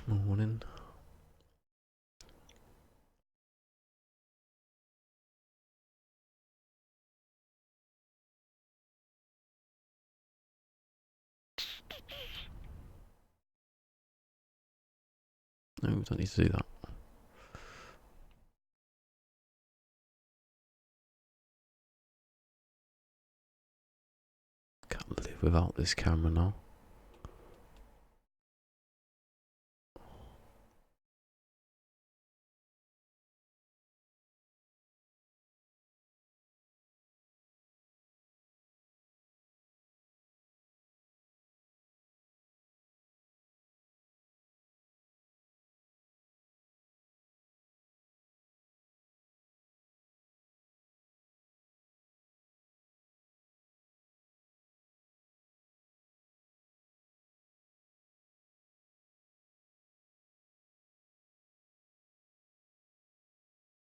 Morning. No, we don't need to do that. Can't live without this camera now.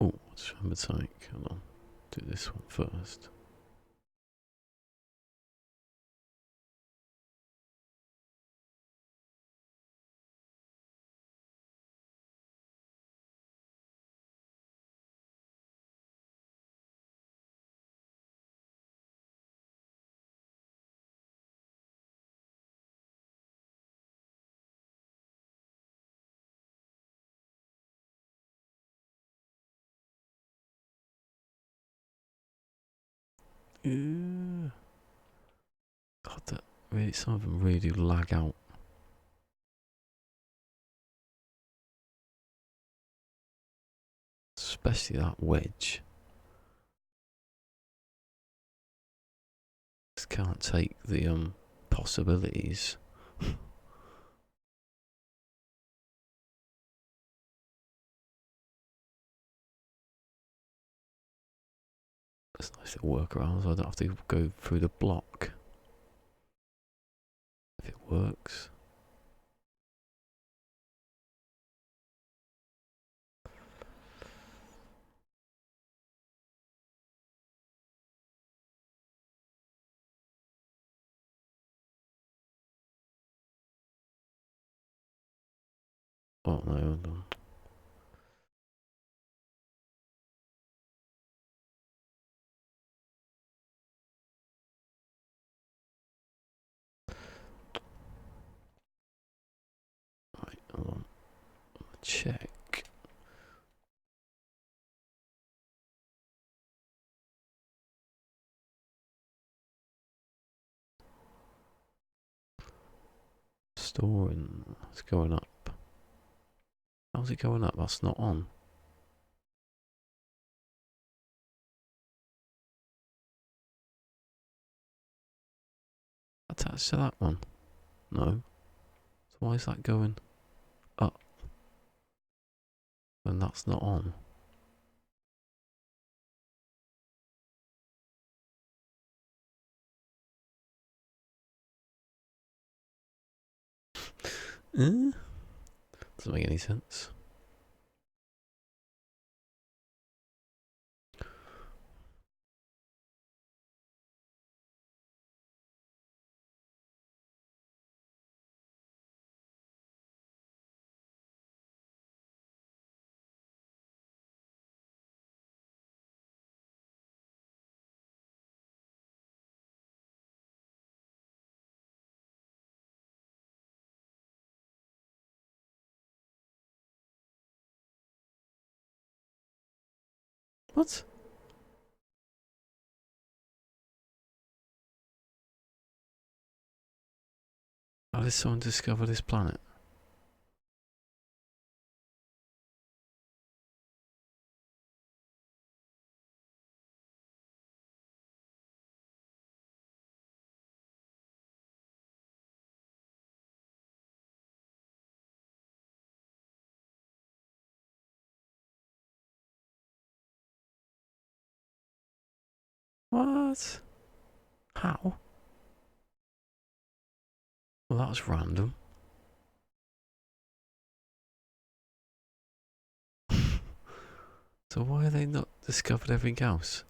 Oh, what's the take? Hold on. Do this one first. Yeah. God, that really, some of them really do lag out. Especially that wedge. Just can't take the possibilities. It's nice little workarounds. I don't have to go through the block. If it works. Oh no, hold on. Right, hold on. Check. Storing. It's going up. How's it going up? That's not on. Attached to that one? No. So why is that going up? And that's not on. Doesn't make any sense. What? How did someone discover this planet? What? How? Well, that was random. So why have they not discovered everything else?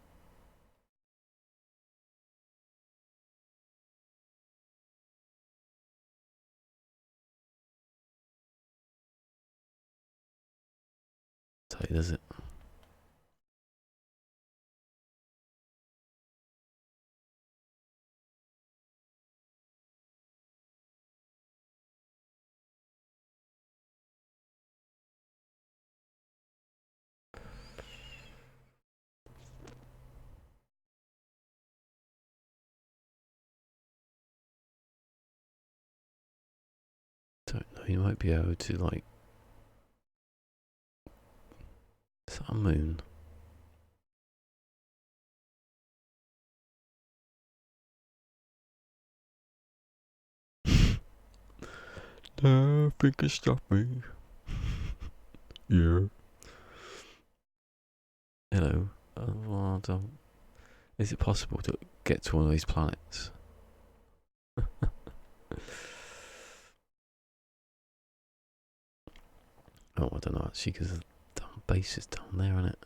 say, does it? Don't know. You might be able to, like, is that a moon? Nothing can stop me. Yeah. Hello. Is it possible to get to one of these planets? Oh, I don't know actually, because the base is down there, isn't it?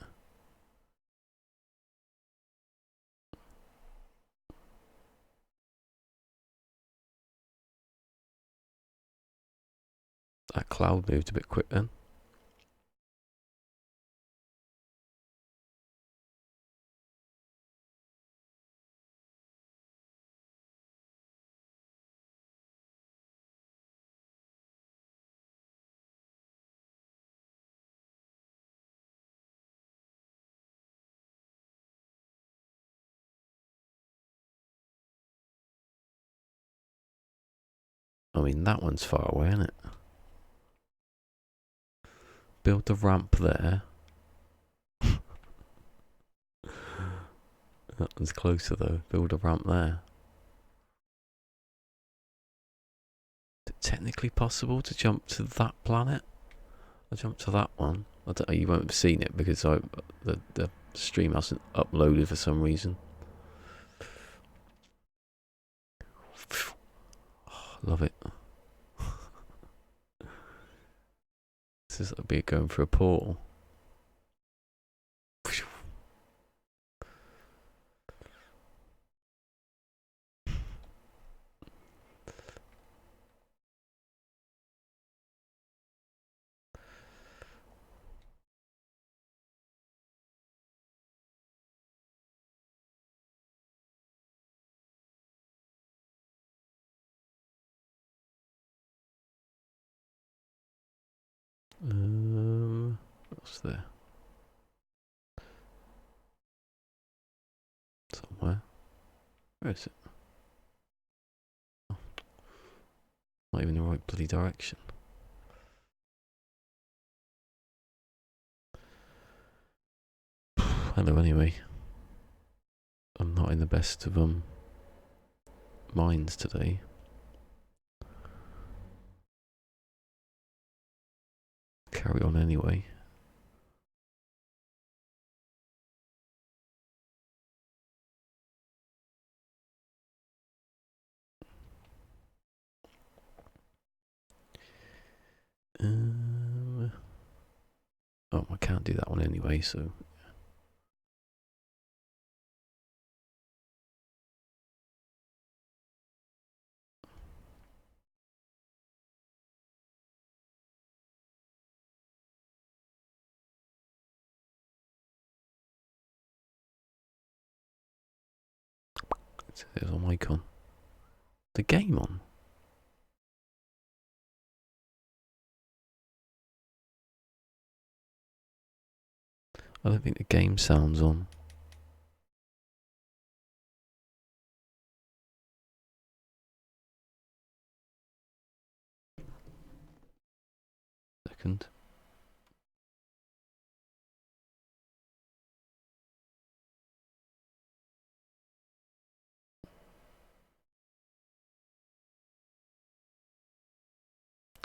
That cloud moved a bit quick then. I mean, that one's far away, isn't it? Build the ramp there. That one's closer though. Build a ramp there. Is it technically possible to jump to that planet? I jump to that one. I don't know, you won't have seen it because the stream hasn't uploaded for some reason. Oh, love it. This is like be going for a portal. What's there? Somewhere. Where is it? Oh, not even the right bloody direction. Hello, anyway. I'm not in the best of minds today. Carry on anyway. Oh, I can't do that one anyway, so. There's a mic on. The game on? I don't think the game sounds on. Second.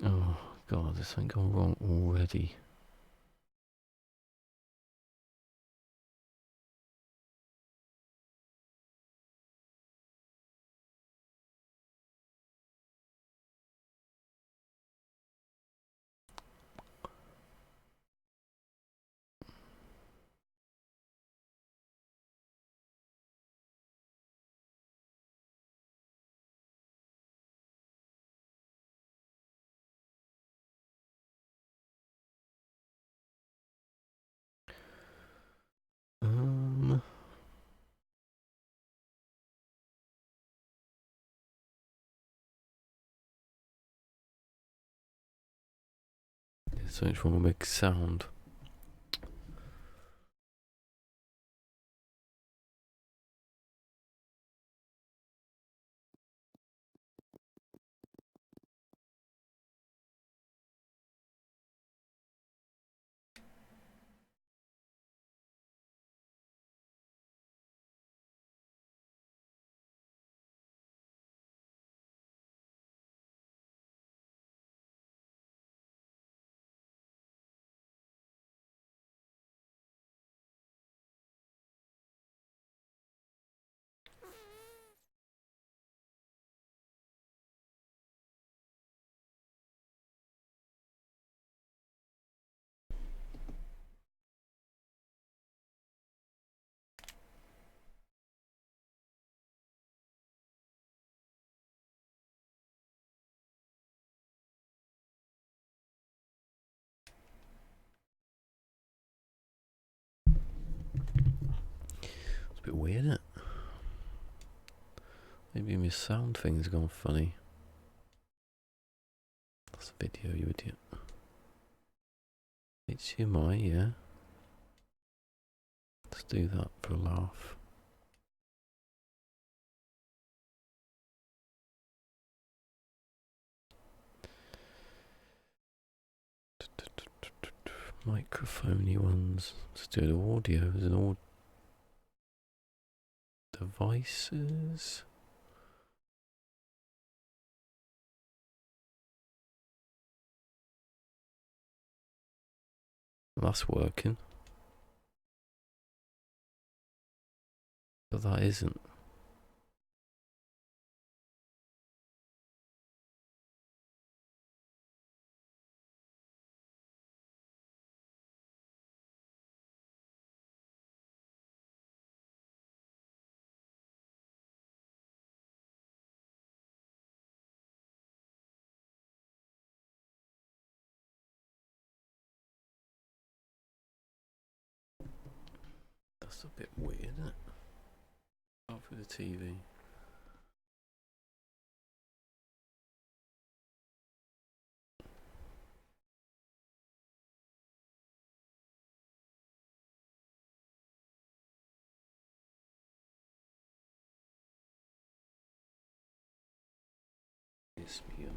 Oh god, this ain't gone wrong already. something's wrong with my sound. It's a bit weird, isn't it? Maybe my sound thing's gone funny. That's a video, you idiot. HDMI, yeah. Let's do that for a laugh. Microphony ones. Let's do the audio as an audio. Devices. That's working. But that isn't. That's a bit weird, isn't it? Out for the TV. Yes, me.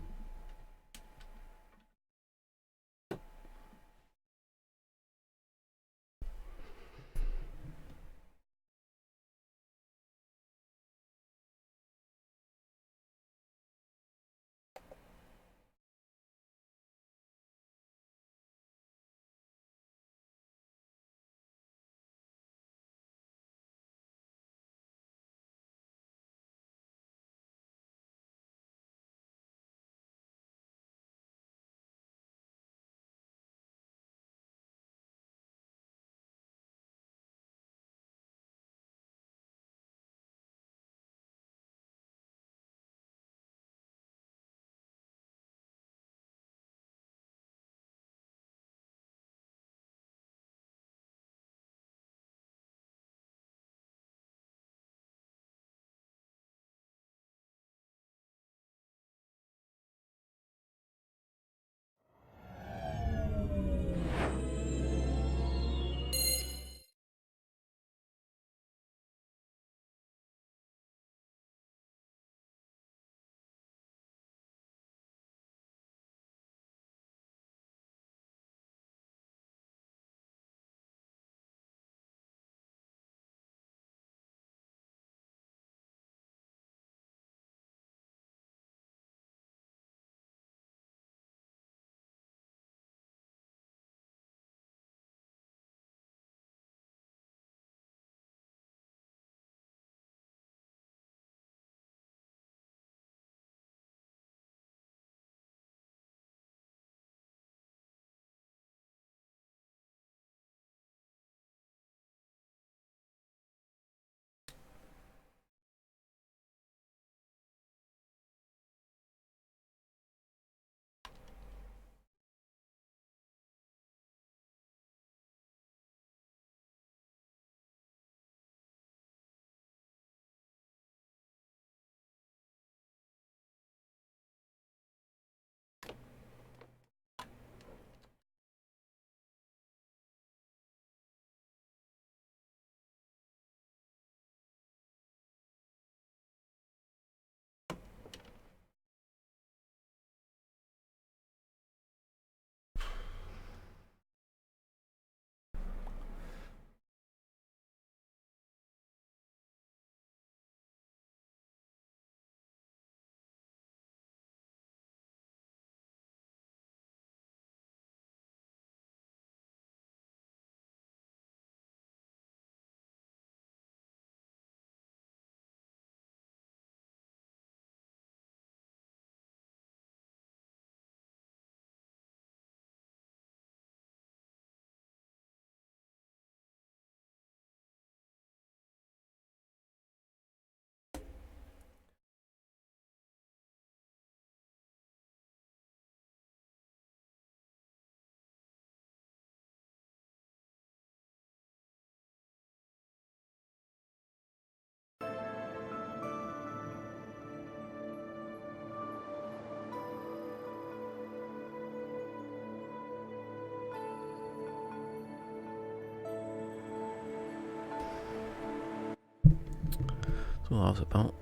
That's what I was about.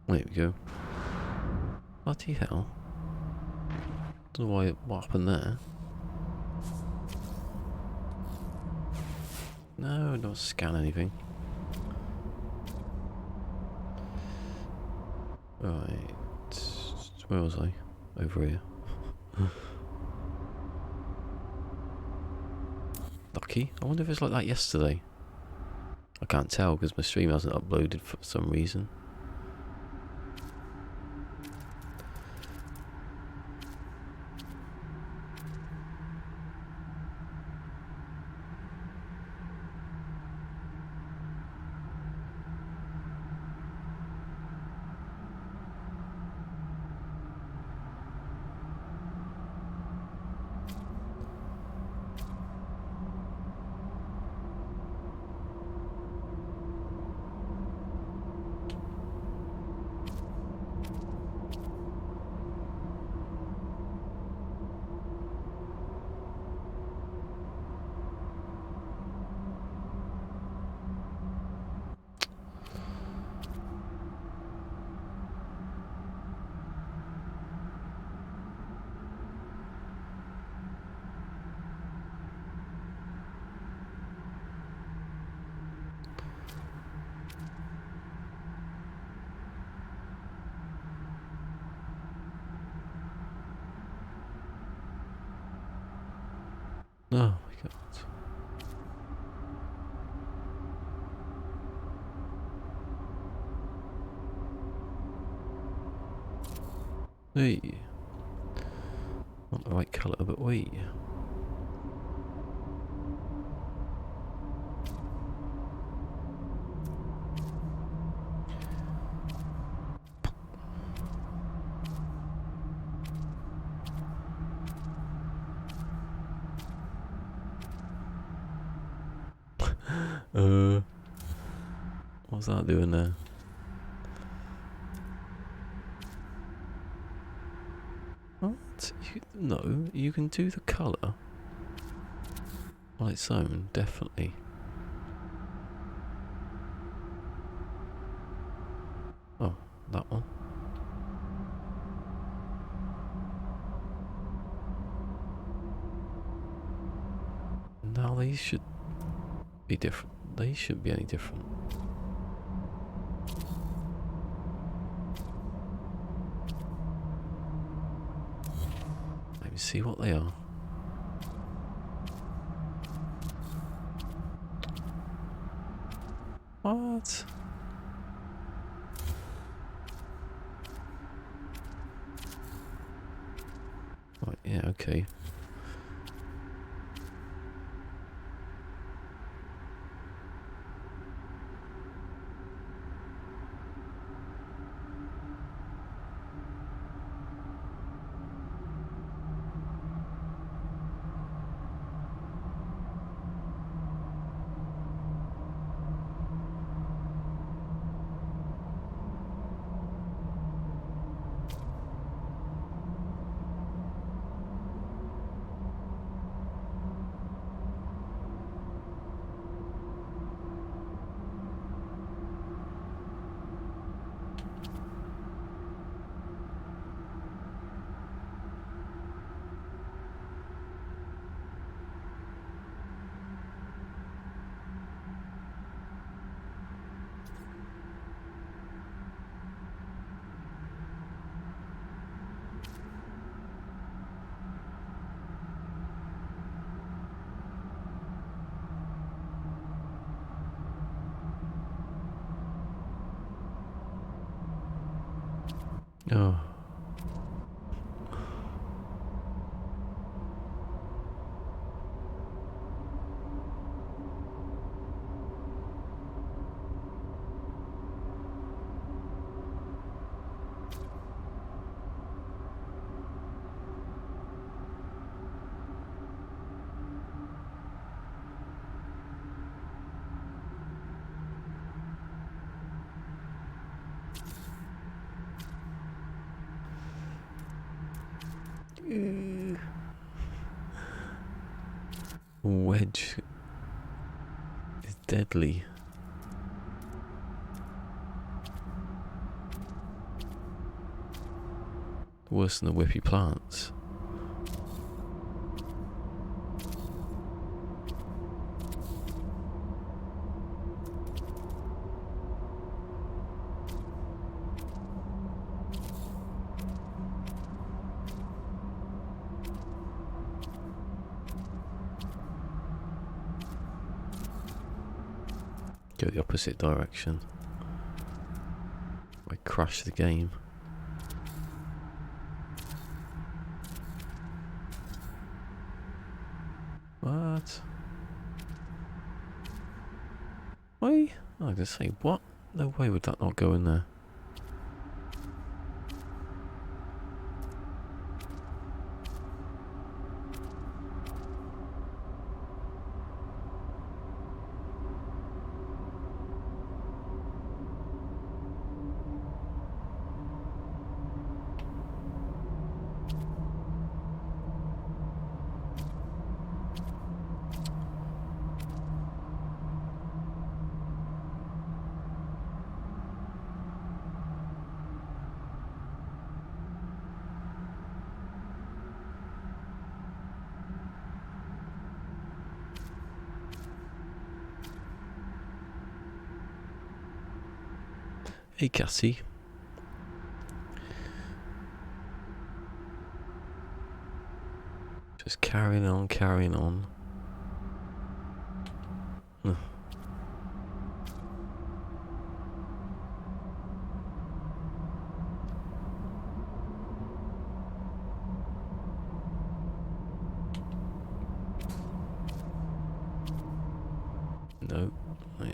There we go. Bloody hell. Don't know what happened there. No, don't scan anything. Right. Where was I? Over here. Lucky. I wonder if it's like that yesterday. I can't tell because my stream hasn't uploaded for some reason. Oh my god. Hey. Not the right colour, but wait. What's that doing there? What? No, you can do the colour on its own, definitely. Oh, that one. Now these should be different. They shouldn't be any different. Let me see what they are. What? Right, yeah, okay. Oh. Wedge is deadly. Worse than the whippy plants. Go the opposite direction. I crash the game. What? Why? I was gonna say, what? No way would that not go in there. Hey Cassie. Just carrying on, carrying on. No. Yeah.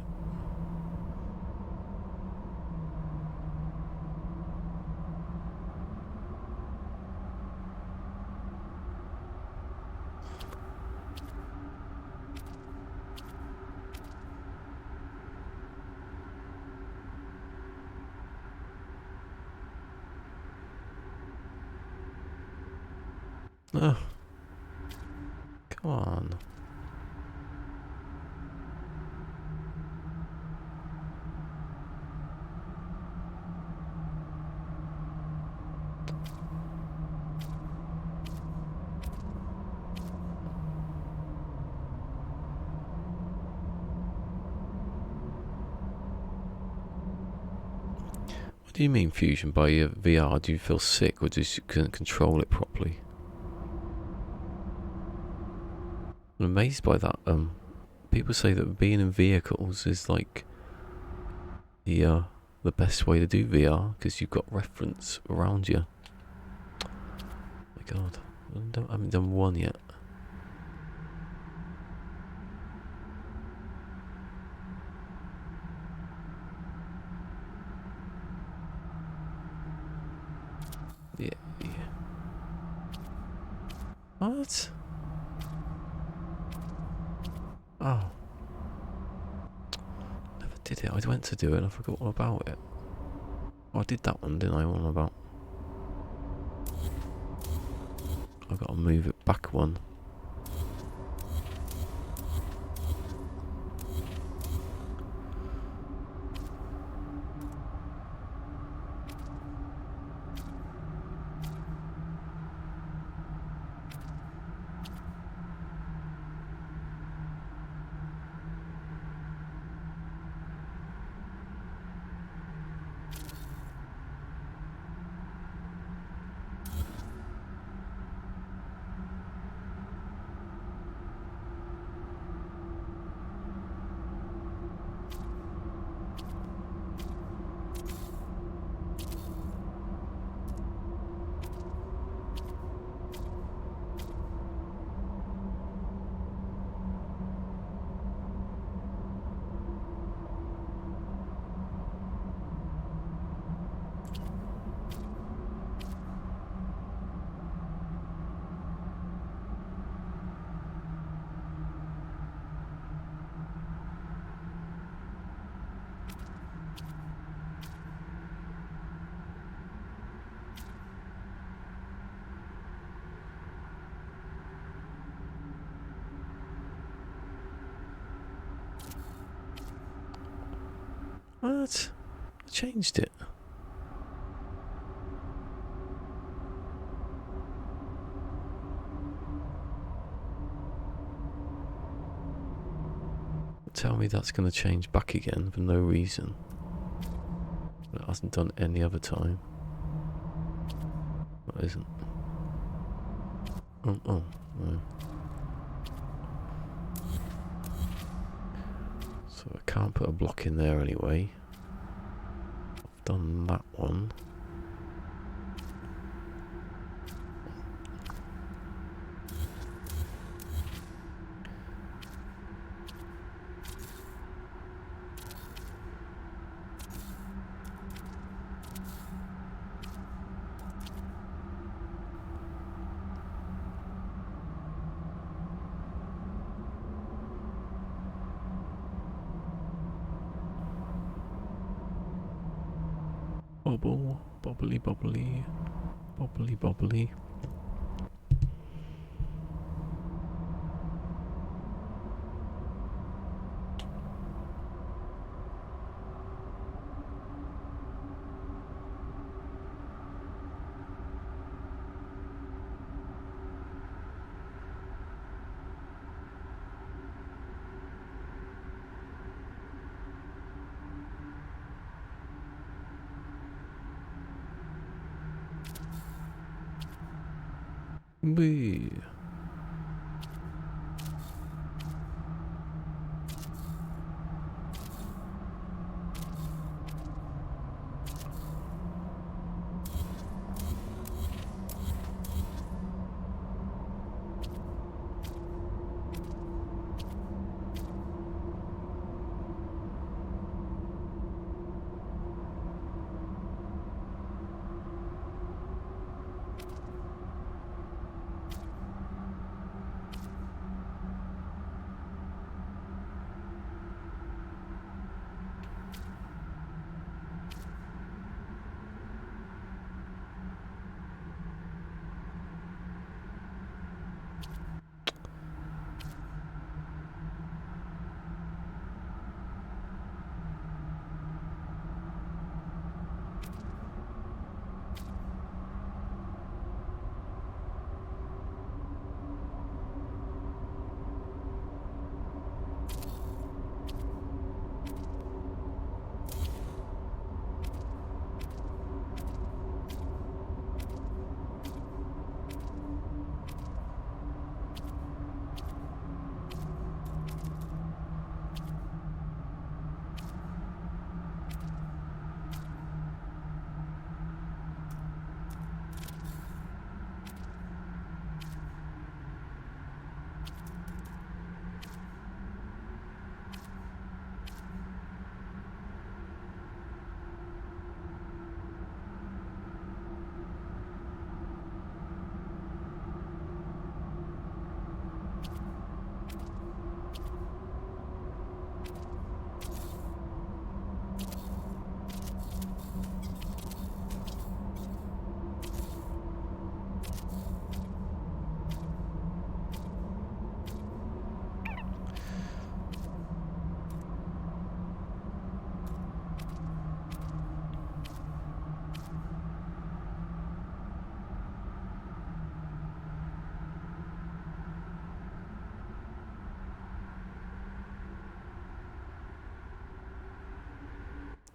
Oh. Come on. What do you mean fusion by your VR? Do you feel sick or just you couldn't control it properly? I'm amazed by that. People say that being in vehicles is like the best way to do VR because you've got reference around you. Oh my God, I haven't done one yet. Yeah. What? Oh. Never did it. I went to do it and I forgot all about it. Oh, I did that one, didn't I? What about? I've got to move it back one. What? I changed it. Tell me that's going to change back again for no reason. It hasn't done any other time. What isn't? Oh, no. So I can't put a block in there anyway. I've done that one. Bobble, bobbly, bobbly, bobbly, bobbly. Boo.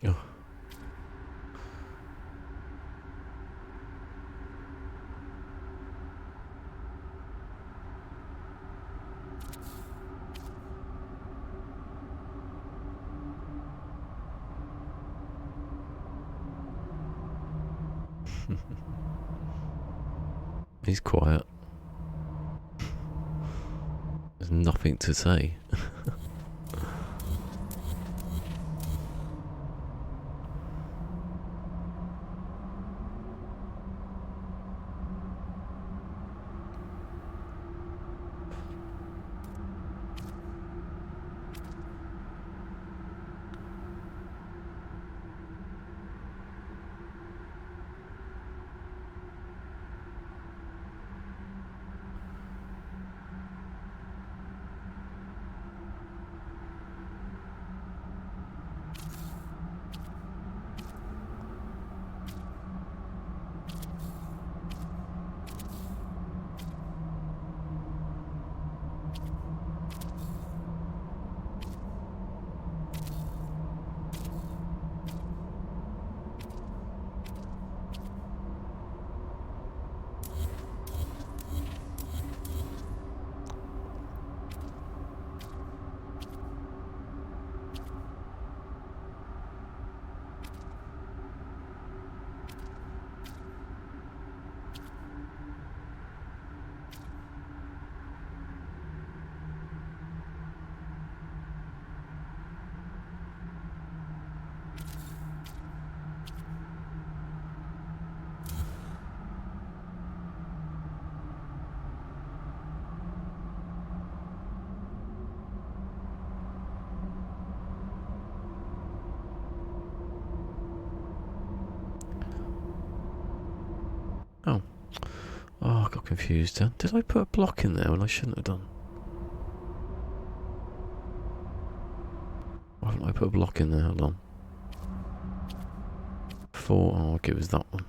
Oh. He's quiet. There's nothing to say. Oh. Oh, I got confused then. Did I put a block in there when I shouldn't have done? Why haven't I put a block in there? Hold on. 4. Oh, okay, it was that one.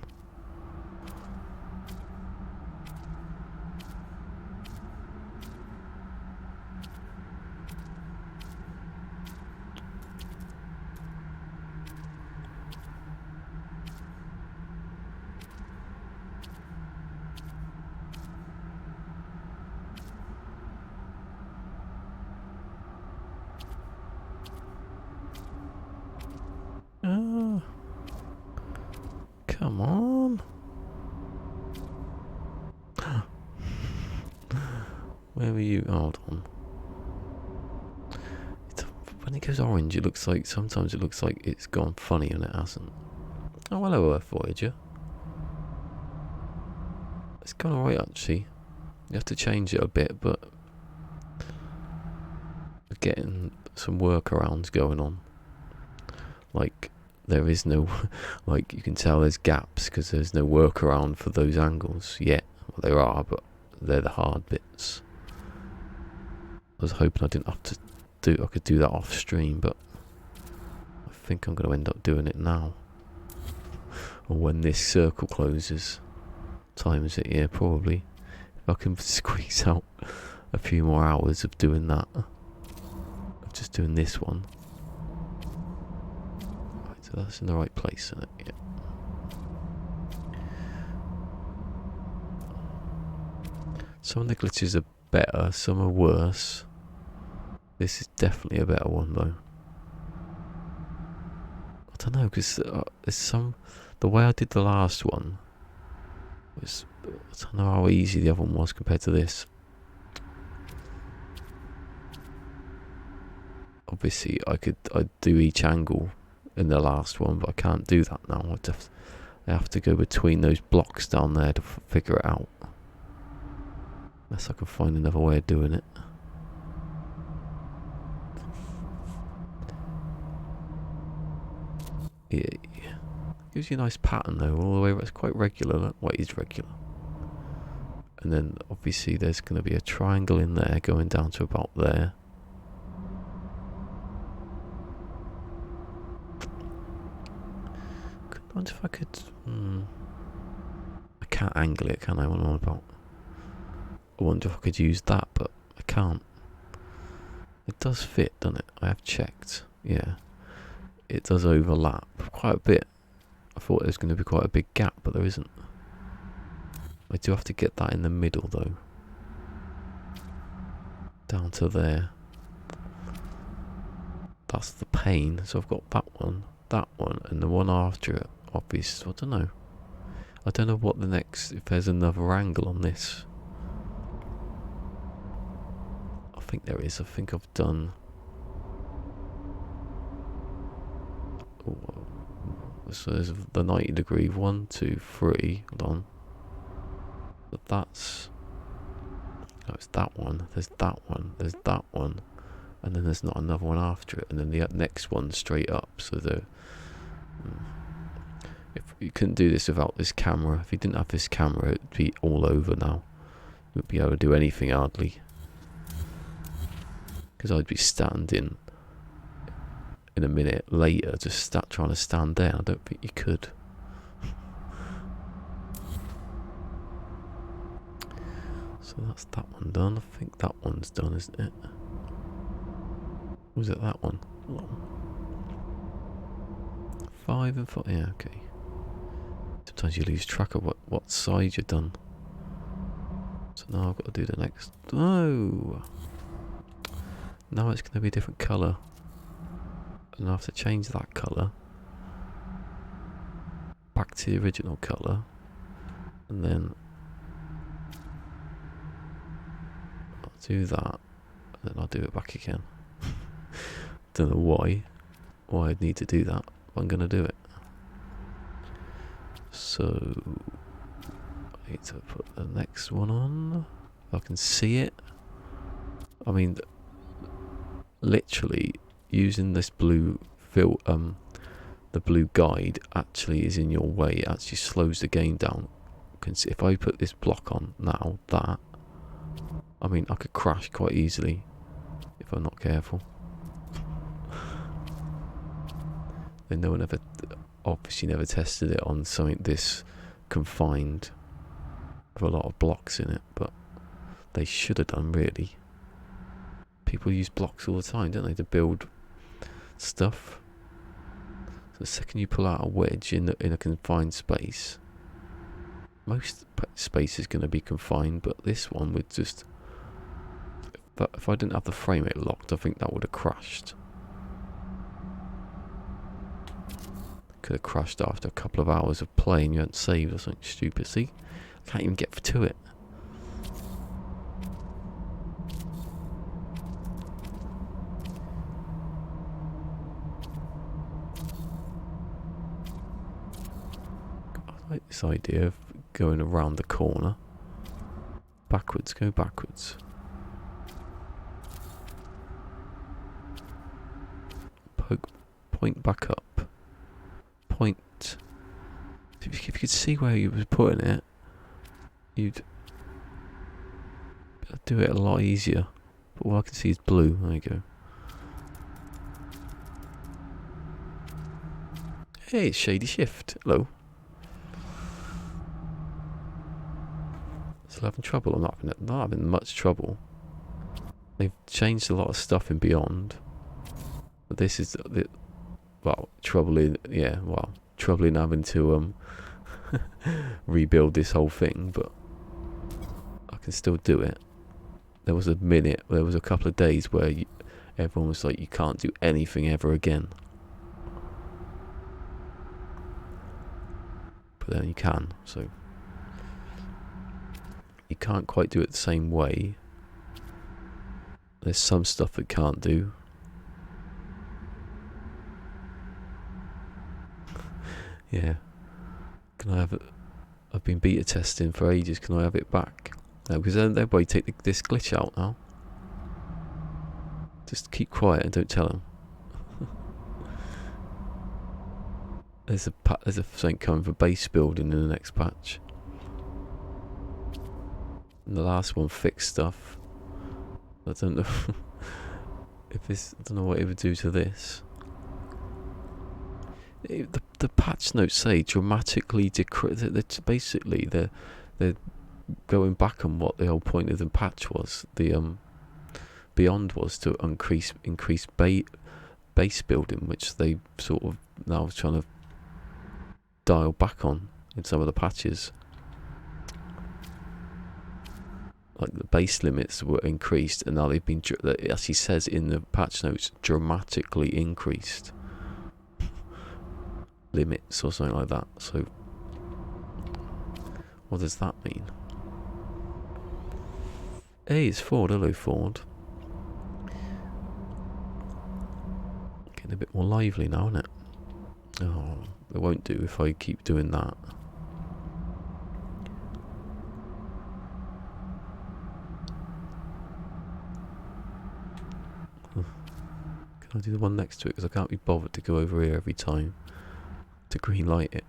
Oh, come on. Where were you? Hold on. When it goes orange, it looks like, sometimes it looks like it's gone funny and it hasn't. Oh, hello, Earth Voyager. It's gone alright, actually. You have to change it a bit, but getting some workarounds going on. Like, there is no, like, you can tell there's gaps because there's no workaround for those angles yet. Well, there are, but they're the hard bits. I was hoping I didn't have to I could do that off stream, but I think I'm going to end up doing it now. Or when this circle closes. Time is it? Yeah, probably. If I can squeeze out a few more hours of doing that. Of just doing this one. Right, so that's in the right place, isn't it? Yeah. Some of the glitches are better, some are worse. This is definitely a better one though. I don't know, because there's some... The way I did the last one was... I don't know how easy the other one was compared to this. Obviously, I'd do each angle in the last one, but I can't do that now. I have to go between those blocks down there to figure it out. Unless I can find another way of doing it. Yeah. Gives you a nice pattern though, all the way. It's quite regular. Well, it is regular. And then obviously there's going to be a triangle in there going down to about there. I wonder if I could... I can't angle it, can I? What am I about? I wonder if I could use that, but I can't. It does fit, doesn't it? I have checked. Yeah. It does overlap quite a bit. I thought there was going to be quite a big gap, but there isn't. I do have to get that in the middle though. Down to there. That's the pain. So I've got that one, and the one after it. Obviously, I don't know. I don't know what the next, if there's another angle on this. I think there is. I think I've done... So there's the 90 degree 1, 2, 3. Hold on. But that's... No, it's that one. There's that one. There's that one. And then there's not another one after it. And then the next one straight up. So the... If you couldn't do this without this camera. If you didn't have this camera, it'd be all over now. You wouldn't be able to do anything hardly. Because I'd be standing in a minute later, just trying to stand there. I don't think you could. So that's that one done. I think that one's done, isn't it? Was it that one? 5 and 4. Yeah, okay. Sometimes you lose track of what side you've done. So now I've got to do the next. Oh! Now it's going to be a different colour. And I have to change that colour back to the original colour. And then I'll do that. And then I'll do it back again. Don't know why I'd need to do that, but I'm going to do it. So I need to put the next one on. If I can see it. I mean, literally using this blue the blue guide actually is in your way. It actually slows the game down block and see if I put this block on now, I mean, I could crash quite easily if I'm not careful. And no one ever, obviously never tested it on something this confined with a lot of blocks in it, but they should have done, really. People use blocks all the time, don't they, to build stuff. So the second you pull out a wedge in a confined space, most space is going to be confined, but this one would just... If I didn't have the frame rate locked, I think that would have crashed. Could have crashed after a couple of hours of play and you hadn't saved or something stupid. See? I can't even get to it. I like this idea of going around the corner. Backwards, go backwards. Point back up. Point. If you could see where you was putting it, you'd do it a lot easier. But all I can see is blue. There you go. Hey, it's Shady Shift. Hello. Still having trouble? I'm not having much trouble. They've changed a lot of stuff in Beyond. But this is trouble in having to rebuild this whole thing, but I can still do it. There was a couple of days where everyone was like, you can't do anything ever again. But then you can, so you can't quite do it the same way. There's some stuff that can't do. Yeah. Can I have it? I've been beta testing for ages. Can I have it back? No, because everybody take this glitch out now. Just keep quiet and don't tell them. There's a something coming for base building in the next patch. And the last one fixed stuff. I don't know if this. I don't know what it would do to this. The patch notes say dramatically decrease. Basically, they're going back on what the whole point of the patch was. The Beyond was to increase base building, which they sort of now trying to dial back on in some of the patches. Like the base limits were increased, and now they've been, as he says in the patch notes, dramatically increased. Limits or something like that. So what does that mean? Hey, it's Ford. Hello, Ford. Getting a bit more lively now, isn't it? Oh, it won't do if I keep doing that. Can I do the one next to it? Because I can't be bothered to go over here every time to green light it.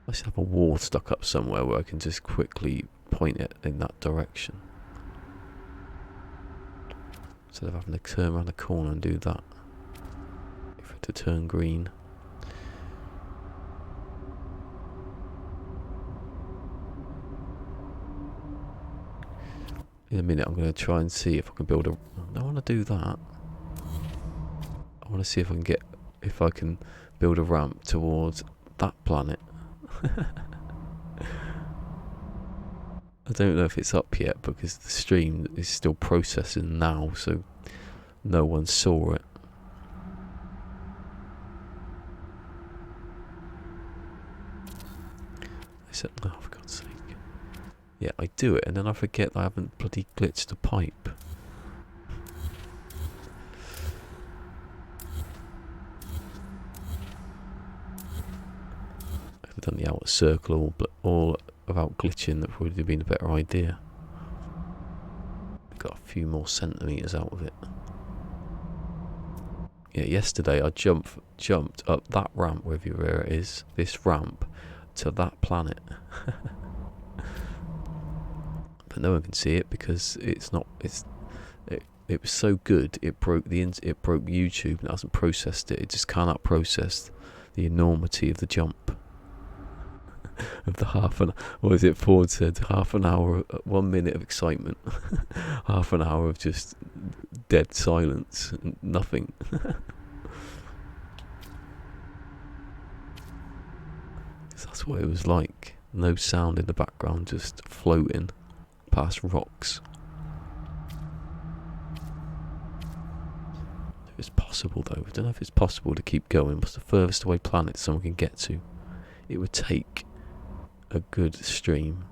I should have a wall stuck up somewhere where I can just quickly point it in that direction, instead of having to turn around the corner and do that. If it to turn green. In a minute I'm going to try and see if I can build a... I don't want to do that. I want to see if I can build a ramp towards that planet. I don't know if it's up yet because the stream is still processing now, so no one saw it. I said, oh, for God's sake. Yeah, I do it and then I forget that I haven't bloody glitched a pipe. Done the outer circle all without glitching. That would have been a better idea. Got a few more centimetres out of it. Yeah, yesterday I jumped up that ramp, wherever it is, this ramp, to that planet. But no one can see it because it was so good it broke YouTube and it hasn't processed it. It just cannot process the enormity of the jump. Of the what is it Ford said, half an hour, 1 minute of excitement, half an hour of just dead silence, nothing. That's what it was like. No sound in the background, just floating past rocks. It's possible though. I don't know if it's possible to keep going. What's the furthest away planet someone can get to? It would take a good stream.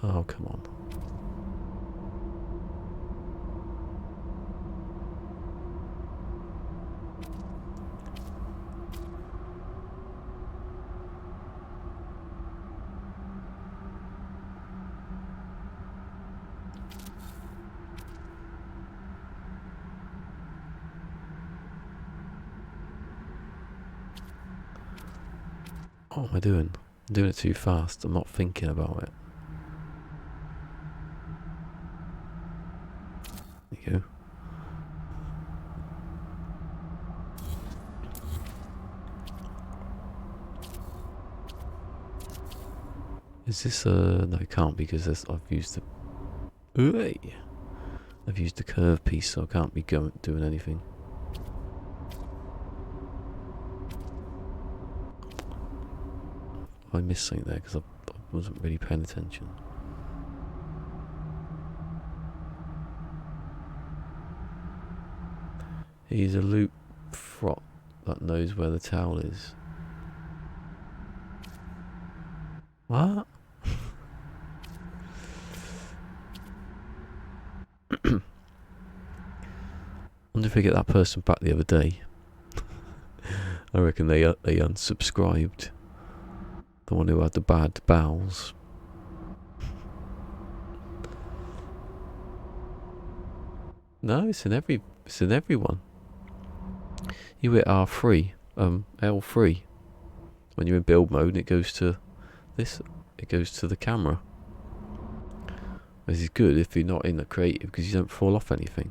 Oh, come on. What am I doing? I'm doing it too fast. I'm not thinking about it. There you go. Is this no, it can't be because I've used the curve piece, so I can't be doing anything. I missed something there because I wasn't really paying attention. He's a loop frot that knows where the towel is. What? I wonder if we get that person back the other day. I reckon they unsubscribed. The one who had the bad bowels. No, it's in everyone. You hit R3, L3. When you're in build mode, it goes to this. It goes to the camera. This is good if you're not in the creative because you don't fall off anything.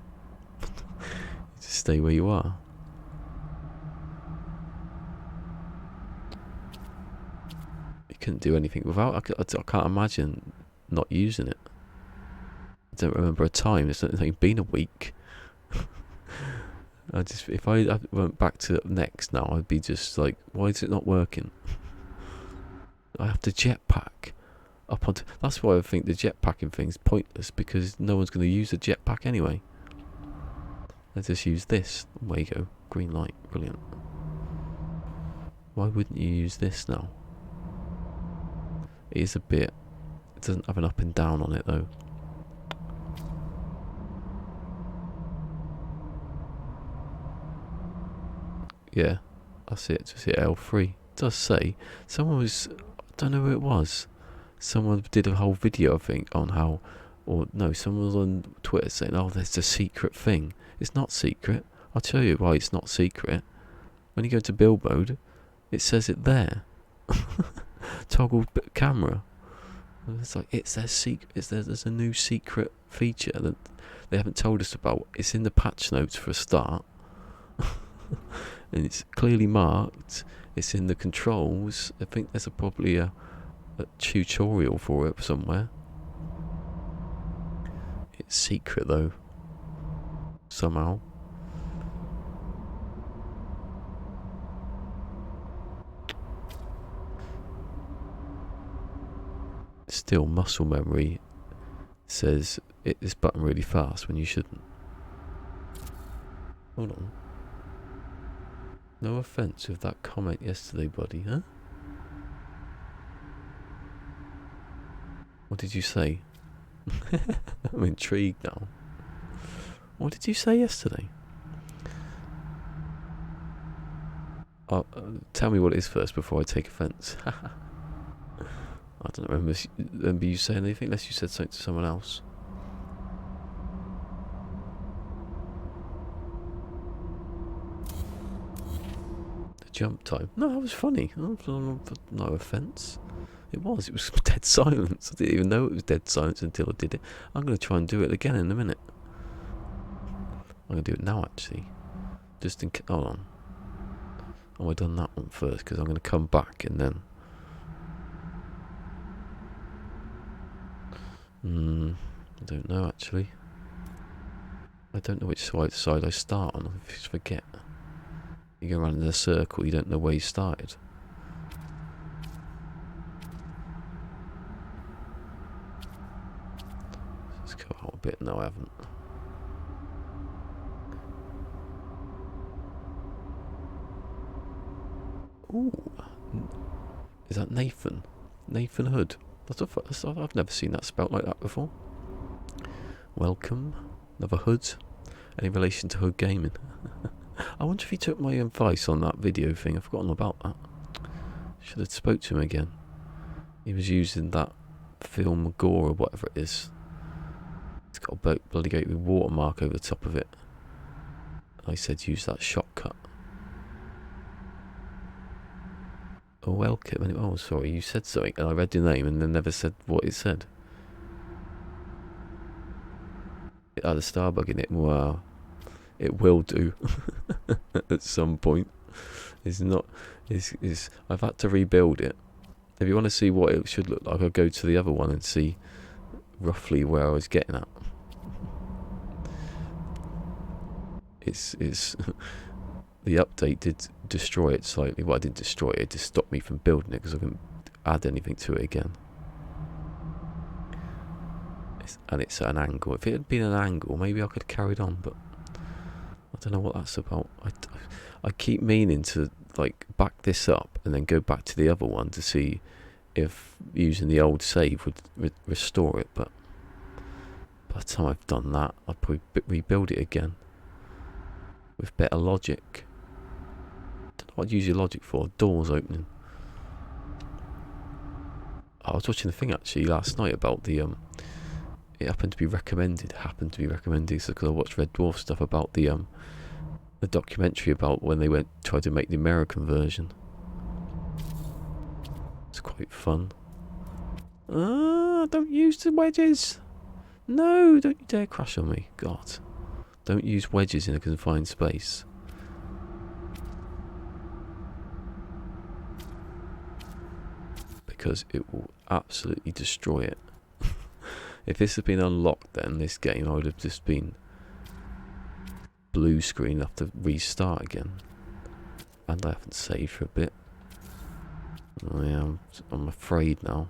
You just stay where you are. Couldn't do anything without. I can't imagine not using it. I don't remember a time. It's been a week. If I went back to next now, I'd be just like, why is it not working? I have to jetpack up onto. That's why I think the jetpacking thing's pointless because no one's going to use the jetpack anyway. Let's just use this. There you go. Green light. Brilliant. Why wouldn't you use this now? It is a bit. It doesn't have an up and down on it though. Yeah, that's it. Just hit L3. It does say someone was. I don't know who it was. Someone did a whole video, I think, on how. Or no, someone was on Twitter saying, "Oh, there's a secret thing." It's not secret. I'll tell you why it's not secret. When you go to build mode, it says it there. Toggle camera. It's like it's their secret. There's a new secret feature that they haven't told us about. It's in the patch notes for a start, and it's clearly marked. It's in the controls. I think there's probably a tutorial for it somewhere. It's secret though. Somehow. Still, muscle memory says hit this button really fast when you shouldn't. Hold on. No offence with that comment yesterday, buddy, huh? What did you say? I'm intrigued now. What did you say yesterday? Tell me what it is first before I take offence. I don't remember you saying anything unless you said something to someone else. jump time. No, that was funny. No offence. It was dead silence. I didn't even know it was dead silence until I did it. I'm going to try and do it again in a minute. I'm going to do it now, actually. Just in case. Hold on. Oh, I done that one first because I'm going to come back and then. I don't know, actually. I don't know which side I start on. I just forget. You go around in a circle, you don't know where you started. Let's go out a bit. No, I haven't. Ooh. Is that Nathan? Nathan Hood? I've never seen that spelt like that before. Welcome. Another Hood. Any relation to Hood Gaming? I wonder if he took my advice on that video thing. I've forgotten about that. Should have spoke to him again. He was using that film gore or whatever it is. It's got a bloody gate with watermark over the top of it. I said use that shortcut. Oh, welcome. Oh, sorry, you said something and I read your name and then never said what it said. It had a Starbug in it. Wow. It will do at some point. I've had to rebuild it. If you want to see what it should look like, I'll go to the other one and see roughly where I was getting at. It's the update did destroy it slightly. Well, I didn't destroy it. It just stopped me from building it because I couldn't add anything to it again. And it's at an angle. If it had been an angle, maybe I could have carried on, but I don't know what that's about. I keep meaning to like back this up and then go back to the other one to see if using the old save would restore it, but by the time I've done that, I'll probably rebuild it again with better logic. I don't know what to use your logic for. Doors opening. I was watching the thing actually last night about the it happened to be recommended so because I watched Red Dwarf stuff about the documentary about when they tried to make the American version. It's quite fun. Don't use the wedges. No, don't you dare crash on me. God. Don't use wedges in a confined space. Because it will absolutely destroy it. If this had been unlocked then, this game, I would have just been blue screen, have to restart again. And I haven't saved for a bit. Oh yeah, I'm afraid now.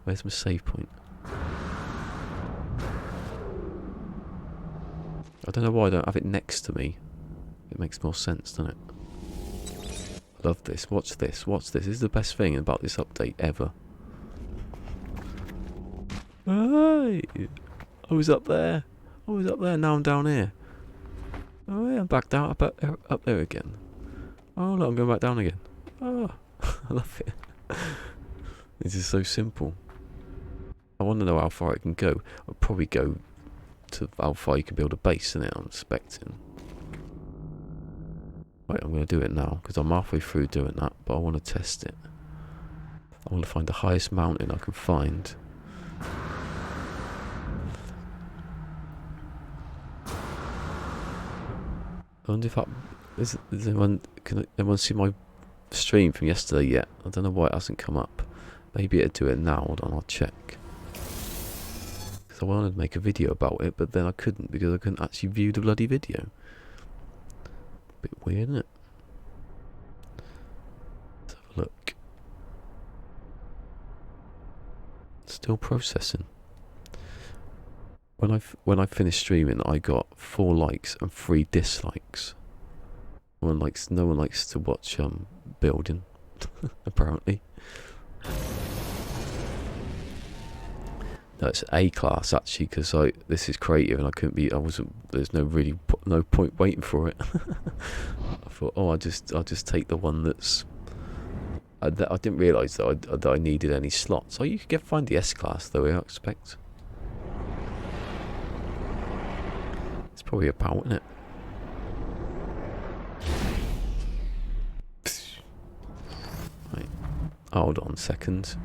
Where's my save point? I don't know why I don't have it next to me. It makes more sense, doesn't it? I love this. Watch this. Watch this. This is the best thing about this update ever. Hey! I was up there. Now I'm down here. Oh yeah, I'm back down, up there again. Oh look, I'm going back down again. Oh, I love it. This is so simple. I want to know how far it can go. I'll probably go to how far you can build a base, isn't it? I'm expecting. Right, I'm going to do it now because I'm halfway through doing that, but I want to test it. I want to find the highest mountain I can find. I wonder if can anyone see my stream from yesterday yet? I don't know why it hasn't come up. Maybe it'll do it now. Hold on, I'll check. Because I wanted to make a video about it, but then I couldn't because I couldn't actually view the bloody video. Bit weird, isn't it? Let's have a look. Still processing. When I finished streaming, I got 4 likes and 3 dislikes. No one likes to watch building, apparently. No, it's A class actually, because this is creative and I couldn't be. There's no point waiting for it. I thought, I'll just take the one that's. I didn't realise that I needed any slots. Oh, you could find the S class though. I expect. It's probably about, isn't it? Hold on a second.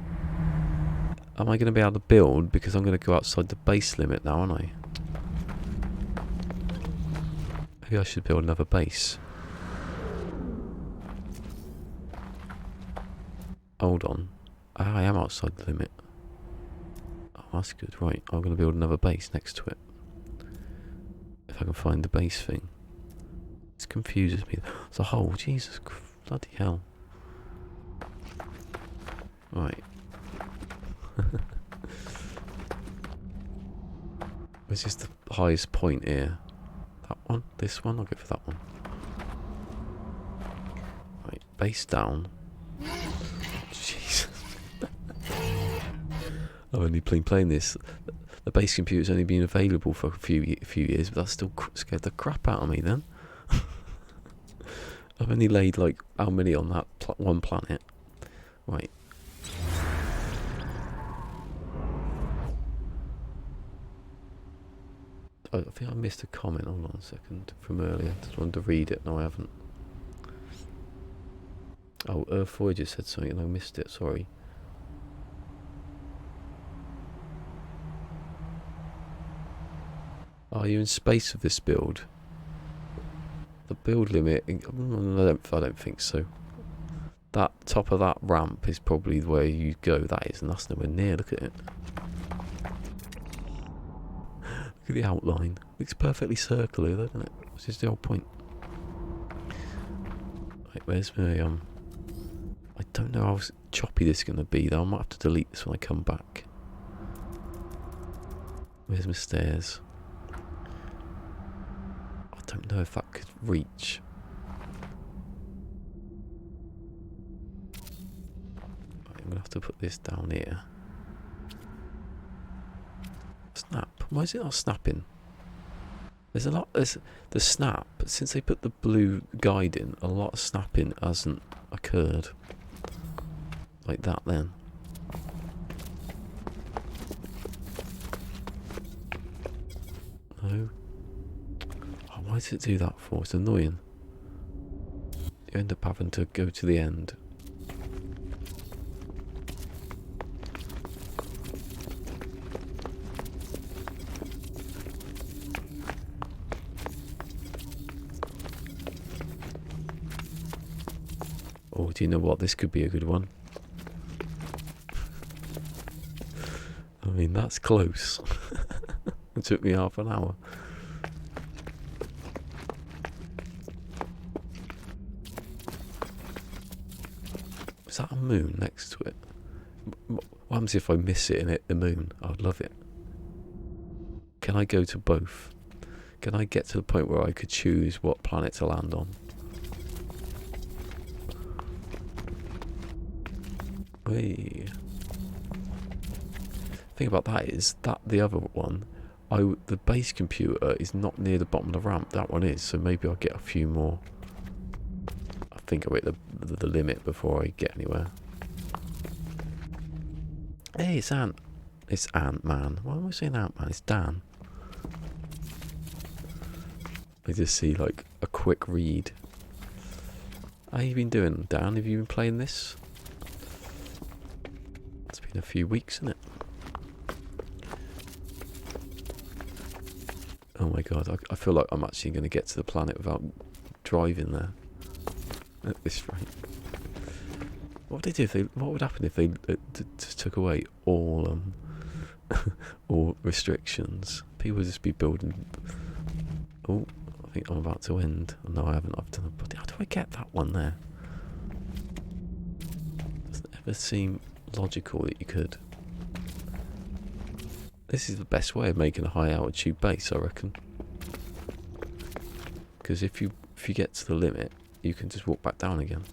Am I going to be able to build? Because I'm going to go outside the base limit now, aren't I? Maybe I should build another base. Hold on. I am outside the limit. Oh, that's good. Right, I'm going to build another base next to it. If I can find the base thing. It confuses me. It's a hole. Jesus, bloody hell. Right. This is the highest point here. That one? This one? I'll go for that one. Right, base down. Jesus. I've only been playing this. The base computer's only been available for a few years, but that still scared the crap out of me then. I've only laid like how many on that one planet? Right. I think I missed a comment. Hold on a second from earlier. Just wanted to read it. No, I haven't. Oh, Earth Voyager said something and I missed it. Sorry. Are you in space with this build? The build limit? I don't think so. That top of that ramp is probably where you go. That is, and that's nowhere near. Look at it. Look at the outline. Looks perfectly circular, doesn't it? Which is the whole point. Right, where's my I don't know how choppy this is going to be though. I might have to delete this when I come back. Where's my stairs? I don't know if that could reach. Right, I'm going to have to put this down here. Snap. Why is it not snapping? There's a lot. There's the snap. But since they put the blue guide in, a lot of snapping hasn't occurred. Like that then. No. Oh, why does it do that for? It's annoying. You end up having to go to the end. Oh, do you know what? This could be a good one. I mean, that's close. It took me half an hour. Is that a moon next to it? What happens if I miss it and hit the moon? I'd love it. Can I go to both? Can I get to the point where I could choose what planet to land on? Hey. Thing about that is that the other one, the base computer is not near the bottom of the ramp. That one is, so maybe I'll get a few more. I think I'll hit the limit before I get anywhere. Hey, it's Ant. It's Ant-Man. Why am I saying Ant-Man? It's Dan. I just see like a quick read. How you been doing, Dan? Have you been playing this? It's been a few weeks, isn't it? Oh my god, I feel like I'm actually going to get to the planet without driving there. At this rate. What would they do if they? What would happen if they just took away all all restrictions? People would just be building. Oh, I think I'm about to end. Oh, no, I haven't. I've done. But how do I get that one there? Doesn't ever seem logical that you could. This is the best way of making a high altitude base, I reckon. Because if you get to the limit, you can just walk back down again.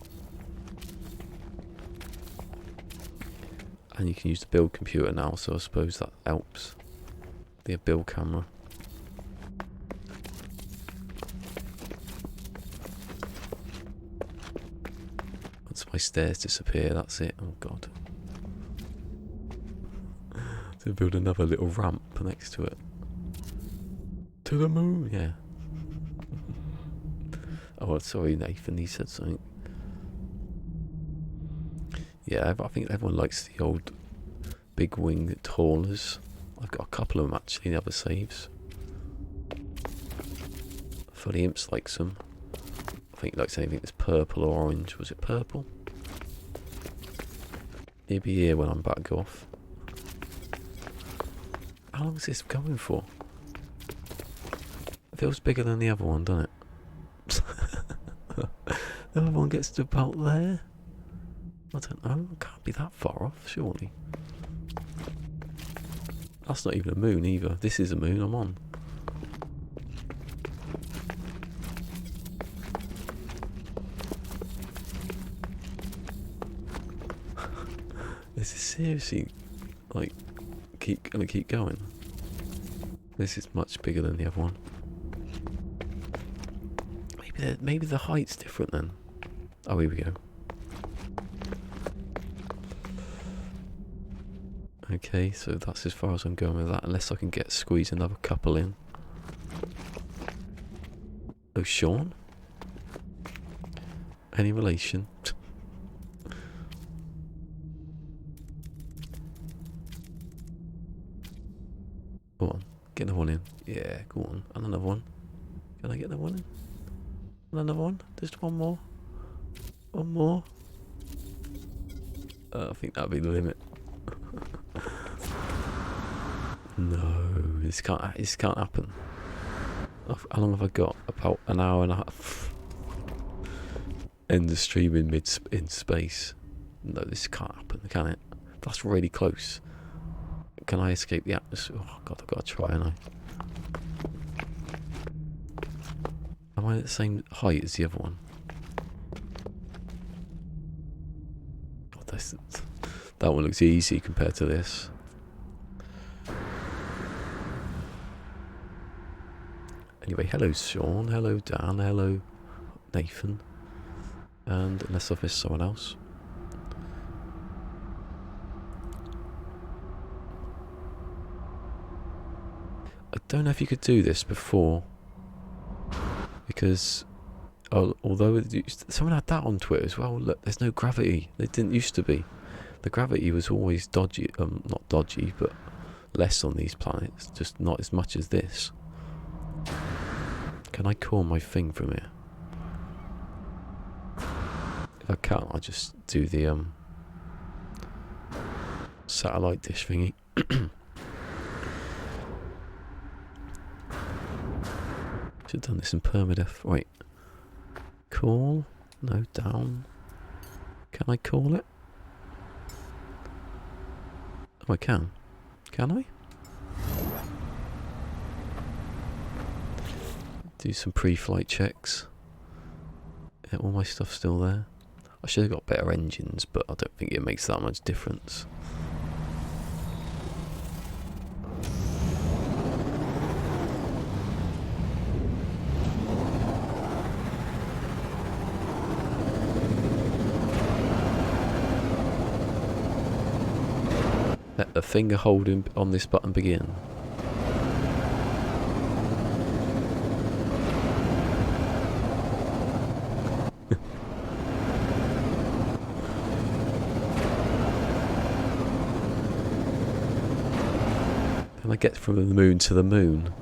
And you can use the build computer now, so I suppose that helps. The build camera. Once my stairs disappear, that's it. Oh god. To build another little ramp next to it. To the moon, yeah. Oh, sorry, Nathan, he said something. Yeah, I think everyone likes the old big wing trawlers. I've got a couple of them actually in the other saves. Fully Imps likes them. I think he likes anything that's purple or orange. Was it purple? He'll be here when I'm back off. How long is this going for? It feels bigger than the other one, doesn't it? The other one gets to about there. I don't know. It can't be that far off, surely. That's not even a moon either. This is a moon I'm on. This is seriously like gonna keep going. This is much bigger than the other one. Maybe the height's different then. Oh, here we go. Okay, so that's as far as I'm going with that, unless I can squeeze another couple in. Oh, Sean? Any relation? Go on, get another one in. Yeah, go on, and another one. Can I get another one in? Another one? Just one more? One more? I think that'll be the limit. No, this can't happen. How long have I got? About an hour and a half. End the stream in space. No, this can't happen, can it? That's really close. Can I escape the atmosphere? Oh god, I've got to try, haven't I? Am I at the same height as the other one? God, that one looks easy compared to this. Anyway, hello Sean, hello Dan, hello Nathan. And unless I've missed someone else. I don't know if you could do this before. Because although someone had that on Twitter as well. Look, there's no gravity. There didn't used to be. The gravity was always dodgy. Not dodgy, but less on these planets. Just not as much as this. Can I call my thing from here? If I can't, I'll just do the satellite dish thingy. Should have done this in PermaDEAD. Wait. Call? No, down. Can I call it? Oh, I can. Can I? Do some pre-flight checks. Yeah, all my stuff's still there. I should have got better engines, but I don't think it makes that much difference. Let the finger holding on this button begin. Can I get from the moon to the moon?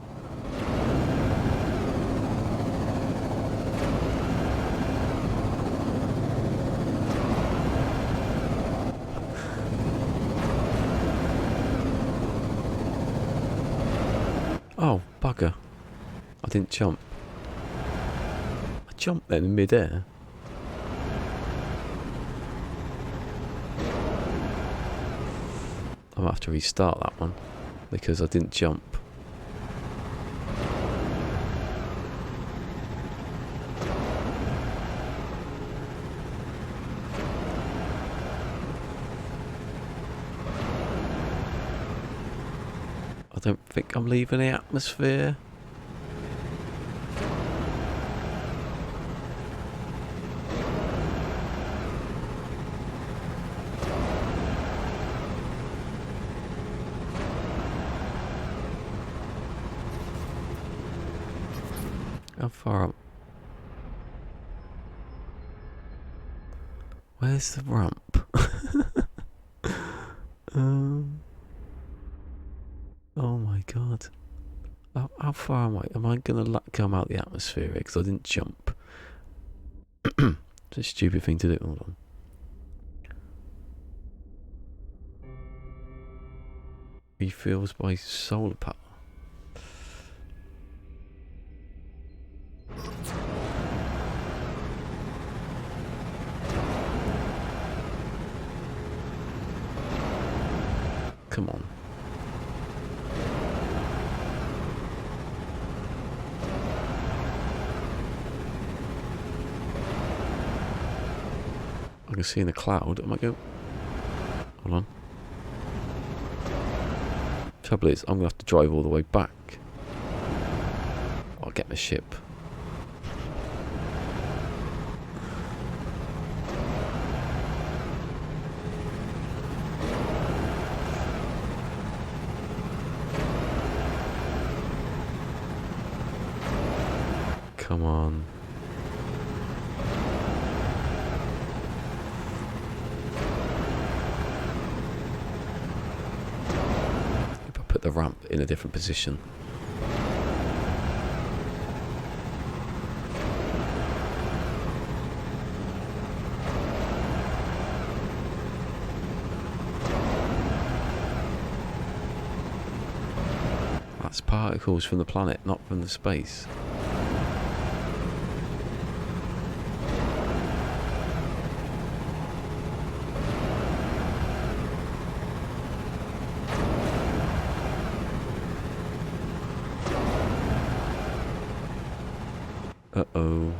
Oh, bugger. I didn't jump. I jumped then in mid-air. I'm going to have to restart that one because I didn't jump. I don't think I'm leaving the atmosphere. How far up? Where's the ramp? Oh my god. How far am I? Am I going to come out the atmosphere? Because I didn't jump. It's a stupid thing to do. Hold on. Refills by solar power. Come on. I can see in the cloud. I might go. Hold on. Trouble is, I'm going to have to drive all the way back. I'll get my ship. Come on. Put the ramp in a different position. That's particles from the planet, not from the space. Uh-oh.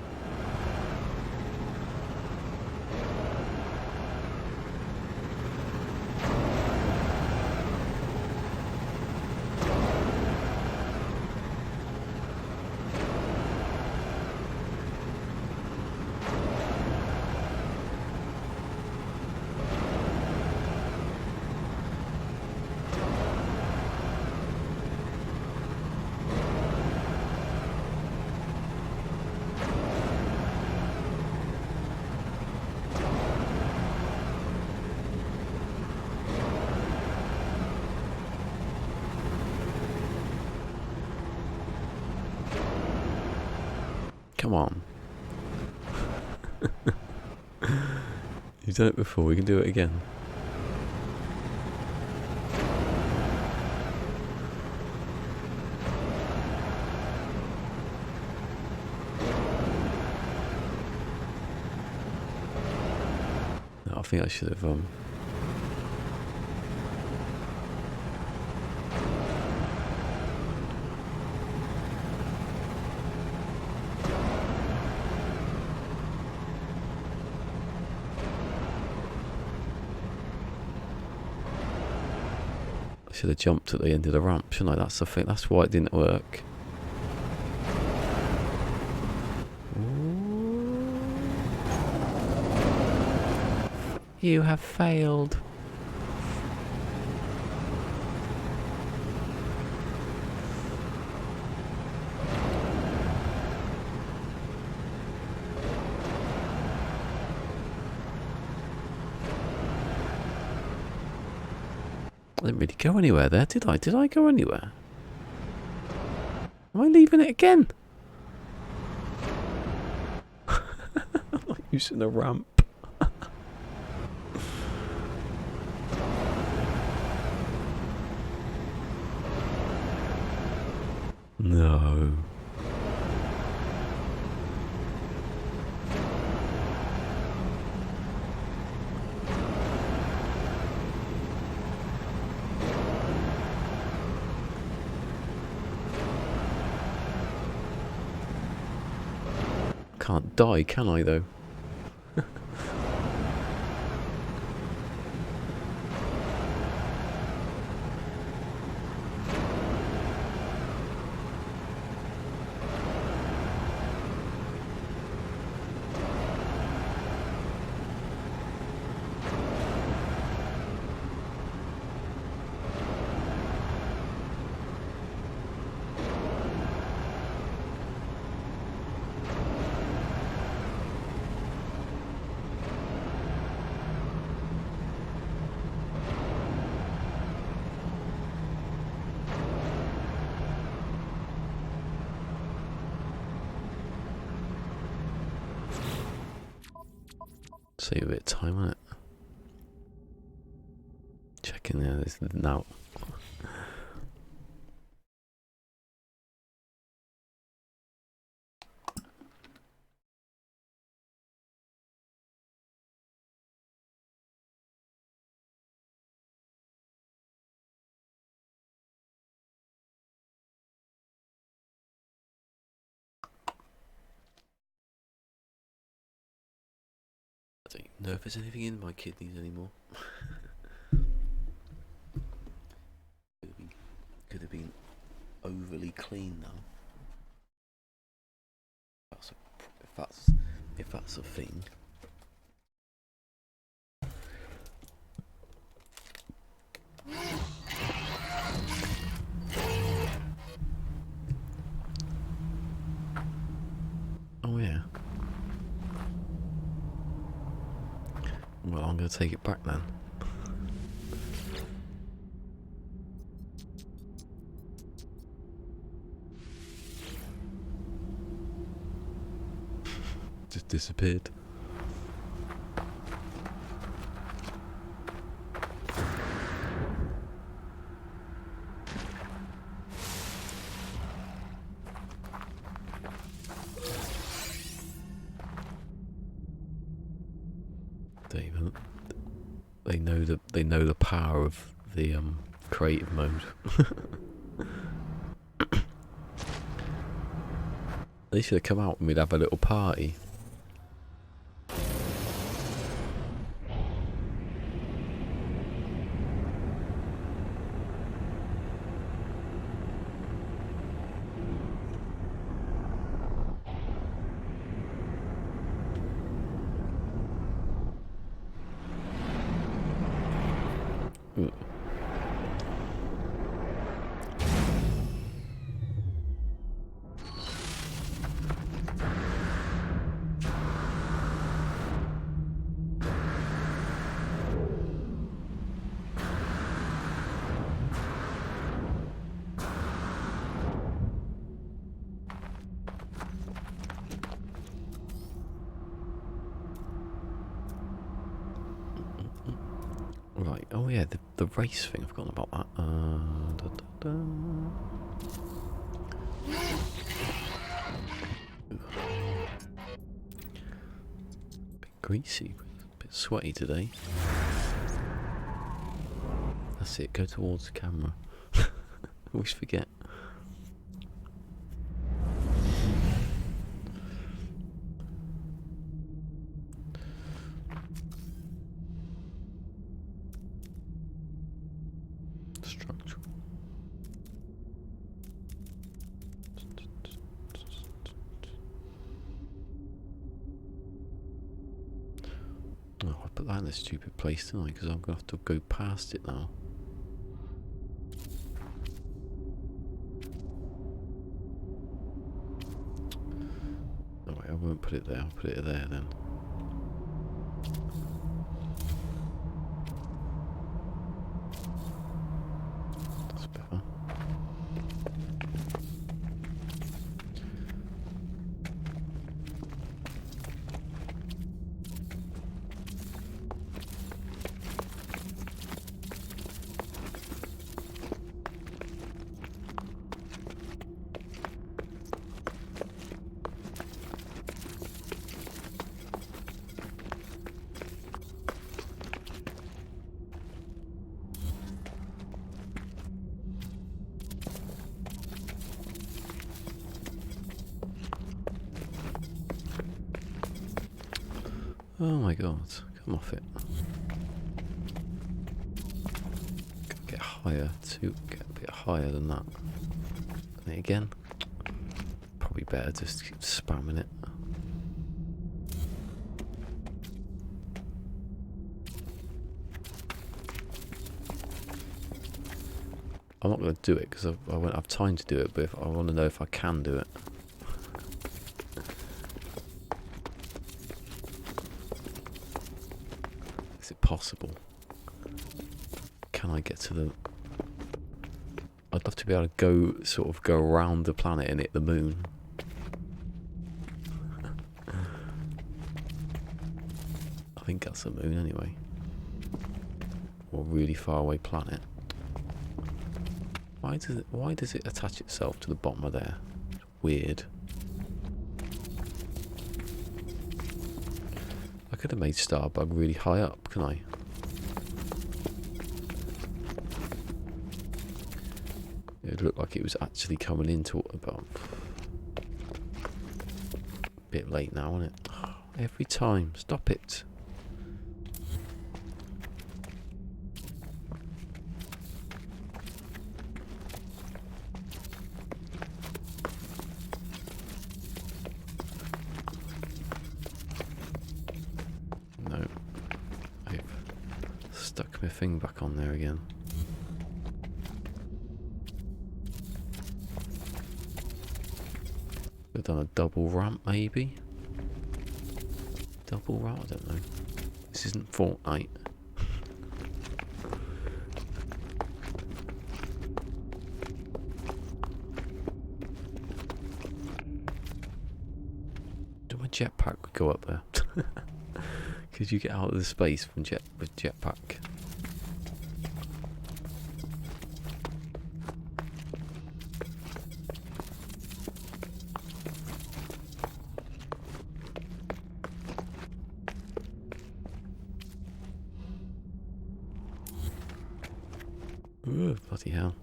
Come on. You've done it before, we can do it again. No, I think I should have should have jumped at the end of the ramp, shouldn't I? That's the thing. That's why it didn't work. You have failed. I didn't really go anywhere there, did I? Did I go anywhere? Am I leaving it again? I'm not using a ramp. No. Can't die, can I, though? Save a bit of time on it. Checking there, there's now. I don't even know if there's anything in my kidneys anymore. Could have been overly clean now. If that's a thing. Oh yeah. Well, I'm gonna take it back then. Just disappeared. They know the power of the creative mode. They should have come out and we'd have a little party. Right, oh yeah, the race thing, I've forgotten about that. Bit greasy, bit sweaty today. That's it, go towards the camera. Always forget. Structural. Oh, I put that in a stupid place, didn't I? Because I'm going to have to go past it now. Oh wait, I won't put it there, I'll put it there then. That's better. Oh my god, come off it. Get higher to get a bit higher than that. And again, probably better just to keep spamming it. I'm not going to do it because I won't have time to do it, but if I want to know if I can do it. Is it possible? Can I get to the... I'd love to be able to go around the planet and hit the moon. I think that's the moon anyway. Or a really far away planet. Why does it attach itself to the bottom of there? It's weird. I could have made Starbug really high up, can I? It looked like it was actually coming into about a bit late now, isn't it? Oh, every time. Stop it. No. I've stuck my thing back on there again. Could have done a double ramp, maybe? Double ramp? I don't know. This isn't Fortnite. Do my jetpack go up there? Could you get out of the space from with jetpack? Ooh, bloody hell.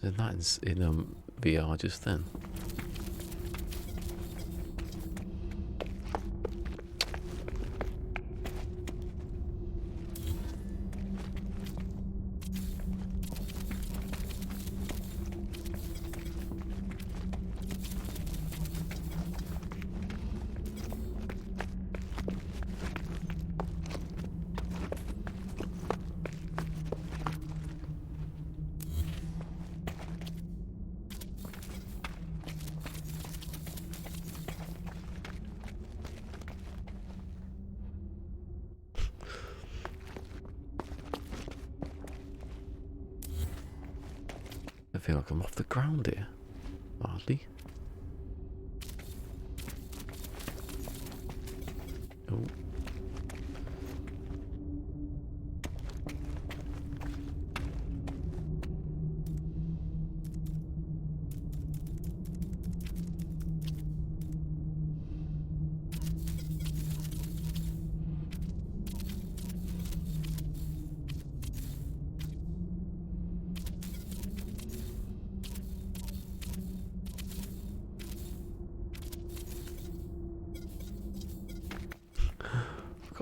Then that's in VR just then. I feel like I'm off the ground here. Hardly. Oh.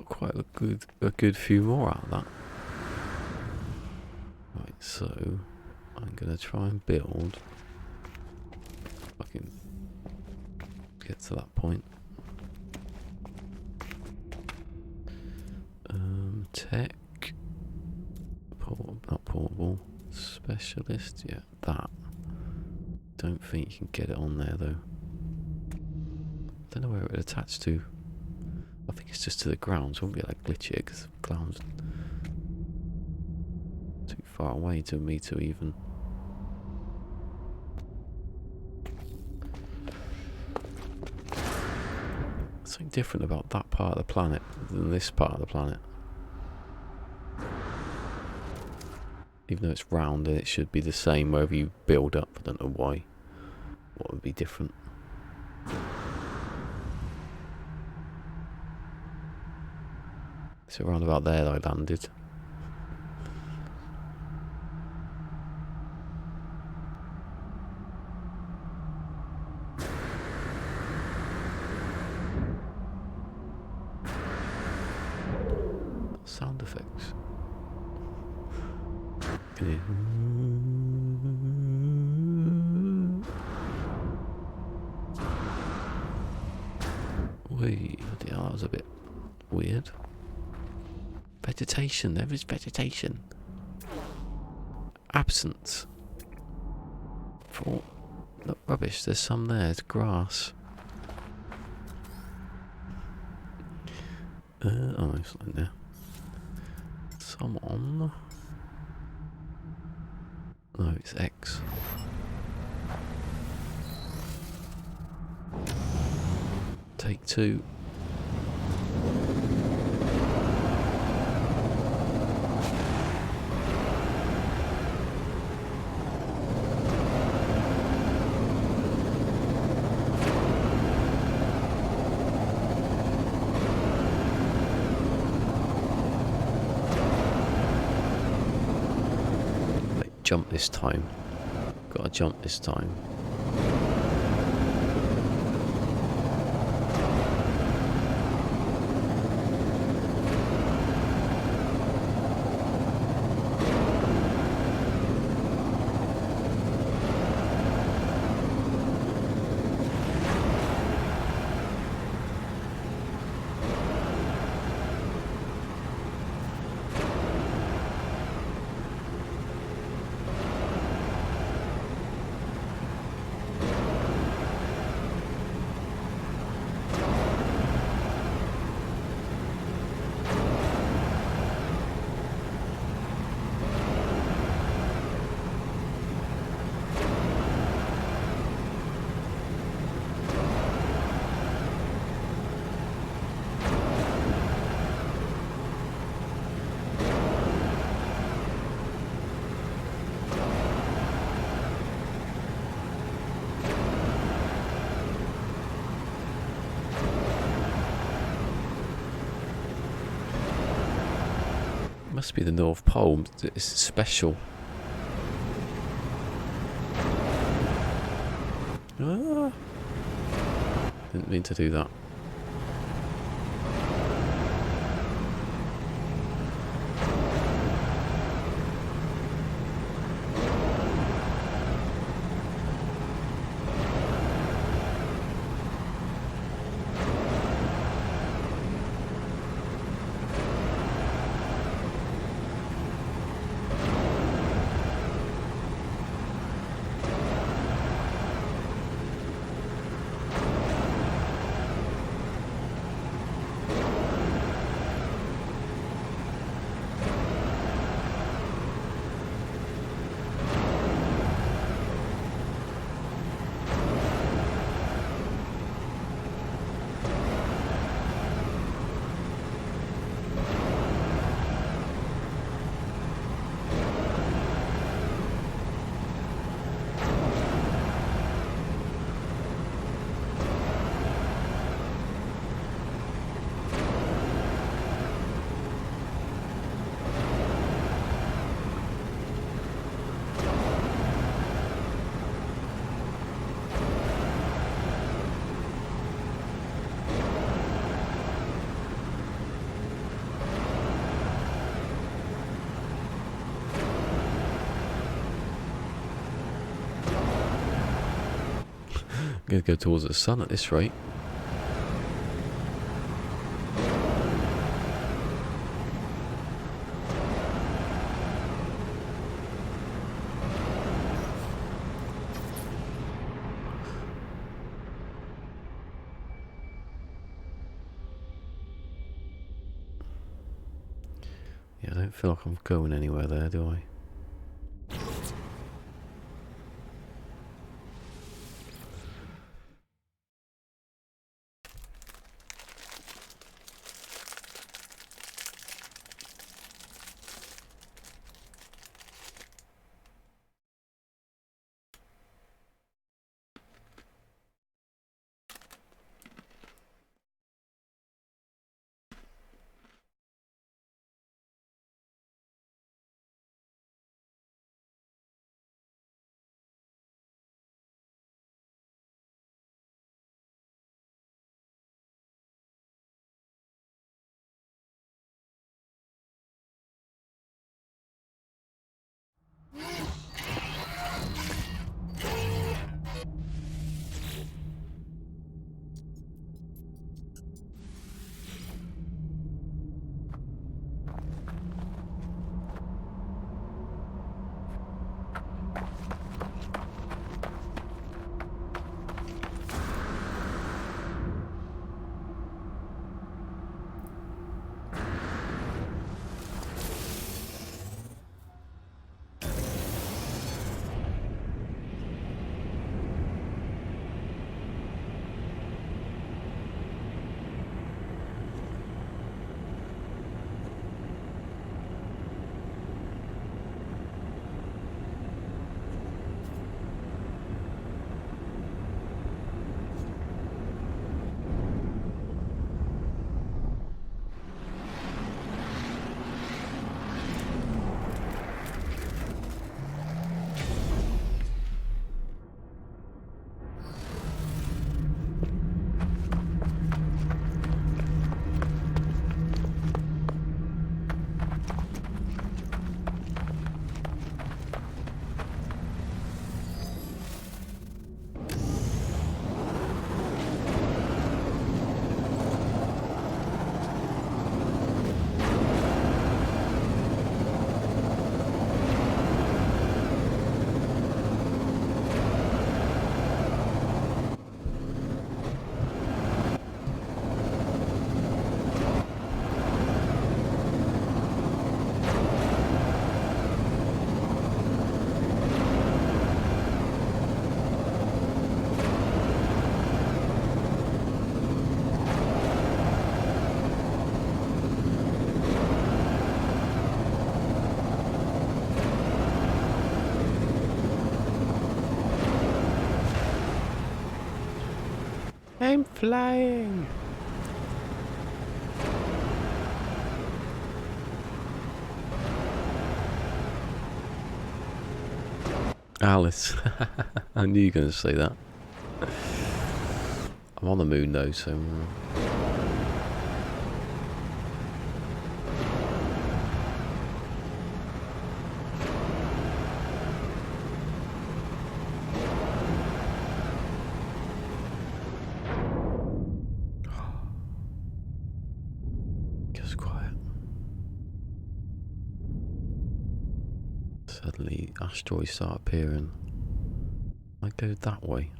Quite a good few more out of that. Right, so I'm gonna try and build. If I can get to that point. Tech, not portable, specialist. Yeah, that. Don't think you can get it on there though. Don't know where it would attach to. I think it's just to the ground, so it won't be like glitchy because the ground's too far away to me to even. Something different about that part of the planet than this part of the planet. Even though it's round and it should be the same wherever you build up, I don't know why. What would be different? So around about there I landed. Sound effects. Wait, that was a bit weird. Vegetation, there is vegetation. Absence. For look, rubbish, there's some there, it's grass. Oh, it's in there. Some on. No, it's X. Take two. jump this time. Gotta jump this time. Must be the North Pole. It's special. Ah. Didn't mean to do that. I'm going to go towards the sun at this rate. Yeah, I don't feel like I'm going anywhere there, do I? I'm flying. Alice. I knew you were going to say that. I'm on the moon though, so... Just quiet. Suddenly asteroids start appearing. I go that way.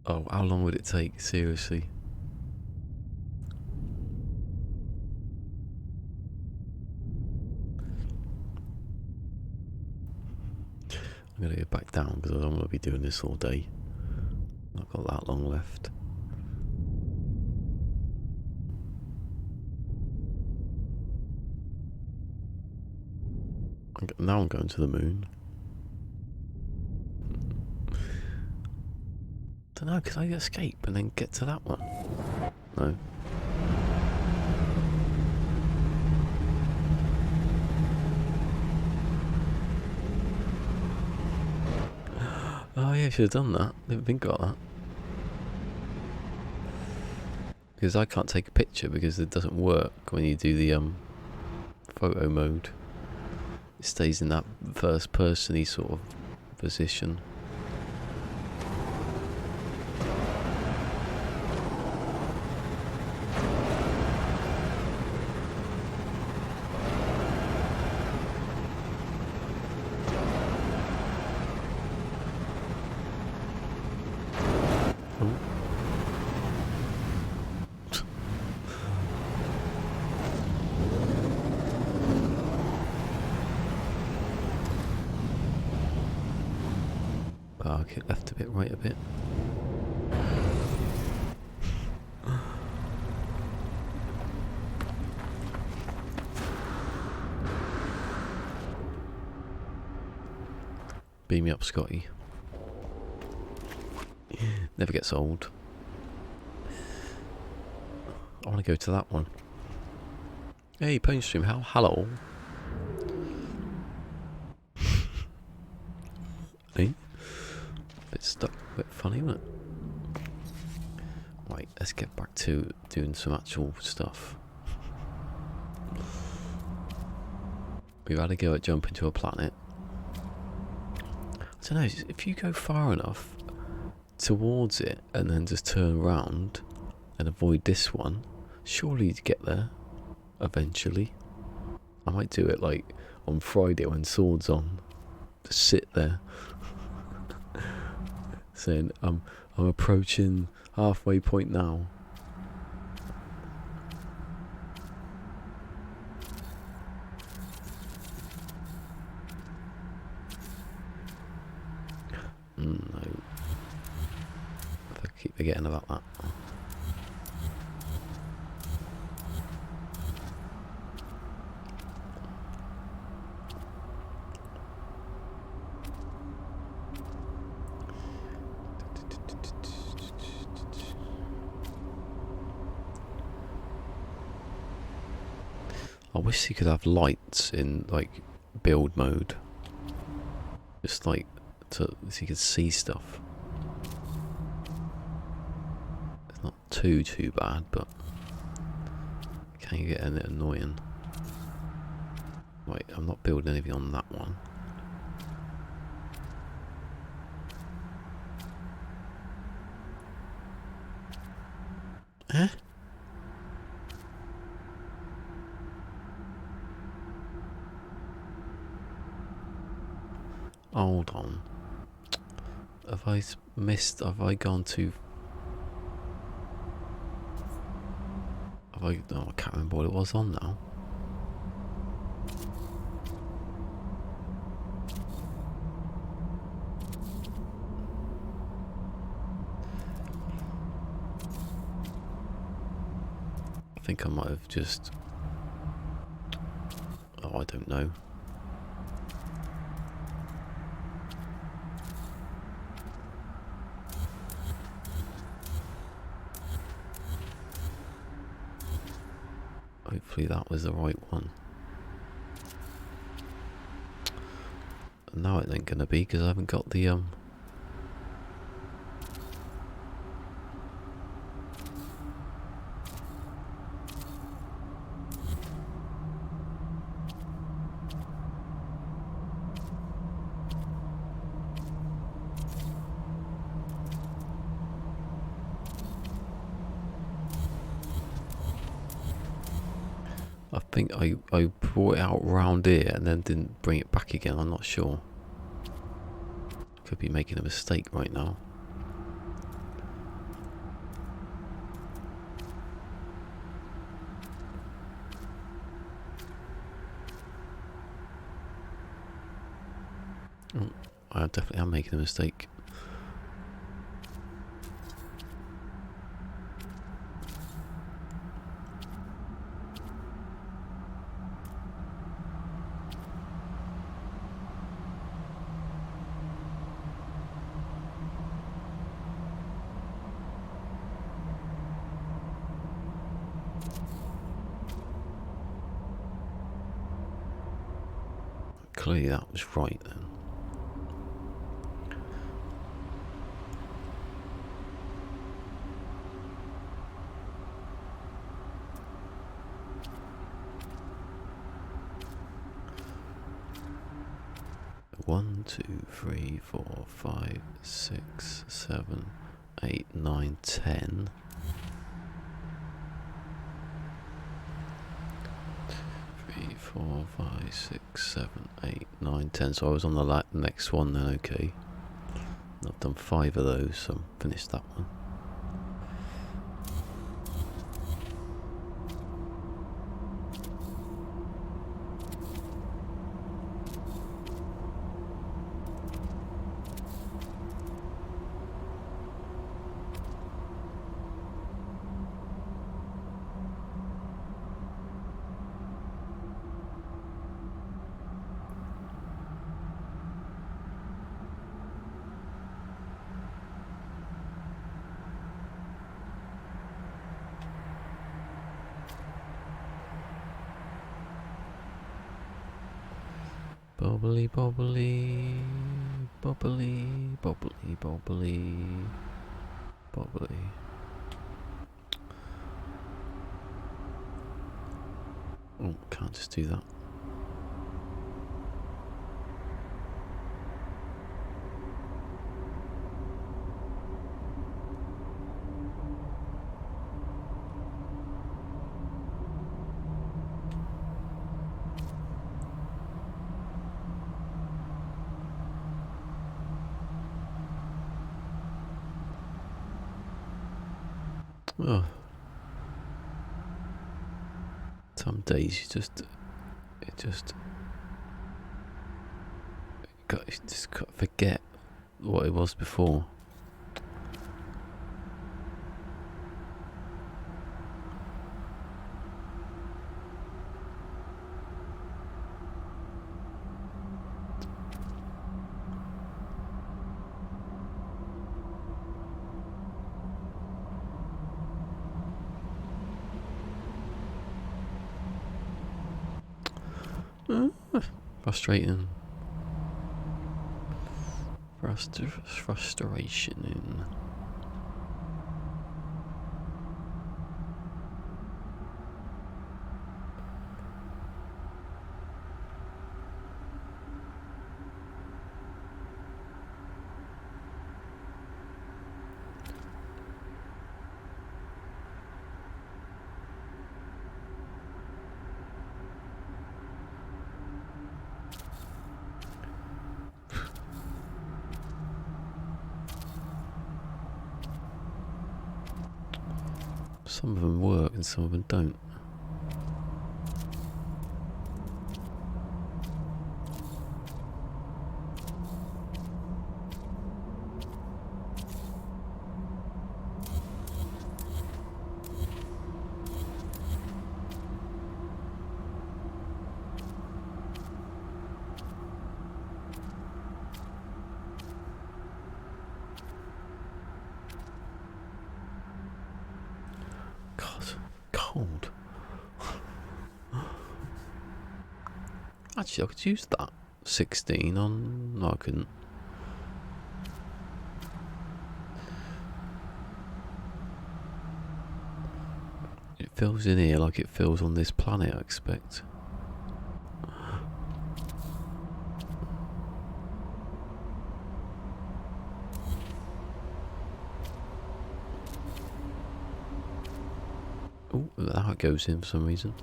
Oh, how long would it take? Seriously. I'm going to go back down because I don't want to be doing this all day. I've got that long left. Now I'm going to the moon. Don't know, can I escape and then get to that one? No. Oh yeah, I should have done that. Didn't think about that. Because I can't take a picture because it doesn't work when you do the photo mode. It stays in that first person-y sort of position. Okay, left a bit, right a bit. Beam me up, Scotty. Never gets old. I want to go to that one. Hey, Painstream, hello. Hey? Bit stuck, a bit funny, isn't it? Right, let's get back to doing some actual stuff. We've had a go at jumping to a planet. I don't know, if you go far enough towards it and then just turn around and avoid this one, surely you'd get there eventually. I might do it like on Friday when Sword's on. Just sit there saying I'm approaching halfway point now. No. I keep forgetting about that. I wish you could have lights in like build mode, just like so you could see stuff. It's not too bad, but can you get a bit annoying? Right, I'm not building anything on that one. Eh? Hold on. Have I missed? Have I gone too? Have I? Oh, I can't remember what it was on now. I think I might have just. Oh, I don't know. Hopefully that was the right one. No, it ain't gonna be because I haven't got the I think I brought it out round here and then didn't bring it back again. I'm not sure. Could be making a mistake right now. Oh, I definitely am making a mistake. Clearly that was right then. One, 2, 3, 4, 5, 6, 7, 8, 9, 10. 3, 4, 5, 6, 7, 8, 9, 10. So I was on the next one then, okay. I've done 5 of those, so I'm finished that one. Bobbly, bobbly, bobbly, bobbly, bobbly, bobbly. Oh, can't just do that. Oh. Some days you just forget what it was before. Frustrating. Frustration. Some of them work and some of them don't. God, cold. Actually, I could use that 16 on... No, I couldn't. It fills in here like it fills on this planet, I expect. Oh, that's how it goes in for some reason.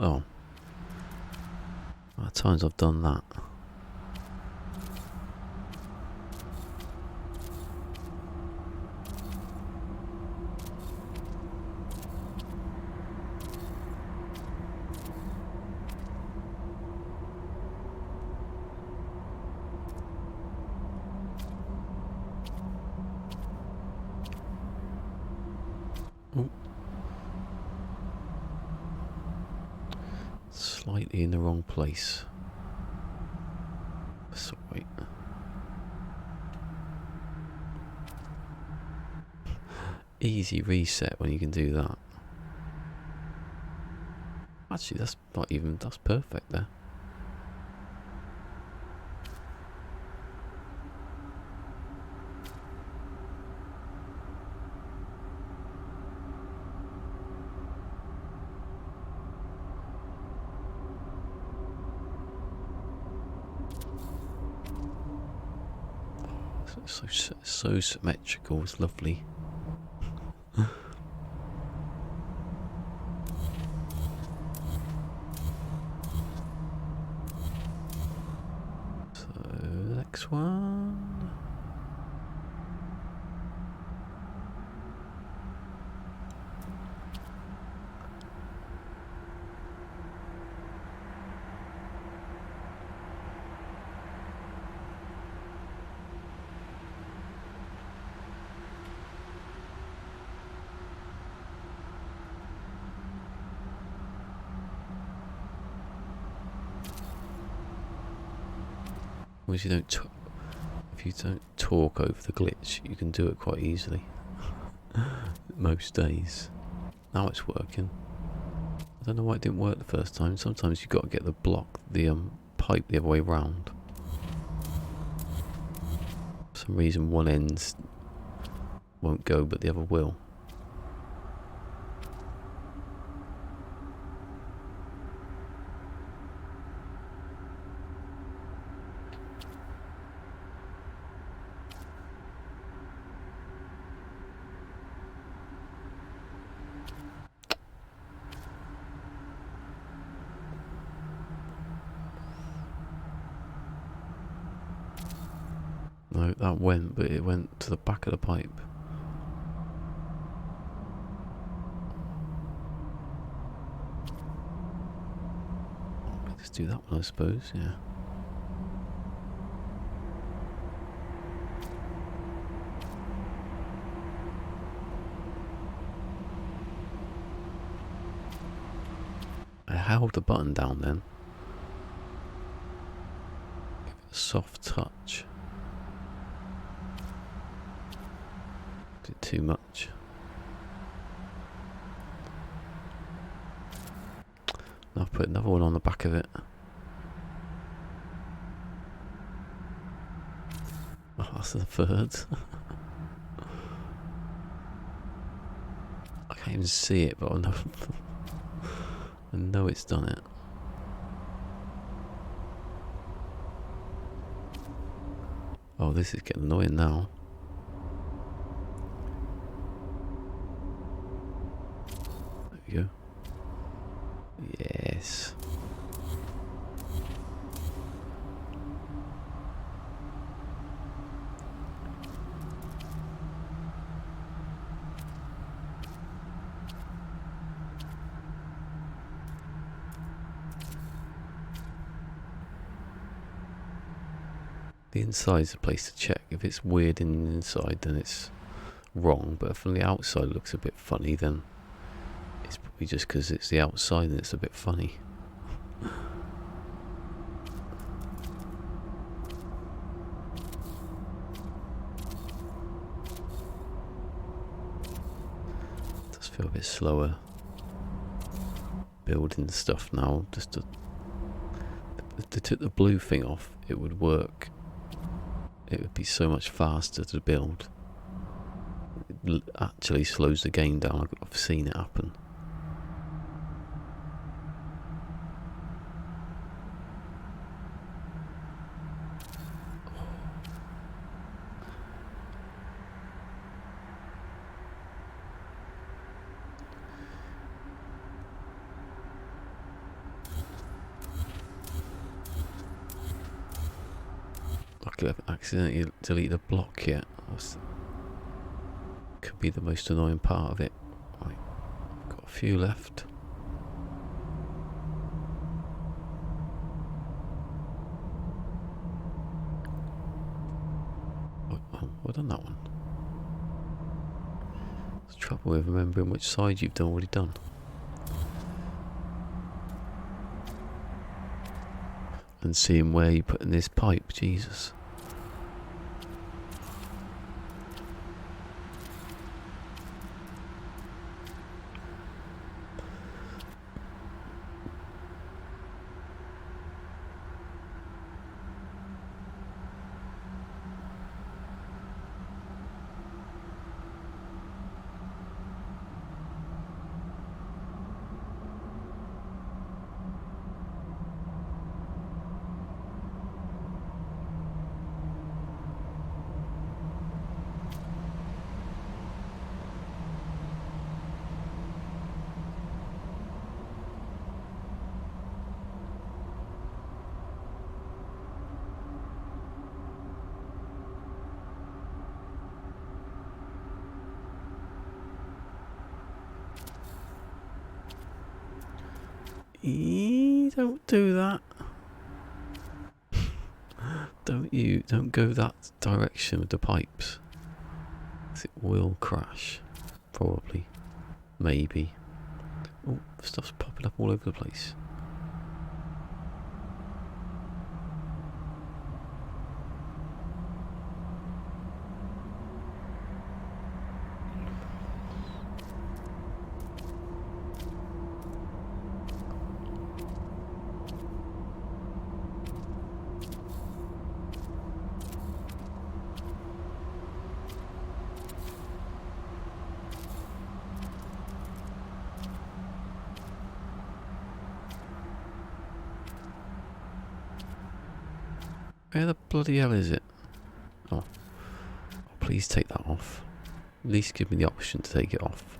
Oh. At times I've done that. Oh. Slightly in the wrong place. That's alright. Easy reset when you can do that. Actually, that's not even... That's perfect there. So symmetrical, it's lovely. So, next one. If you don't talk over the glitch, you can do it quite easily. Most days. Now it's working. I don't know why it didn't work the first time. Sometimes you've got to get the pipe the other way round. For some reason one end won't go but the other will. No, that went, but it went to the back of the pipe. Let's do that one, I suppose, yeah. I held the button down then. Give it a soft touch. Did too much. Now I've put another one on the back of it. Oh, that's the third. I can't even see it, but I know, I know it's done it. Oh, this is getting annoying now. There we go. Yes. The inside's the place to check. If it's weird in the inside, then it's wrong. But if on the outside it looks a bit funny, then it's probably just because it's the outside and it's a bit funny. It does feel a bit slower building stuff now. Just to, if they took the blue thing off, it would work. It would be so much faster to build. It actually slows the game down. I've seen it happen. Luckily I haven't accidentally deleted a block yet. Could be the most annoying part of it. Right, got a few left. Oh, well done that one. There's trouble with remembering which side you've already done. And seeing where you put in this pipe, Jesus. Don't do that. Don't go that direction with the pipes. 'Cause it will crash. Probably. Maybe. Oh, stuff's popping up all over the place. Where the bloody hell is it? Oh, please take that off. At least give me the option to take it off.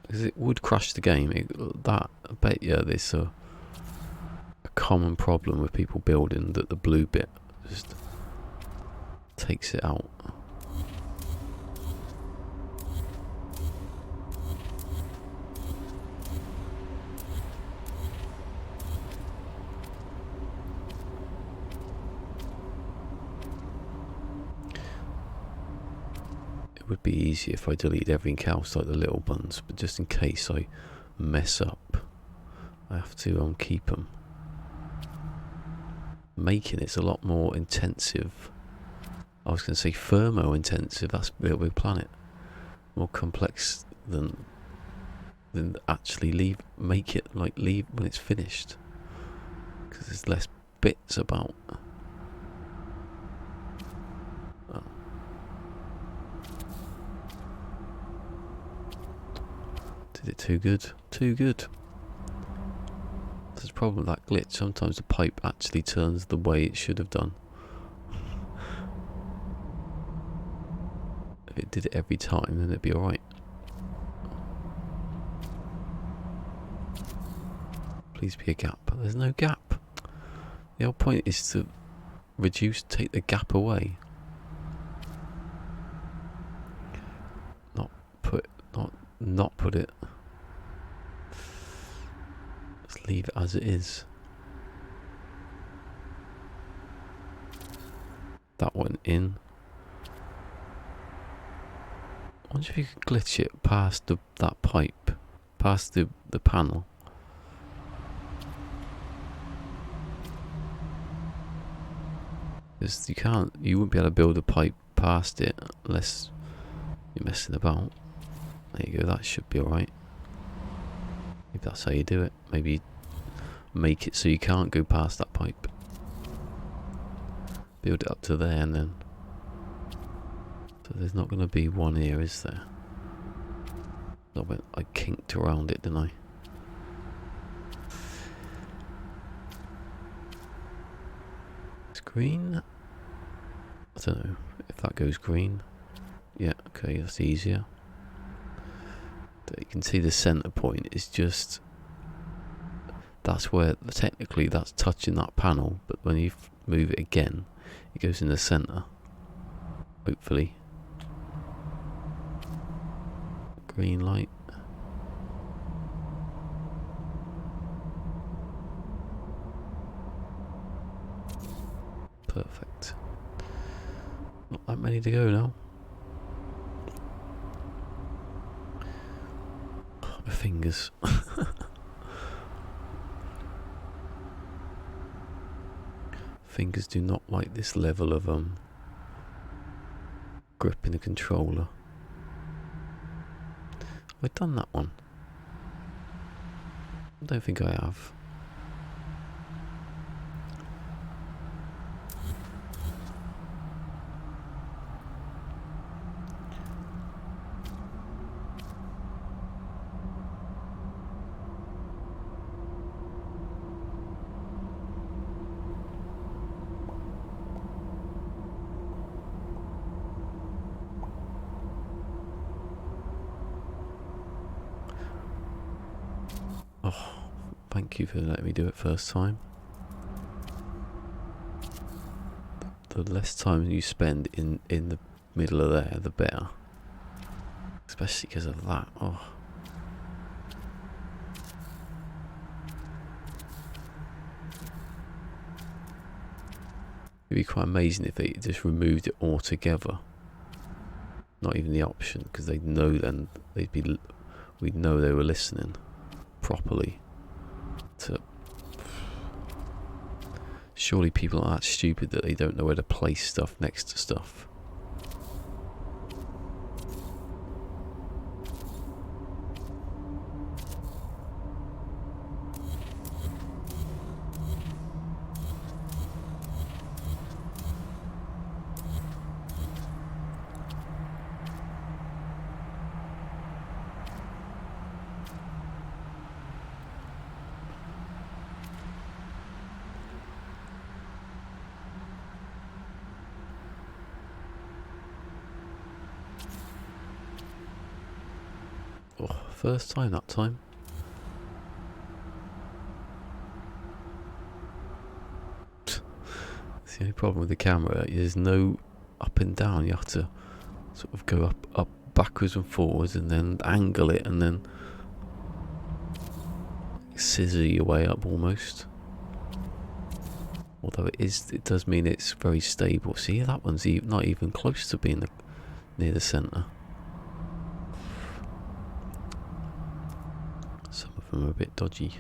Because it would crash the game. I bet you there's a common problem with people building that the blue bit just takes it out. It would be easier if I deleted everything else like the little buns, but just in case I mess up, I have to keep them. Making it's a lot more intensive. I was going to say thermo intensive. That's Little Big Planet. More complex than actually make it leave when it's finished, because there's less bits about. Oh. Did it too good? Too good. There's a problem with that glitch. Sometimes the pipe actually turns the way it should have done. If it did it every time, then it'd be alright. Please be a gap. But there's no gap. The whole point is to take the gap away. Not put it. Just leave it as it is. That went in. I wonder if you could glitch it past that pipe, past the panel. Because you wouldn't be able to build a pipe past it unless you're messing about. There you go, that should be alright. Maybe that's how you do it. Maybe make it so you can't go past that pipe. Build it up to there and then. So there's not going to be one here, is there? I kinked around it, didn't I? It's green. I don't know if that goes green. Yeah, okay, that's easier. But you can see the center point is just, that's where technically that's touching that panel, but when you move it again, it goes in the center. Hopefully. Green light. Perfect. Not that many to go now. Oh, my fingers. Fingers do not like this level of grip in the controller. Have I done that one? I don't think I have. Oh, thank you for letting me do it first time. The less time you spend in the middle of there, the better. Especially because of that. Oh. It'd be quite amazing if they just removed it altogether. Not even the option, because they'd know then we'd know they were listening properly. Surely people aren't that stupid that they don't know where to place stuff next to stuff. Oh, first time that time. It's the only problem with the camera. There's no up and down. You have to sort of go up, backwards and forwards, and then angle it, and then scissor your way up almost. Although it does mean it's very stable. See, that one's not even close to being near the center. Some of them are a bit dodgy.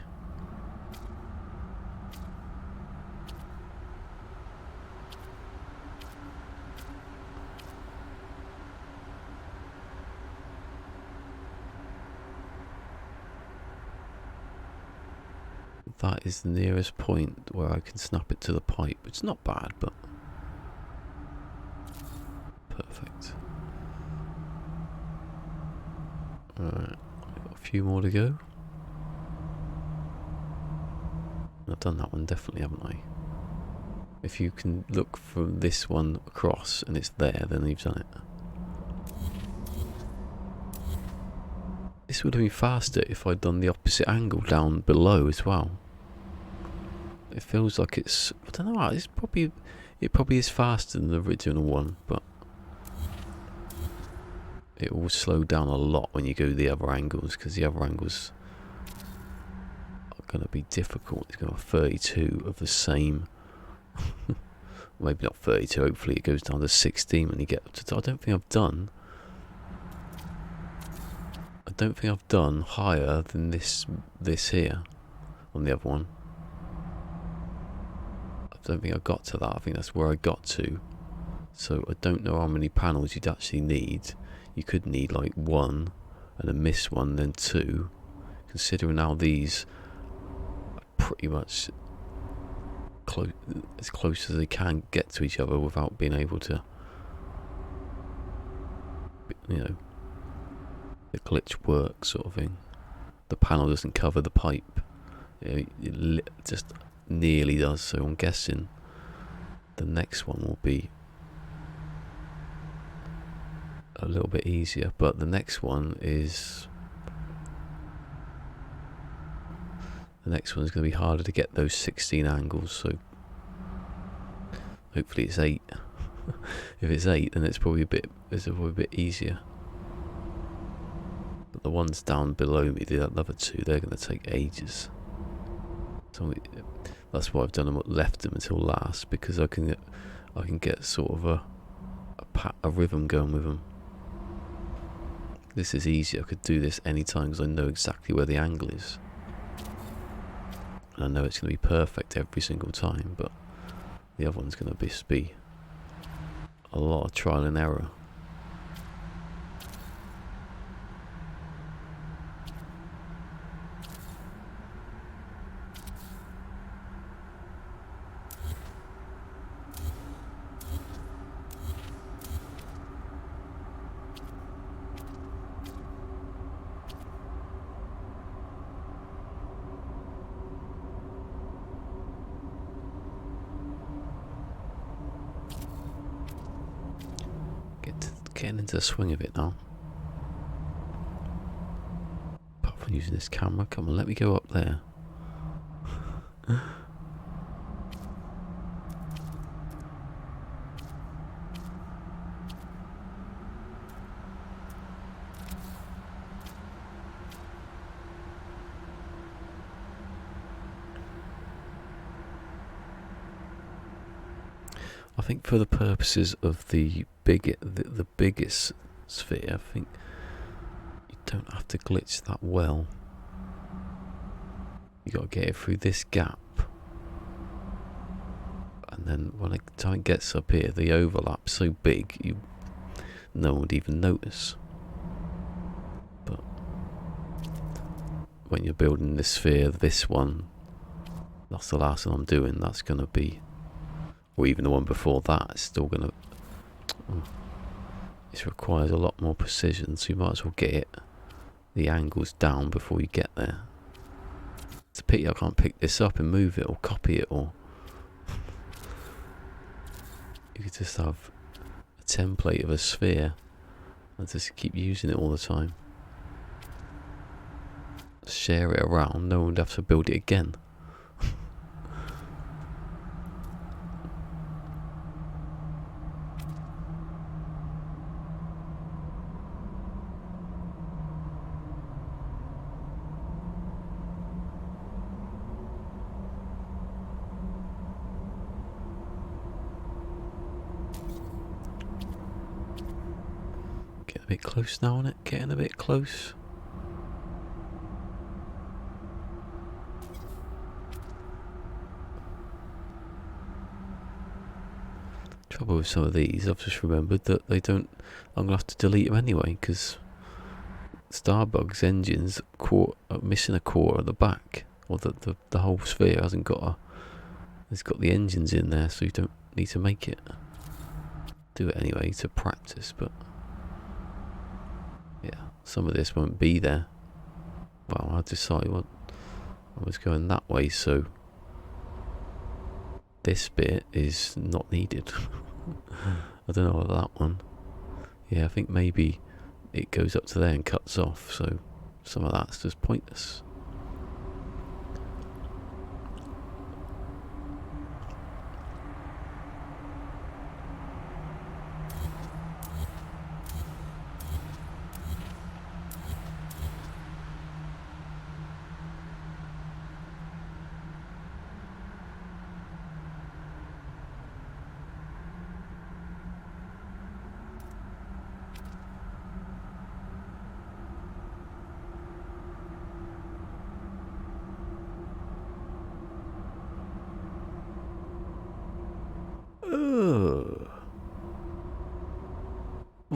That is the nearest point where I can snap it to the pipe. It's not bad, but perfect. Alright, got a few more to go. I've done that one definitely, haven't I? If you can look from this one across and it's there, then you've done it. This would have been faster if I'd done the opposite angle down below as well. It feels like it's, I don't know, it probably is faster than the original one, but it will slow down a lot when you go the other angles, because the other angles are going to be difficult. It's going to have 32 of the same maybe not 32, hopefully it goes down to 16 when you get up to... I don't think I've done higher than this here on the other one. I don't think I got to that. I think that's where I got to. So I don't know how many panels you'd actually need. You could need like 1 and then miss 1, then 2. Considering how these are pretty much as close as they can get to each other without being able to, you know, the glitch works sort of thing. The panel doesn't cover the pipe. It just nearly does, so I'm guessing the next one will be a little bit easier, but the next one is going to be harder to get those 16 angles, so hopefully it's 8. If it's 8, then it's probably a bit easier. But the ones down below me, the other 2, they're going to take ages. So that's why I've done them, left them until last, because I can get sort of a rhythm going with them. This is easy. I could do this anytime because I know exactly where the angle is. And I know it's going to be perfect every single time, but the other one's going to be a lot of trial and error. Getting into the swing of it now. Apart from using this camera, come on, let me go up there. I think for the purposes of the biggest sphere, I think you don't have to glitch that well. You got to get it through this gap, and then when the time it gets up here, the overlap's so big no one would even notice. But when you're building this sphere, this one, that's the last one I'm doing. That's going to be, or even the one before that, it's still going to. This requires a lot more precision, so you might as well get the angles down before you get there. It's a pity I can't pick this up and move it or copy it, or you could just have a template of a sphere and just keep using it all the time. Share it around, no one would have to build it again. A bit close now on it, getting a bit close. Trouble with some of these, I've just remembered that they don't. I'm gonna have to delete them anyway because Starbug's engines are missing a core at the back, or the whole sphere hasn't got it's got the engines in there, so you don't need to make it. Do it anyway to practice, but. Yeah, some of this won't be there. Well, I decided I was going that way, so this bit is not needed. I don't know about that one. Yeah, I think maybe it goes up to there and cuts off, so some of that's just pointless.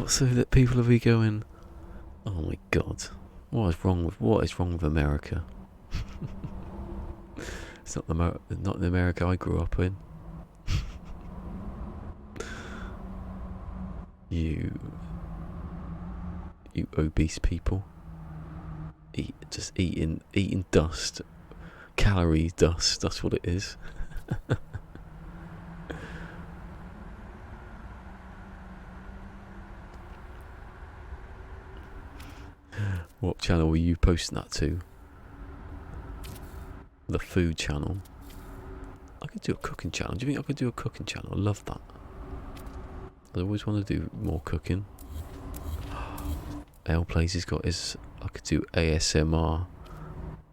So that people will be going, oh my god, what is wrong with America? It's not the America I grew up in. You obese people, just eating dust, calorie dust. That's what it is. What channel were you posting that to? The food channel. I could do a cooking channel. Do you think I could do a cooking channel? I love that. I always want to do more cooking. L Plays has got his. I could do ASMR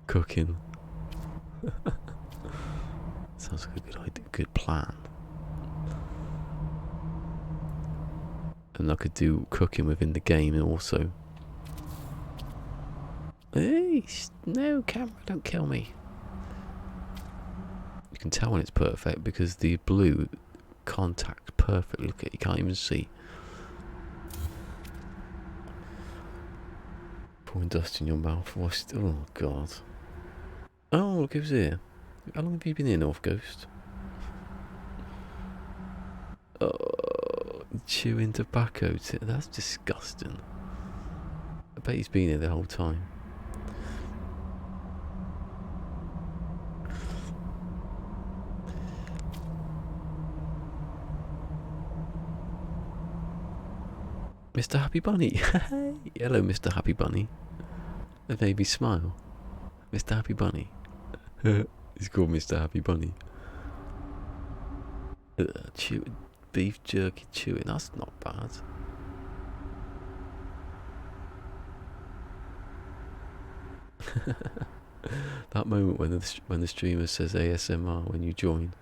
cooking. Sounds like a good idea, good plan. And I could do cooking within the game and also. Hey, no camera, don't kill me. You can tell when it's perfect because the blue contact perfectly. Look at it, you can't even see. Pouring dust in your mouth. Oh god. Oh, look who's here. How long have you been here, North Ghost? Oh, chewing tobacco. That's disgusting. I bet he's been here the whole time. Mr. Happy Bunny. Hello, Mr. Happy Bunny. The baby smile. Mr. Happy Bunny. He's called Mr. Happy Bunny. Chewing, beef jerky chewing. That's not bad. That moment when the streamer says ASMR when you join.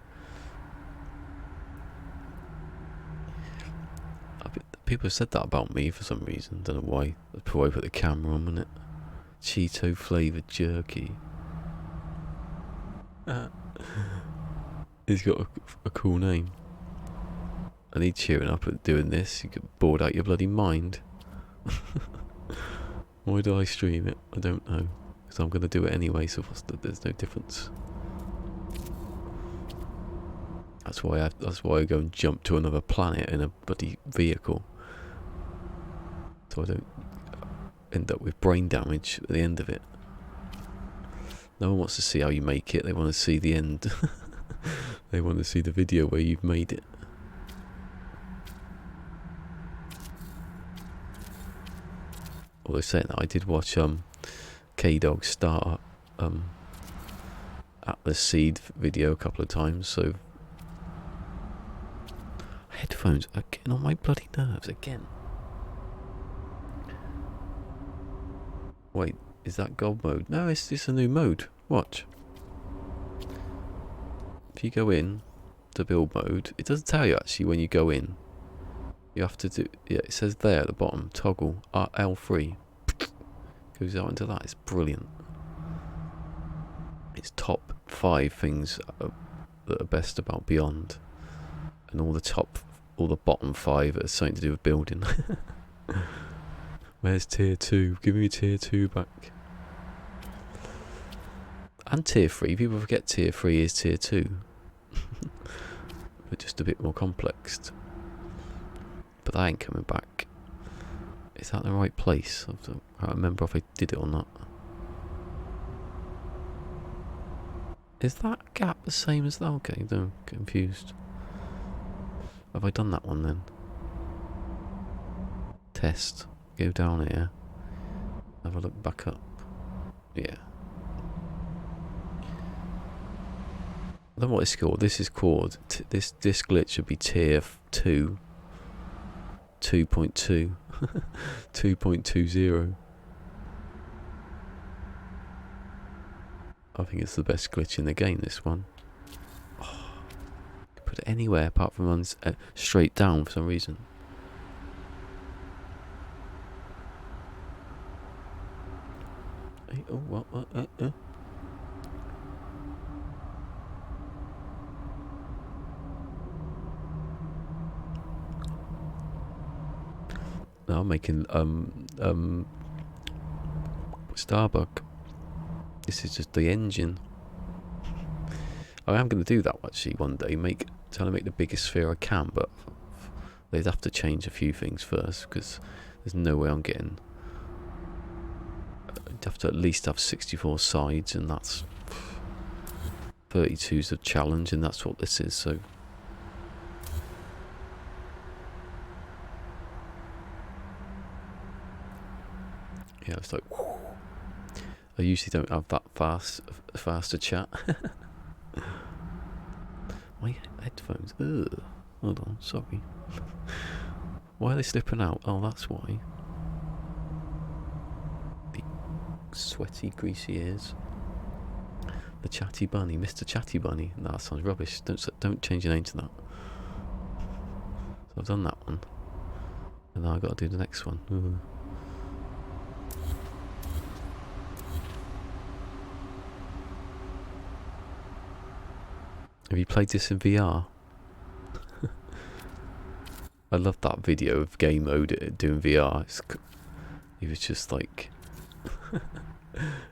People have said that about me for some reason. Don't know why. That's probably put the camera on, isn't it? Cheeto flavoured jerky. He's got a cool name. I need cheering up at doing this. You get bored out your bloody mind. Why do I stream it? I don't know. Because I'm going to do it anyway, so there's no difference. That's why I go and jump to another planet in a bloody vehicle. So I don't end up with brain damage at the end of it. No one wants to see how you make it. They want to see the end. They want to see the video where you've made it. Although saying that, I did watch K-Dog start Atlas Seed video a couple of times, so headphones are getting on my bloody nerves again. Wait, is that gold mode? No, it's a new mode. Watch. If you go in to build mode, it doesn't tell you actually when you go in. You have to do, yeah, it says there at the bottom, toggle L3. Goes out into that. It's brilliant. It's top 5 things that are best about Beyond, and all the bottom 5 are something to do with building. Where's tier 2? Give me tier 2 back. And tier 3. People forget tier 3 is tier 2. But just a bit more complex. But that ain't coming back. Is that the right place? I can't remember if I did it or not. Is that gap the same as that? Okay, I'm confused. Have I done that one then? Test. Go down here. Have a look back up. Yeah. I don't know what it's called. This is called. This glitch should be tier 2. 2.2. 2.20. I think it's the best glitch in the game, this one. Oh, put it anywhere apart from on straight down for some reason. Hey, oh, what? I'm making Starbug. This is just the engine. I am going to do that actually one day. Trying to make the biggest sphere I can, but they'd have to change a few things first because there's no way I'm getting. I'd have to at least have 64 sides, and that's 32's a challenge, and that's what this is. So. Yeah, it's like. Whoo. I usually don't have that faster chat. My headphones. Ugh. Hold on, sorry. Why are they slipping out? Oh, that's why. The sweaty, greasy ears. The Chatty Bunny, Mr. Chatty Bunny. No, that sounds rubbish. Don't change your name to that. So I've done that one, and now I've got to do the next one. Ugh. Have you played this in VR? I love that video of game mode doing VR. He was just like,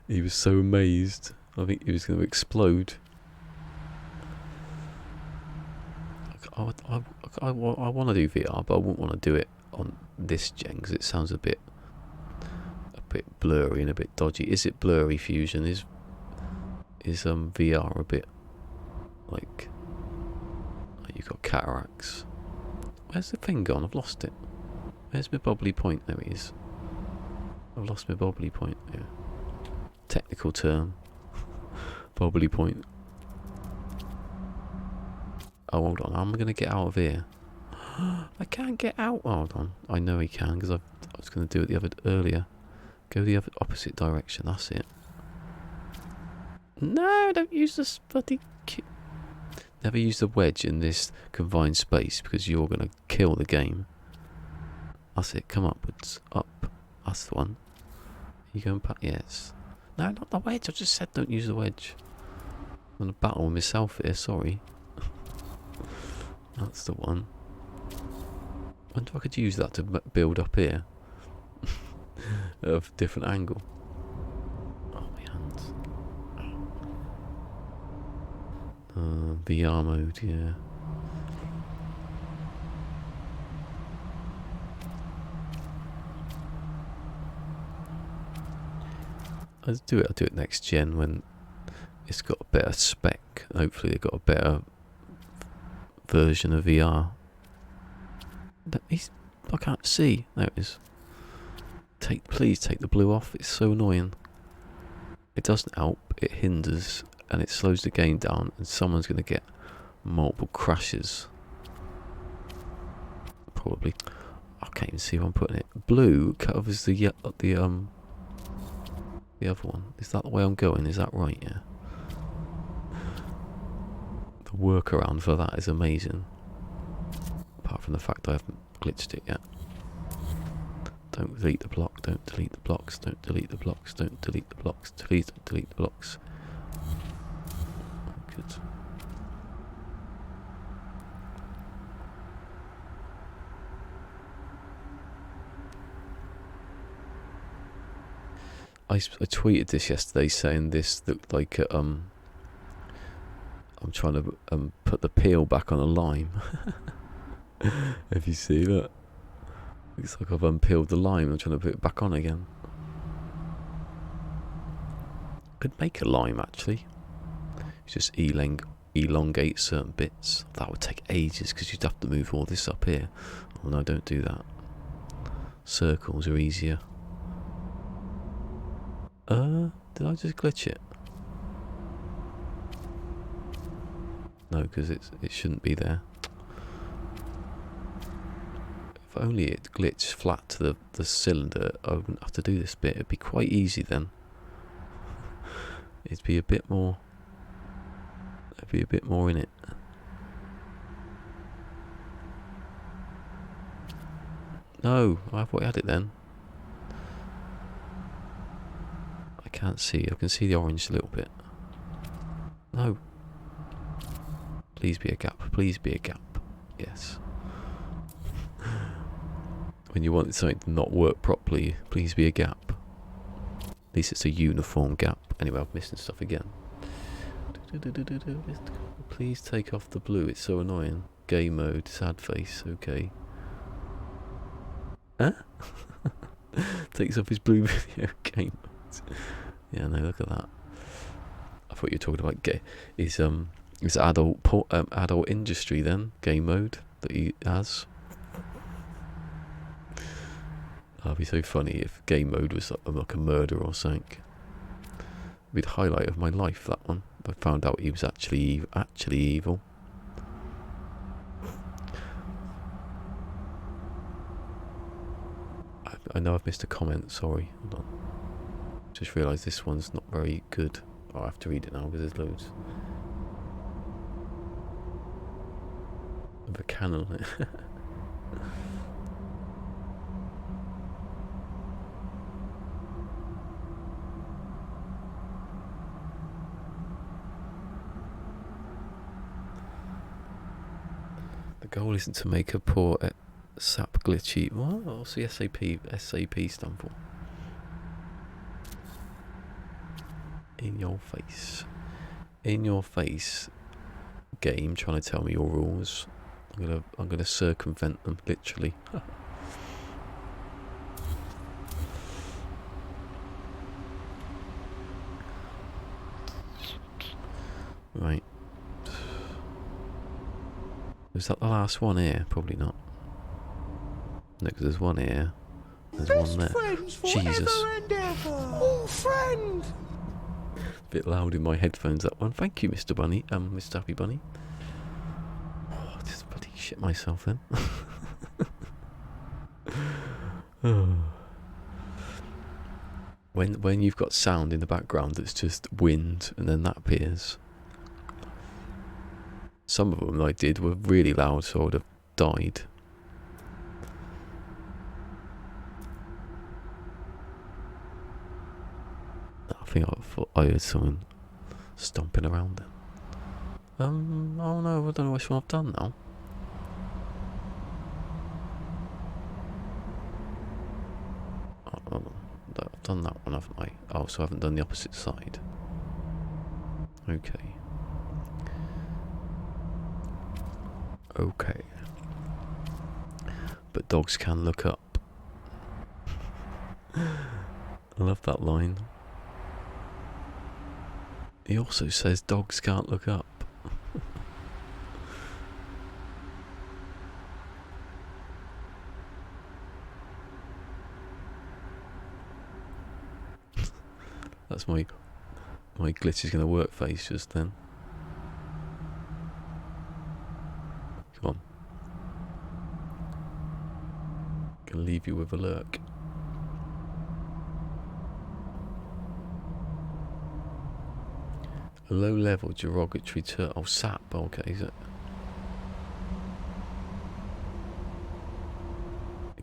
he was so amazed. I think he was going to explode. I want to do VR, but I wouldn't want to do it on this gen because it sounds a bit blurry and a bit dodgy. Is it blurry, Fusion? Is VR a bit like you've got cataracts? Where's the thing gone? I've lost it. Where's my bobbly point? There he is. I've lost my bobbly point. Yeah. Technical term. Bobbly point. Oh, hold on. How am I going to get out of here? I can't get out. Oh, hold on. I know he can because I was going to do it earlier. Go the other opposite direction. That's it. No, don't use this bloody. Never use the wedge in this confined space because you're going to kill the game. That's it. Come upwards. Up. That's the one. You going back? Yes. No, not the wedge. I just said don't use the wedge. I'm going to battle with myself here. Sorry. That's the one. I wonder if I could use that to build up here. At a different angle. Oh, my hands. VR mode, yeah. I'll do it next gen when it's got a better spec. Hopefully they've got a better version of VR. I can't see. There it is. Please take the blue off. It's so annoying. It doesn't help. It hinders and it slows the game down, and someone's going to get multiple crashes. Probably. I can't even see where I'm putting it. Blue covers the other one. Is that the way I'm going? Is that right? Yeah. The workaround for that is amazing. Apart from the fact I haven't glitched it yet. Don't delete the block, don't delete the blocks, don't delete the blocks, don't delete the blocks, delete the blocks. Good. I tweeted this yesterday saying this looked like I'm trying to put the peel back on a lime. If you see that, looks like I've unpeeled the lime and I'm trying to put it back on again. Could make a lime actually. Just elongate certain bits. That would take ages because you'd have to move all this up here. Oh no, don't do that. Circles are easier. Did I just glitch it? No, because it shouldn't be there. If only it glitched flat to the cylinder, I wouldn't have to do this bit. It'd be quite easy then. It'd be a bit more. There'd be a bit more in it. No, I thought I had it then. I can't see. I can see the orange a little bit. No. Please be a gap. Please be a gap. Yes. When you want something to not work properly, please be a gap. At least it's a uniform gap. Anyway, I'm missing stuff again. Please take off the blue, it's so annoying. Game mode, sad face, okay. Huh? Takes off his blue video game mode. Yeah, no, look at that. I thought you were talking about his adult industry then, game mode that he has. That'd be so funny if game mode was like a murder or something. It'd be the highlight of my life, that one. I found out he was actually evil. I know I've missed a comment, sorry. Hold on. Just realised this one's not very good. Oh, I have to read it now because there's loads. Of a can on it. The goal isn't to make a poor SAP glitchy. What's the SAP stand for? In your face. In your face game trying to tell me your rules. I'm gonna circumvent them, literally. Right. Is that the last one here? Probably not. No, because there's one here. There's one there. Jesus. Oh, friend! Bit loud in my headphones, that one. Thank you, Mr. Bunny. Mr. Happy Bunny. Oh, I just bloody shit myself then. When you've got sound in the background that's just wind and then that appears. Some of them I did were really loud, so I would have died. I think I heard someone stomping around then. Oh no, I don't know which one I've done now. I've done that one, haven't I? Oh, so I haven't done the opposite side. Okay. Okay. But dogs can look up. I love that line. He also says dogs can't look up. That's my glitch is going to work face just then. Come on. Gonna leave you with a lurk. A low-level derogatory term. Oh, sap. Okay, is it?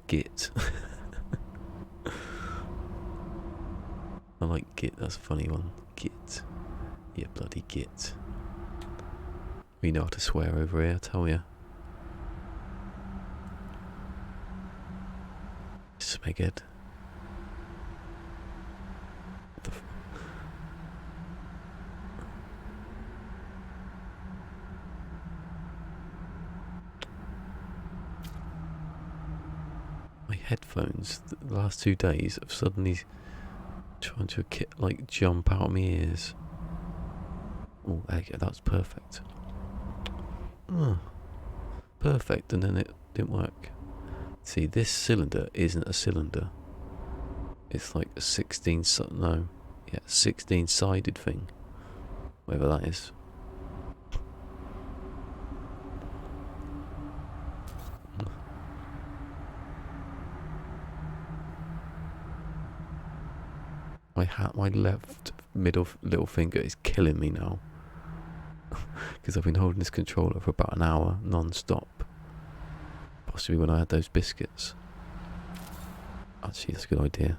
Git. I like git. That's a funny one. Git. Yeah, bloody git. We know how to swear over here, I tell ya. Smeghead. My headphones, the last 2 days, have suddenly trying to jump out of my ears. Oh, there you go, that's perfect. Perfect, and then it didn't work. See, this cylinder isn't a cylinder. It's like a 16-sided thing. Whatever that is. My left little finger is killing me now. Because I've been holding this controller for about an hour, non-stop. Possibly when I had those biscuits. Actually, that's a good idea.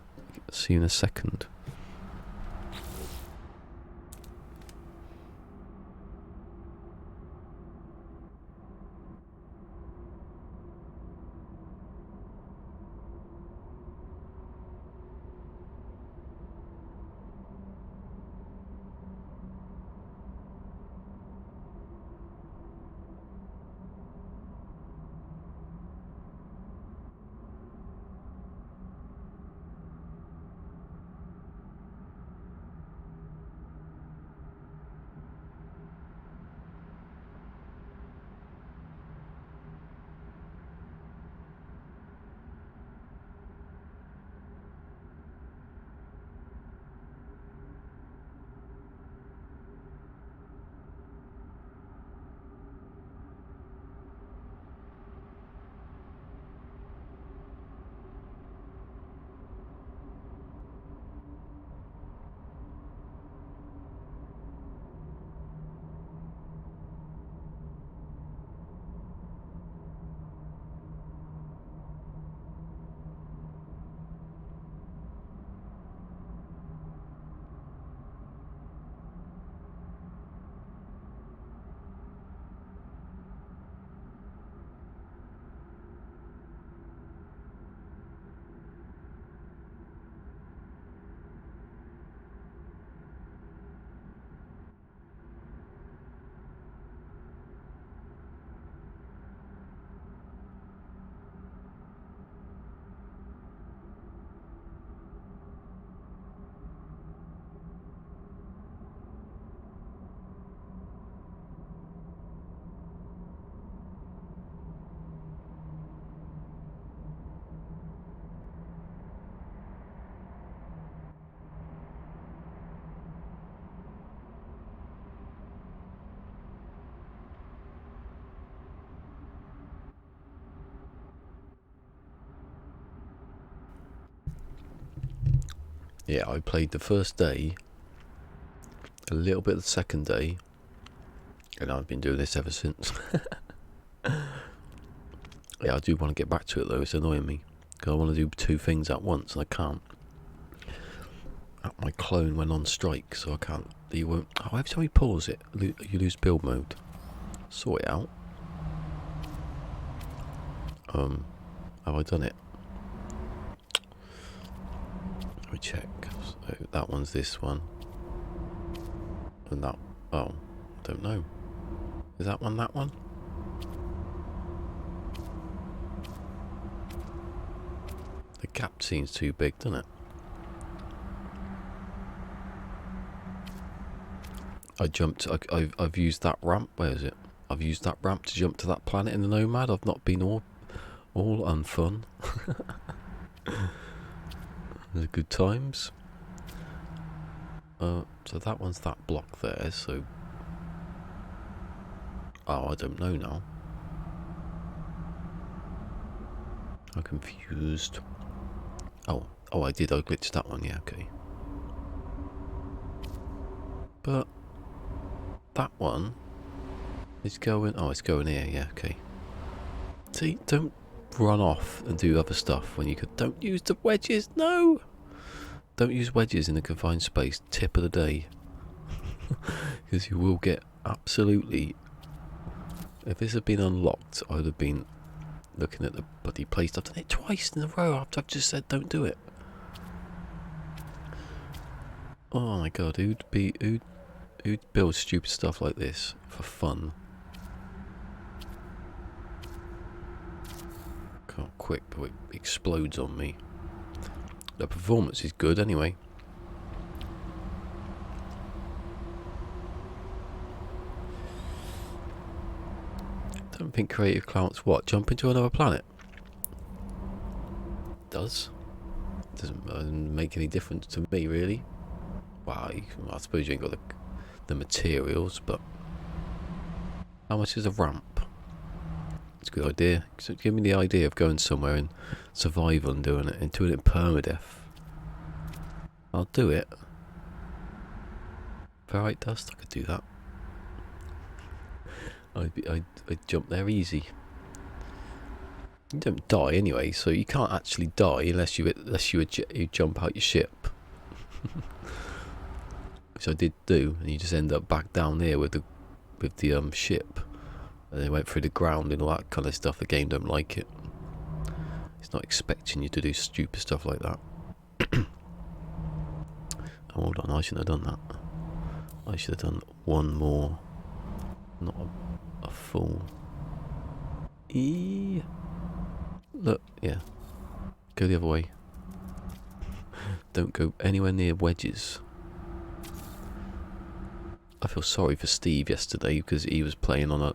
See you in a second. Yeah, I played the first day, a little bit the second day, and I've been doing this ever since. Yeah, I do want to get back to it though. It's annoying me because I want to do two things at once and I can't. My clone went on strike, so I can't. You won't. Oh, every time you pause it, you lose build mode. Sort it out. Have I done it? Let me check. So that one's this one, and that. Oh, don't know. Is that one that one? The gap seems too big, doesn't it? I jumped. I've used that ramp. Where is it? I've used that ramp to jump to that planet in the Nomad. I've not been all unfun. There's good times. So that one's that block there. So, oh, I don't know now. I'm confused. Oh, I did. I glitched that one. Yeah, okay. But that one is going. Oh, it's going here. Yeah, okay. See, don't run off and do other stuff when you could. Don't use the wedges. No. Don't use wedges in a confined space. Tip of the day. Because you will get absolutely... If this had been unlocked, I would have been looking at the bloody place. I've done it twice in a row after I've just said don't do it. Oh my god, who'd build stupid stuff like this for fun? Can't quick, but it explodes on me. The performance is good anyway. Don't think creative clouds what? Jump into another planet? Doesn't make any difference to me really. Wow, I suppose you ain't got the materials, but how much is a ramp? It's a good idea. So give me the idea of going somewhere in survival and doing it permadeath. I'll do it. Ferrite dust, I could do that. I'd jump there easy. You don't die anyway, so you can't actually die unless you jump out your ship. Which I did do, and you just end up back down there with the ship. And they went through the ground and all that kind of stuff. The game don't like it. It's not expecting you to do stupid stuff like that. Oh, hold on, I shouldn't have done that. I should have done one more. Not a full. Look, yeah. Go the other way. Don't go anywhere near wedges. I feel sorry for Steve yesterday because he was playing on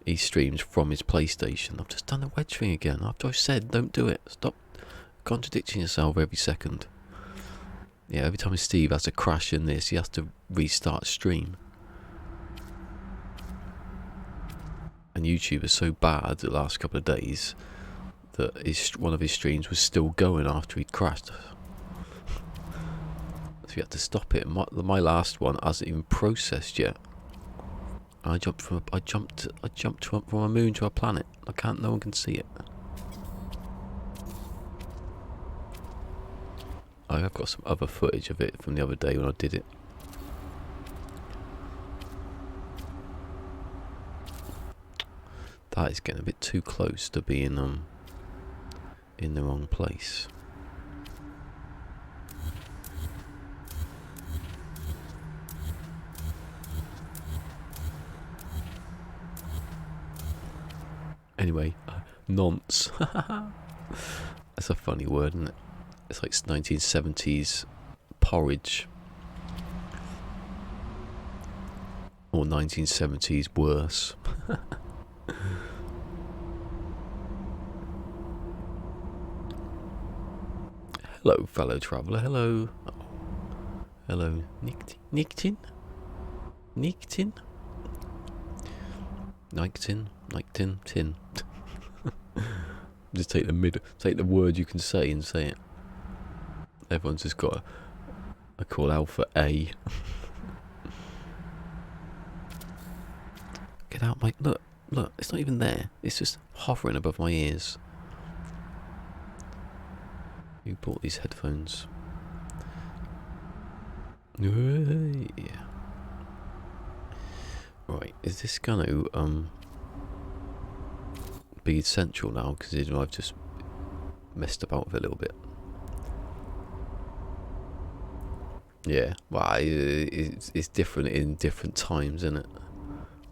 he streams from his PlayStation. I've just done the wedge thing again after I've said don't do it. Stop contradicting yourself every second. Yeah, every time Steve has to crash in this, he has to restart stream. And YouTube is so bad the last couple of days that one of his streams was still going after he'd crashed. So you had to stop it. My last one hasn't even processed yet. I jumped from a moon to a planet. No one can see it. I have got some other footage of it from the other day when I did it. That is getting a bit too close to being in the wrong place. Anyway, nonce. That's a funny word, isn't it? It's like 1970s porridge. Or 1970s worse. Hello, fellow traveller. Hello. Oh. Hello, Nicktin? Tin. Just take the word you can say and say it. Everyone's just got I call Alpha A. Get out my... Look, it's not even there. It's just hovering above my ears. Who bought these headphones? Yeah. Right, is this gonna be essential now? Because I've just messed about with it a little bit. Yeah, well, it's different in different times, isn't it?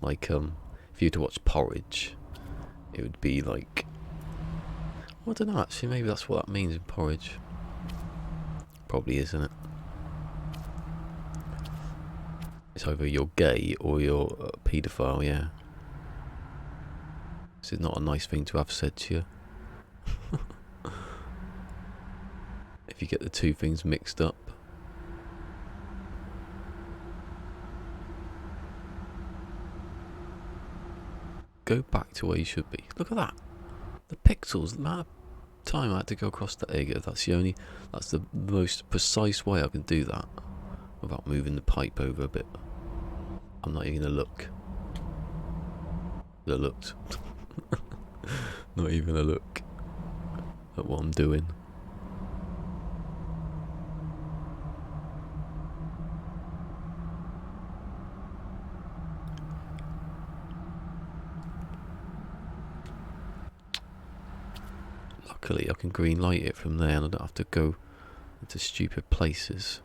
Like, if you were to watch Porridge, it would be like... I don't know, actually, maybe that's what that means in Porridge. Probably is, isn't it? It's either you're gay or you're a paedophile, yeah. This is not a nice thing to have said to you. If you get the two things mixed up. Go back to where you should be. Look at that. The pixels, the amount of time I had to go across the area. That's the most precise way I can do that without moving the pipe over a bit. I'm not even gonna look. I looked. Not even a look at what I'm doing. Luckily I can green light it from there and I don't have to go into stupid places.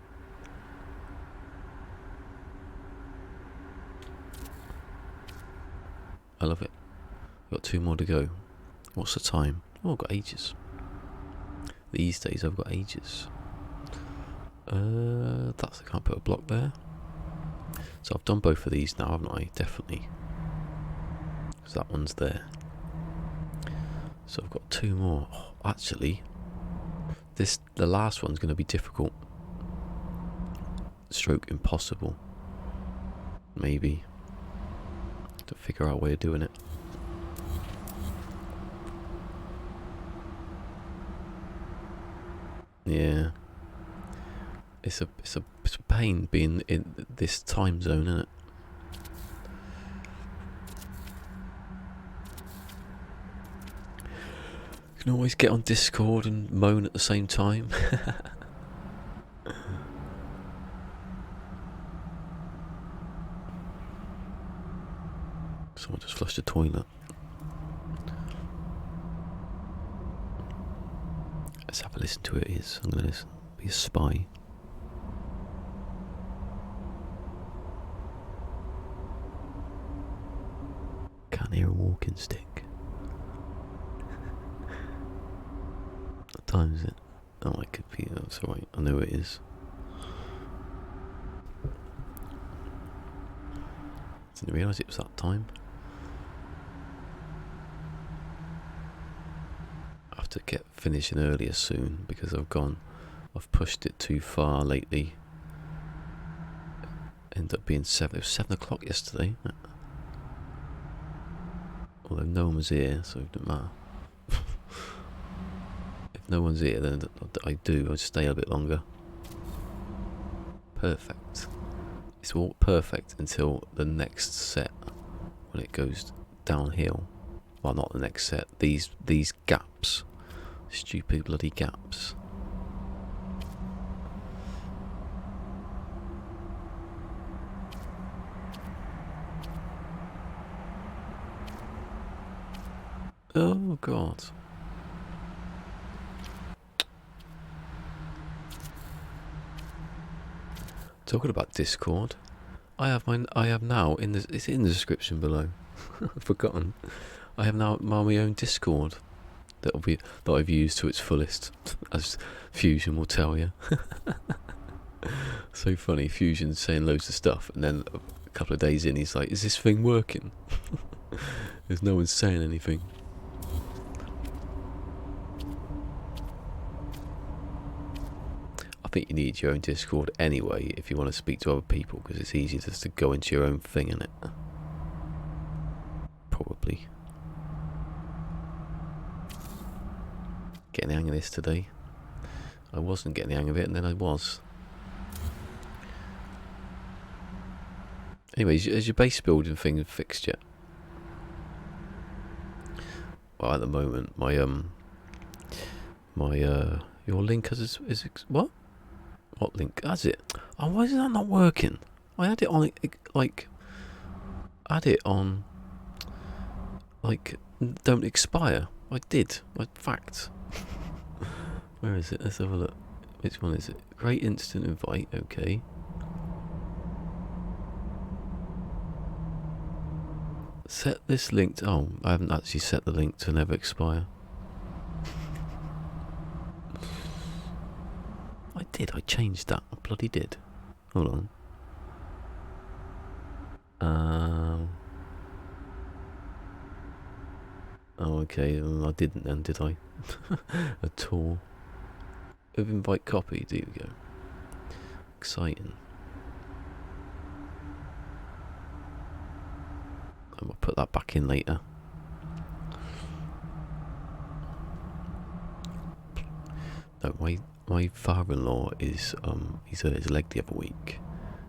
I love it. Got 2 more to go. What's the time? Oh, I've got ages. These days I've got ages. I can't put a block there. So I've done both of these now, haven't I? Definitely. Because that one's there. So I've got 2 more. Oh, actually, the last one's going to be difficult. Stroke impossible. Maybe. To figure out a way of doing it. Yeah. It's a pain being in this time zone, isn't it? You can always get on Discord and moan at the same time. Someone just flushed the toilet. Let's have a listen to it. I'm going to listen. Be a spy. Can't hear a walking stick. What time is it? Oh, it could be. That's alright. I know it is. Didn't realise it was that time. I have to get finishing earlier soon because I've pushed it too far lately. Ended up being 7. It was 7 o'clock yesterday. Although no one was here, so it didn't matter. If no one's here, then I stay a bit longer. Perfect. It's all perfect until the next set when it goes downhill. Well, not the next set. These gaps, stupid bloody gaps. Oh God. Talking about Discord, I have now it's in the description below. I've forgotten. I have now my own Discord that I've used to its fullest, as Fusion will tell you. So funny, Fusion's saying loads of stuff, and then a couple of days in, he's like, "Is this thing working?" There's no one saying anything. I think you need your own Discord anyway if you want to speak to other people, because it's easy just to go into your own thing, innit? Probably. Getting the hang of this today. I wasn't getting the hang of it, and then I was. Anyways, has your base building thing fixed yet? Well, at the moment, my your link is what? What link has it? Oh, why is that not working? I had it on like don't expire. I did. Fact. Where is it? Let's have a look. Which one is it? Great instant invite. Okay. Set this link to, oh, I haven't actually set the link to never expire. I did, I changed that. I bloody did. Hold on. Oh, okay, I didn't then, did I? At all. Of invite copy, there we go. Exciting. I'll put that back in later. No, my father-in-law is he's hurt his leg the other week.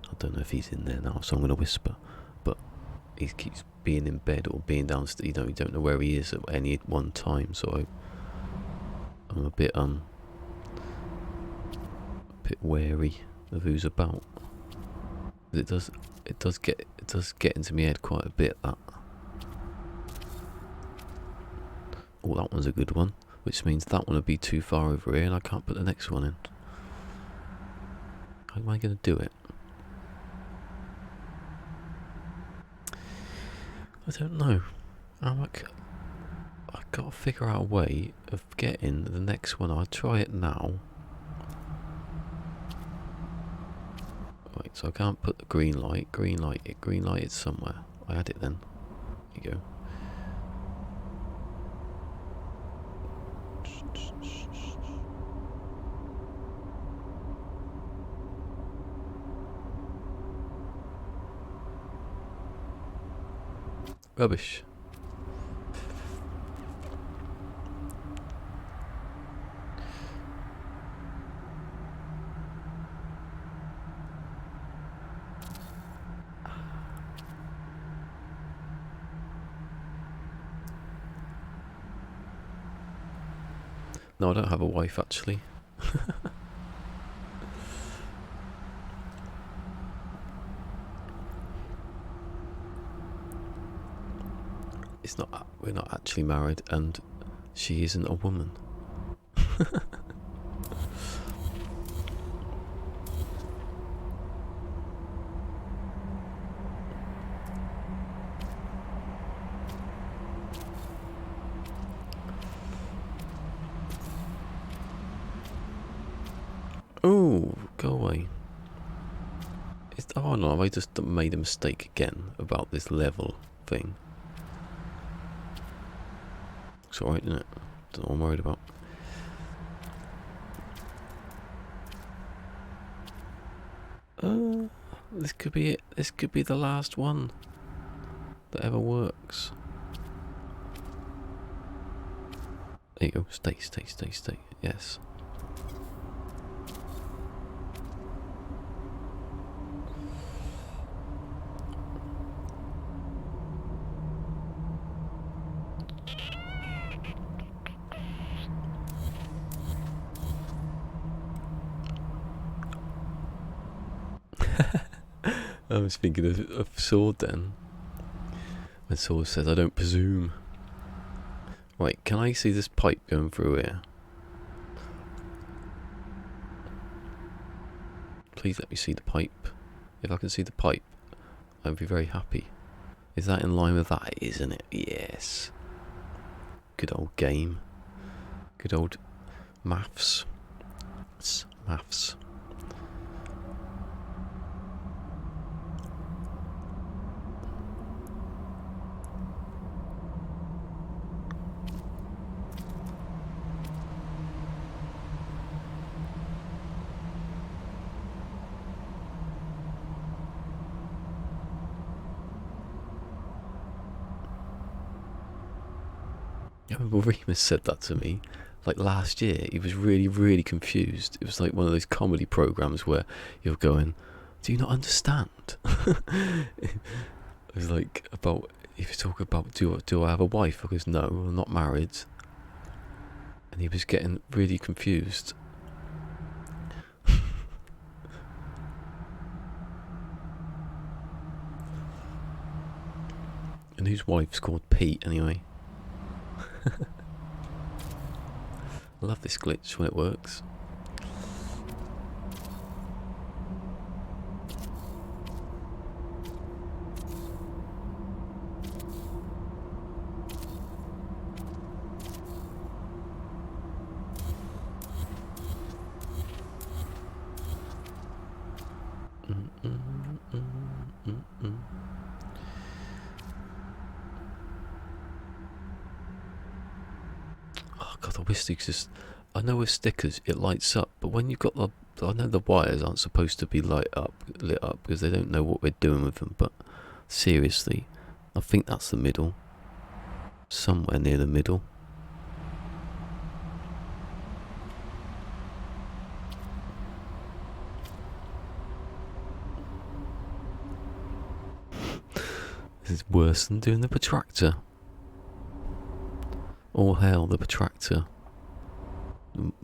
I don't know if he's in there now, so I'm gonna whisper. But he keeps being in bed or being downstairs. You don't know where he is at any one time. So I'm a bit wary of who's about. It does get into my head quite a bit, that. Oh, that one's a good one, which means that one will be too far over here and I can't put the next one in. How am I going to do it? I don't know. I've got to figure out a way of getting the next one. I'll try it now. Right, so I can't put the green light it somewhere. I had it then. There you go. Rubbish. No, I don't have a wife actually. We're not actually married, and she isn't a woman. Oh, go away. Oh no, have I just made a mistake again about this level thing? It's alright, isn't it? That's all I'm worried about. This could be it. This could be the last one that ever works. There you go. Stay. Yes. I was thinking of Sword then. When Sword says, I don't presume. Right, can I see this pipe going through here? Please let me see the pipe. If I can see the pipe, I'd be very happy. Is that in line with that? Isn't it? Yes. Good old game. Good old maths. It's maths. I remember Remus said that to me, like last year. He was really, really confused. It was like one of those comedy programs where you're going, Do you not understand? It was like about, if you talk about, do I have a wife? I goes, no, I'm not married. And he was getting really confused. And whose wife's called Pete anyway? I love this glitch when it works. Oh god, the Wistic's just... I know with stickers it lights up, but when you've got the... I know the wires aren't supposed to be lit up because they don't know what we're doing with them, but seriously, I think that's the middle. Somewhere near the middle. This is worse than doing the protractor. All hail the protractor.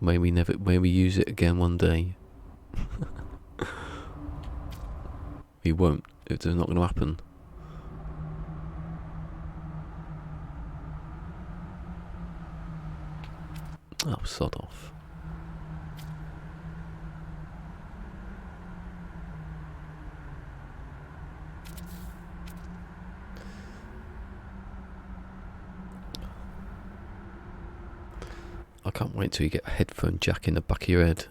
May we use it again one day. We won't. It's not going to happen. Oh, sod off. I can't wait till you get a headphone jack in the back of your head.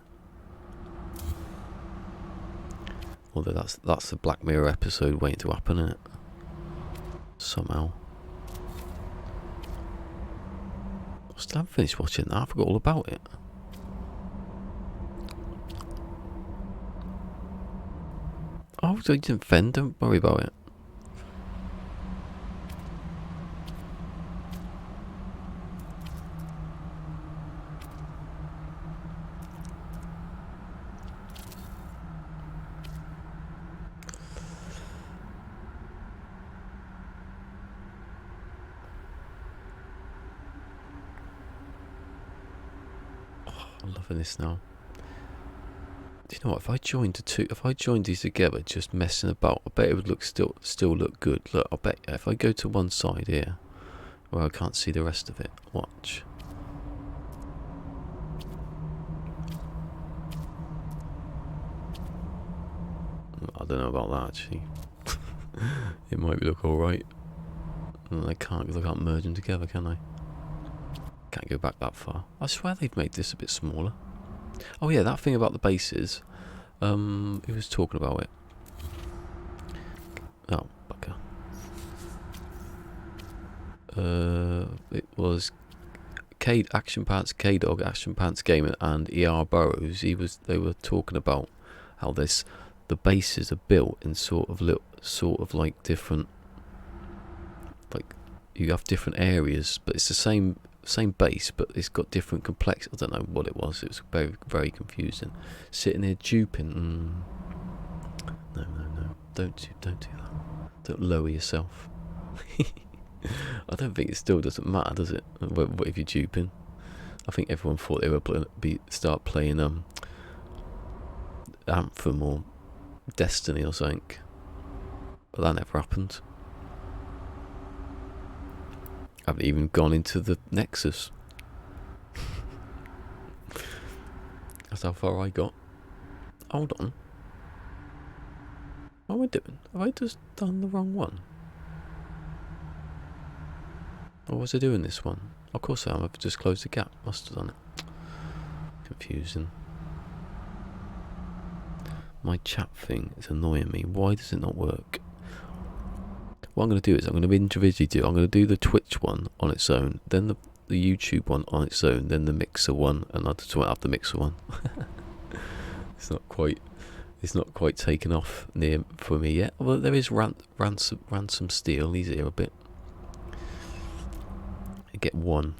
Although that's the Black Mirror episode waiting to happen, isn't it? Somehow. I still haven't finished watching that. I forgot all about it. Oh, so you didn't fend. Don't worry about it. I'm loving this now. Do you know what? If I joined these together, just messing about, I bet it would look still look good. Look, I bet if I go to one side here, where I can't see the rest of it, watch. I don't know about that actually. It might look all right. I can't merge them together, can I? Can't go back that far. I swear they've made this a bit smaller. Oh yeah, that thing about the bases. Who was talking about it? Oh, bugger. It was Action Pants, K-Dog, Action Pants Gamer, and ER Burrows. They were talking about how the bases are built in sort of like different, like you have different areas, but it's the same base, but it's got different complex. I don't know what it was. It was very, very confusing. Sitting here duping. No. Don't do that. Don't lower yourself. I don't think it still doesn't matter, does it? What if you're duping? I think everyone thought they were start playing Anthem or Destiny or something, but that never happened. I haven't even gone into the Nexus. That's how far I got. Hold on. What am I doing? Have I just done the wrong one? Or was I doing this one? Of course I am. I've just closed the gap. Must have done it. Confusing. My chat thing is annoying me. Why does it not work? What I'm going to do is I'm going to individually I'm going to do the Twitch one on its own, then the YouTube one on its own, then the Mixer one, and I just won't have the Mixer one. It's not quite taken off near for me yet. Well, there is Ransom Steel. He's here a bit. I get one.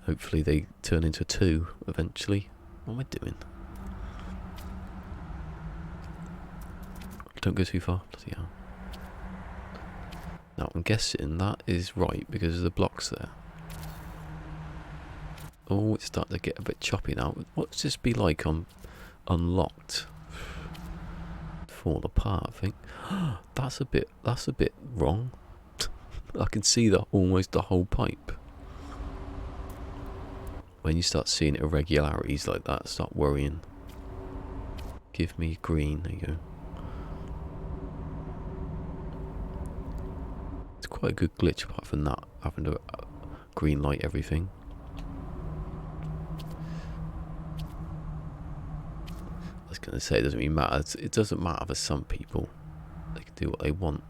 Hopefully they turn into two eventually. What am I doing? Don't go too far. Bloody hell. Now I'm guessing that is right because of the blocks there. Oh, it's starting to get a bit choppy now. What's this be like on unlocked? Fall apart, I think. That's a bit wrong. I can see almost the whole pipe. When you start seeing irregularities like that, start worrying. Give me green. There you go. It's quite a good glitch apart from that, having to green light everything. I was going to say it doesn't really matter. It doesn't matter for some people. They can do what they want.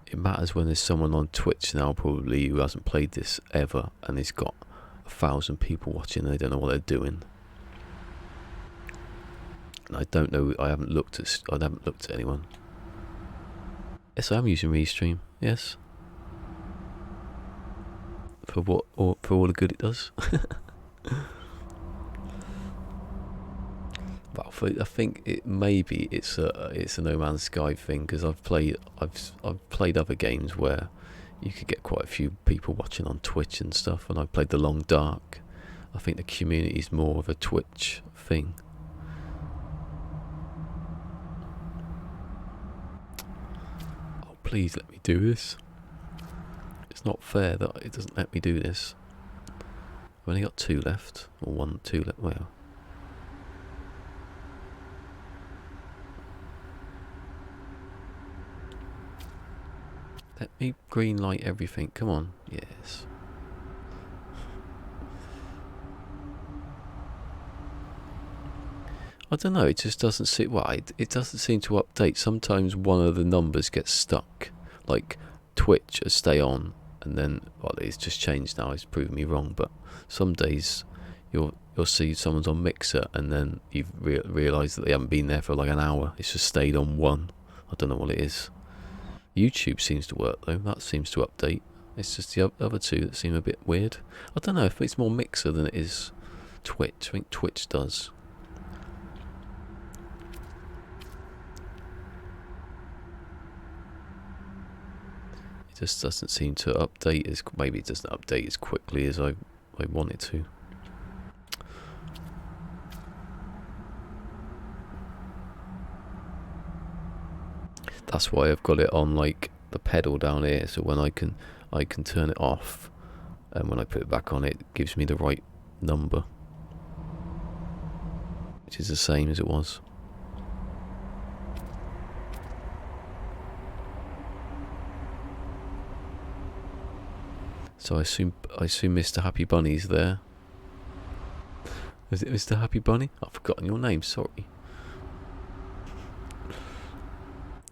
It matters when there's someone on Twitch now probably who hasn't played this ever and he's got 1,000 people watching and they don't know what they're doing. And I don't know. I haven't looked at anyone. Yes, I am using Restream. Yes. For what? Or for all the good it does. Well, I think it's a No Man's Sky thing because I've played other games where you could get quite a few people watching on Twitch and stuff, and I played The Long Dark. I think the community is more of a Twitch thing. Oh, please let me do this. It's not fair that it doesn't let me do this. I've only got 2 left, or 2 left. Well. Let me green light everything. Come on. Yes. I don't know. It just doesn't seem. Well, it doesn't seem to update. Sometimes one of the numbers gets stuck. Like Twitch, stay on, and then it's just changed now. It's proven me wrong. But some days you'll see someone's on Mixer, and then you've realised that they haven't been there for like an hour. It's just stayed on 1. I don't know what it is. YouTube seems to work though. That seems to update. It's just the other 2 that seem a bit weird. I don't know if it's more Mixer than it is Twitch. I think Twitch does. It just doesn't seem to update maybe it doesn't update as quickly as I want it to. That's why I've got it on like the pedal down here, so when I can turn it off, and when I put it back on, it gives me the right number, which is the same as it was. So I assume Mr. Happy Bunny's there. Is it Mr. Happy Bunny? I've forgotten your name. Sorry.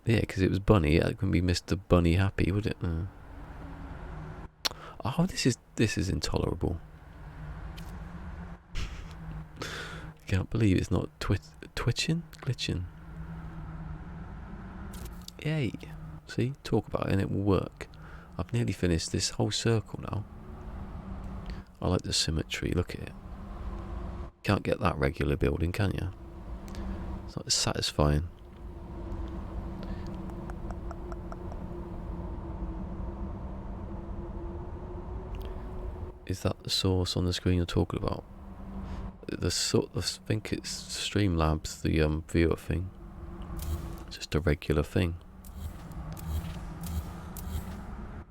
Yeah, because it was Bunny. It couldn't be Mr. Bunny Happy, would it? Oh, this is intolerable. Can't believe it's not glitching. Yay! See, talk about it and it will work. I've nearly finished this whole circle now. I like the symmetry. Look at it. Can't get that regular building, can you? It's not as satisfying. Is that the source on the screen you're talking about? I think it's Streamlabs, the viewer thing. Just a regular thing.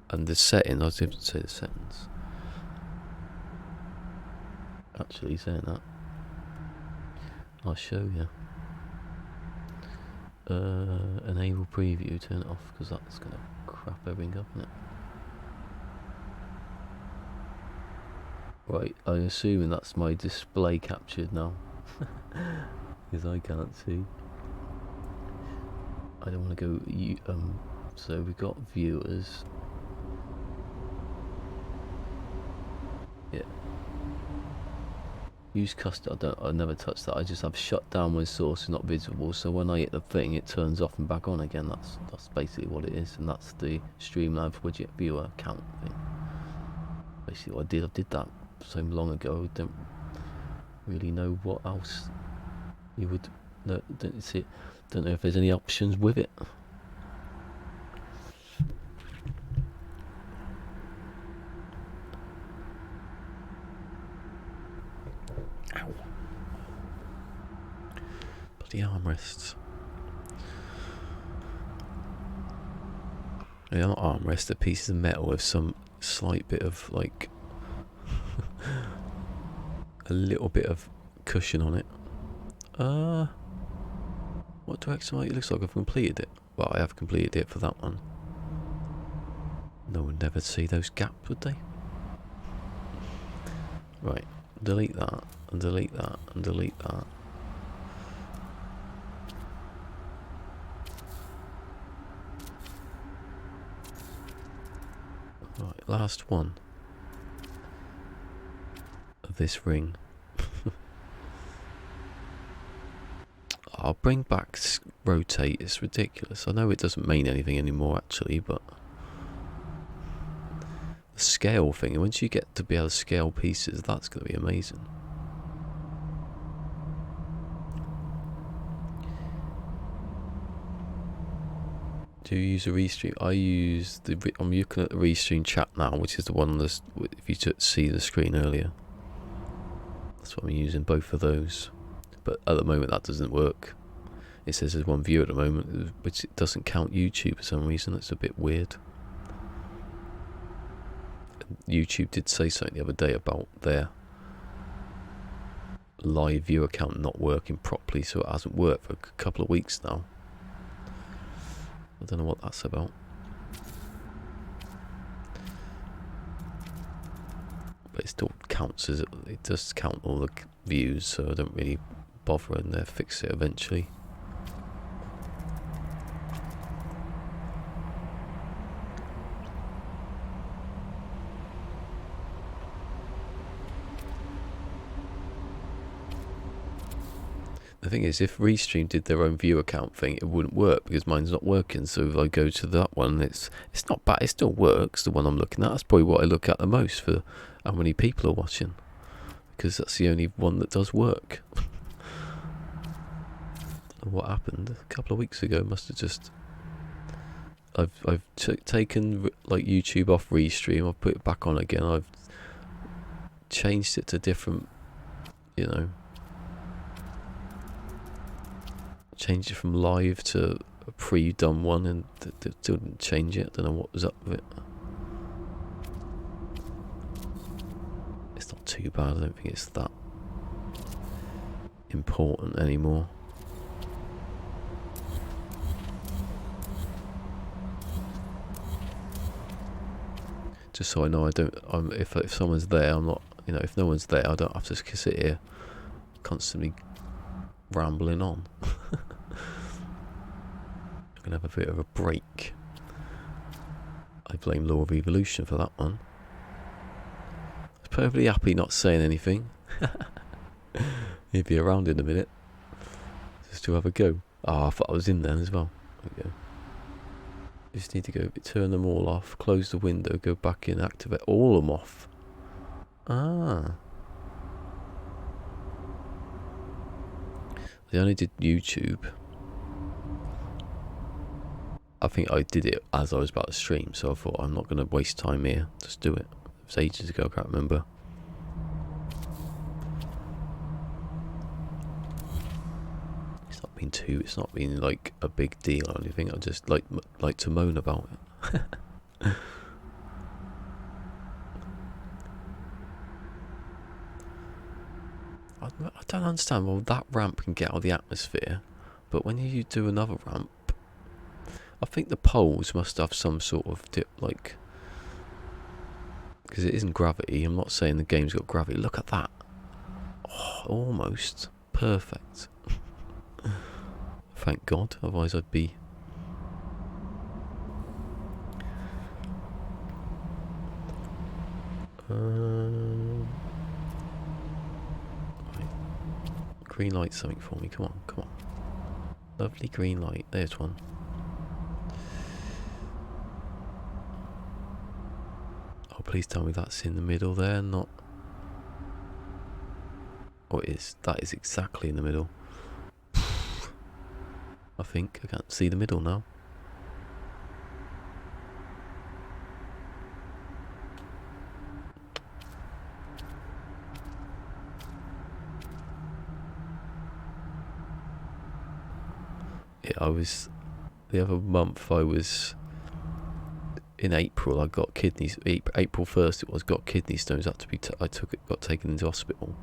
And the settings, I was able to say the settings. Actually saying that, I'll show you. Enable preview, turn it off because that's going to crap everything up, isn't it? Right, I'm assuming that's my display captured now, because I can't see. I don't want to go. So we've got viewers. Yeah. Use custom. I never touched that. I just have shut down when source is not visible. So when I hit the thing, it turns off and back on again. That's basically what it is, and that's the Streamlabs widget viewer count thing. Basically, what I did. I did that so long ago. I don't really know what else you would No, don't see it. Don't know if there's any options with it. Ow. Bloody armrests. They're not armrests, they're pieces of metal with some slight bit of like a little bit of cushion on it. What direction? It looks like I've completed it. Well, I have completed it for that one. No one would never see those gaps, would they? Right, delete that, and delete that, and delete that. Right, last one of this ring. I'll bring back rotate. It's ridiculous. I know it doesn't mean anything anymore actually, but the scale thing, and once you get to be able to scale pieces, that's going to be amazing. Do you use a restream? I use I'm looking at the restream chat now, which is the one that's, if you see the screen earlier. That's what I'm using, both of those. But at the moment that doesn't work. It says there's one view at the moment, which it doesn't count YouTube for some reason. That's a bit weird. YouTube did say something the other day about their live view account not working properly, so it hasn't worked for a couple of weeks now. I don't know what that's about. But it still counts as it does count all the views, so I don't really bother, and they'll fix it eventually. The thing is, if Restream did their own view account thing, it wouldn't work because mine's not working. So if I go to that one, it's not bad. It still works. The one I'm looking at, that's probably what I look at the most for how many people are watching, because that's the only one that does work. What happened a couple of weeks ago must have just. I've taken like YouTube off Restream. I've put it back on again. I've changed it to different, you know. Changed it from live to a pre-done one, and still didn't change it. I don't know what was up with it. It's not too bad. I don't think it's that important anymore. Just so I know, if someone's there, I'm not. You know, if no one's there, I don't have to sit here constantly rambling on. I'm gonna have a bit of a break. I blame Law of Evolution for that one. I was perfectly happy not saying anything. He'd be around in a minute just to have a go. I thought I was in there as well. There we go. Just need to go turn them all off, close the window, go back in, activate all of them off. They only did YouTube. I think I did it as I was about to stream, so I thought I'm not going to waste time here. Just do it. It was ages ago, I can't remember. It's not been like a big deal or anything. I just like to moan about it. I don't understand. Well, that ramp can get out of the atmosphere, but when you do another ramp, I think the poles must have some sort of like, because it isn't gravity. I'm not saying the game's got gravity. Look at that. Oh, almost perfect. Thank God, otherwise I'd be. Right. Green light something for me. Come on. Lovely green light. There's one. Oh, please tell me that's in the middle there, not. Oh, it is. That is exactly in the middle. I think I can't see the middle now. Yeah, I was the other month. I was in April. I got kidneys. April 1st it was. Got kidney stones. Had to be. Got taken into hospital.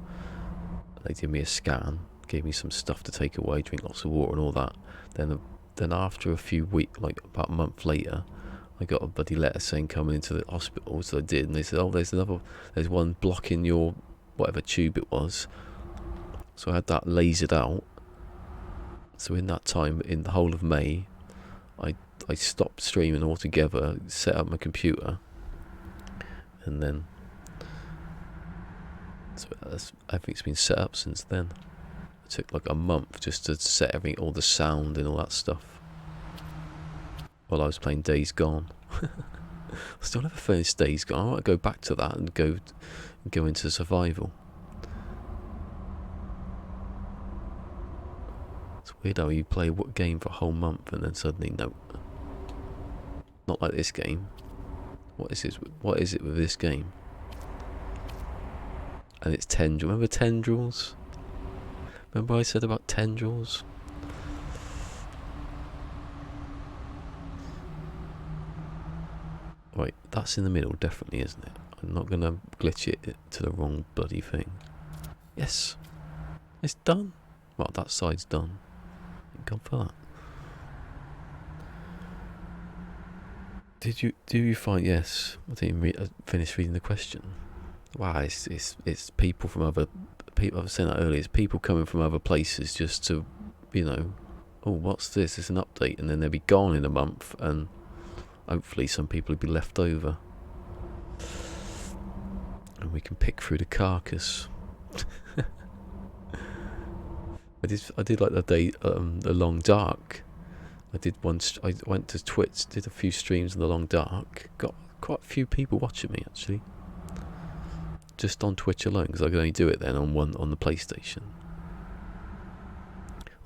They did me a scan. Gave me some stuff to take away. Drink lots of water and all that. Then after a few weeks, like about a month later, I got a bloody letter saying coming into the hospital. So I did, and they said, "Oh, there's one blocking your whatever tube it was." So I had that lasered out. So in that time, in the whole of May, I stopped streaming altogether, set up my computer, and then so everything's been set up since then. It took like a month just to set everything, all the sound and all that stuff, while I was playing Days Gone. I still never finished Days Gone. I want to go back to that and go into survival. It's weird how you play a game for a whole month and then suddenly no. Not like this game. What is it with this game? And it's tendrils. Remember tendrils? Remember I said about tendrils? Right, that's in the middle, definitely, isn't it? I'm not gonna glitch it to the wrong bloody thing. Yes, it's done. Well, that side's done. Thank God for that. Do you find? Yes, I didn't finish reading the question. Wow, it's people from other people. I was saying that earlier. It's people coming from other places just to, oh, what's this? It's an update, and then they'll be gone in a month, and hopefully some people will be left over, and we can pick through the carcass. I did like the day, the Long Dark. I went to Twitch, did a few streams in the Long Dark. Got quite a few people watching me actually. Just on Twitch alone, because I could only do it then on the PlayStation.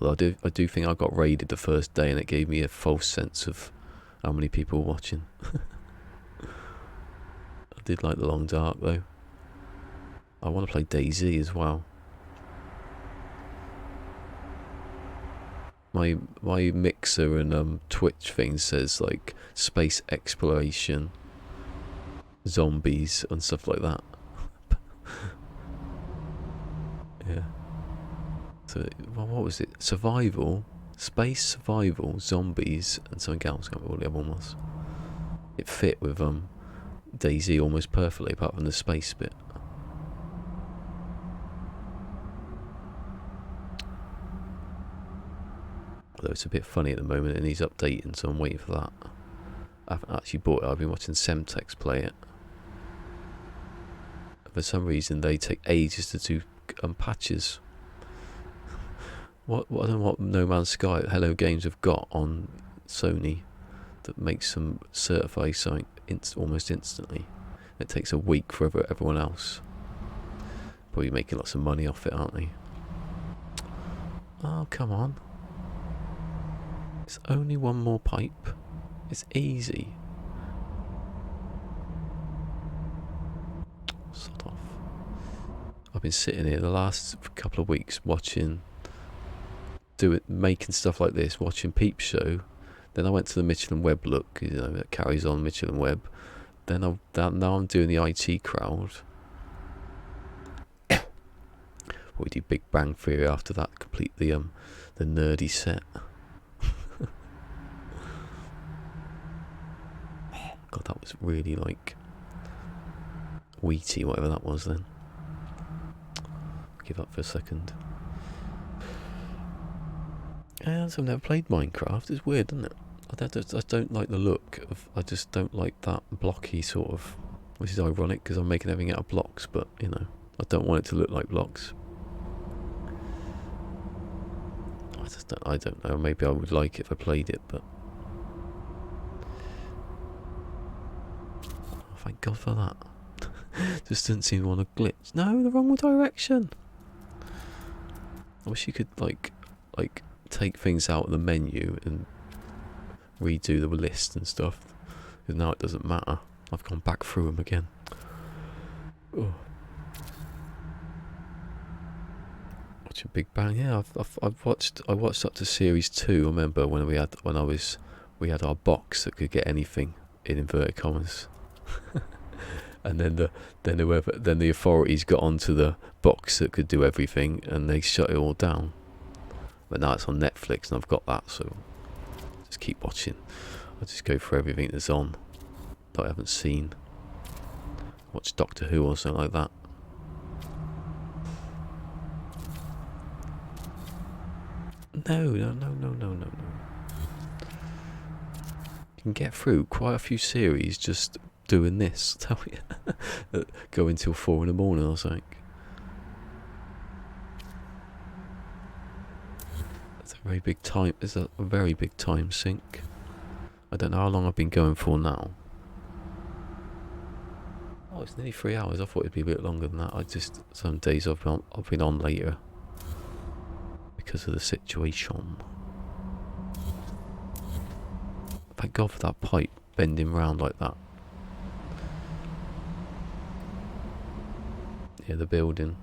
Well, I do think I got raided the first day, and it gave me a false sense of how many people were watching. I did like the Long Dark though. I want to play DayZ as well. My mixer and Twitch thing says like space exploration, zombies and stuff like that. Yeah. So what was it? Survival, space survival, zombies, and something else. I can't remember what the other one was. It fit with DayZ almost perfectly, apart from the space bit. Although it's a bit funny at the moment, and he's updating, so I'm waiting for that. I haven't actually bought it. I've been watching Semtex play it. For some reason, they take ages to do patches. What I don't know what No Man's Sky, Hello Games have got on Sony that makes them certify something almost instantly. It takes a week for everyone else. Probably making lots of money off it, aren't they? Oh, come on. It's only one more pipe. It's easy. Sod off. I've been sitting here the last couple of weeks watching, making stuff like this, watching Peep Show. Then I went to the Michelin Web look, that carries on Michelin Web. Then now I'm doing the IT crowd. We do Big Bang Theory after that, complete the nerdy set. God, that was really like wheaty, whatever that was then. Give up for a second. And so I've never played Minecraft. It's weird, isn't it? I don't like the look of. I just don't like that blocky sort of. Which is ironic because I'm making everything out of blocks, but I don't want it to look like blocks. I don't know. Maybe I would like it if I played it, but. Thank God for that. Just didn't seem to want to glitch. No, the wrong direction. I wish you could like take things out of the menu and redo the list and stuff. Because now it doesn't matter. I've gone back through them again. Oh. Watching Big Bang, yeah. I watched up to series 2. I remember when we had our box that could get anything in inverted commas, and then the authorities got onto the box that could do everything, and they shut it all down. But now it's on Netflix, and I've got that, so just keep watching. I'll just go for everything that's on that I haven't seen. Watch Doctor Who or something like that. No. You can get through quite a few series just doing this. Tell you, go until 4 in the morning or something. It's a very big time. It's a very big time sink. I don't know how long I've been going for now. Oh, it's nearly 3 hours. I thought it'd be a bit longer than that. Some days I've been on later because of the situation. Thank God for that pipe bending round like that. Yeah, the building.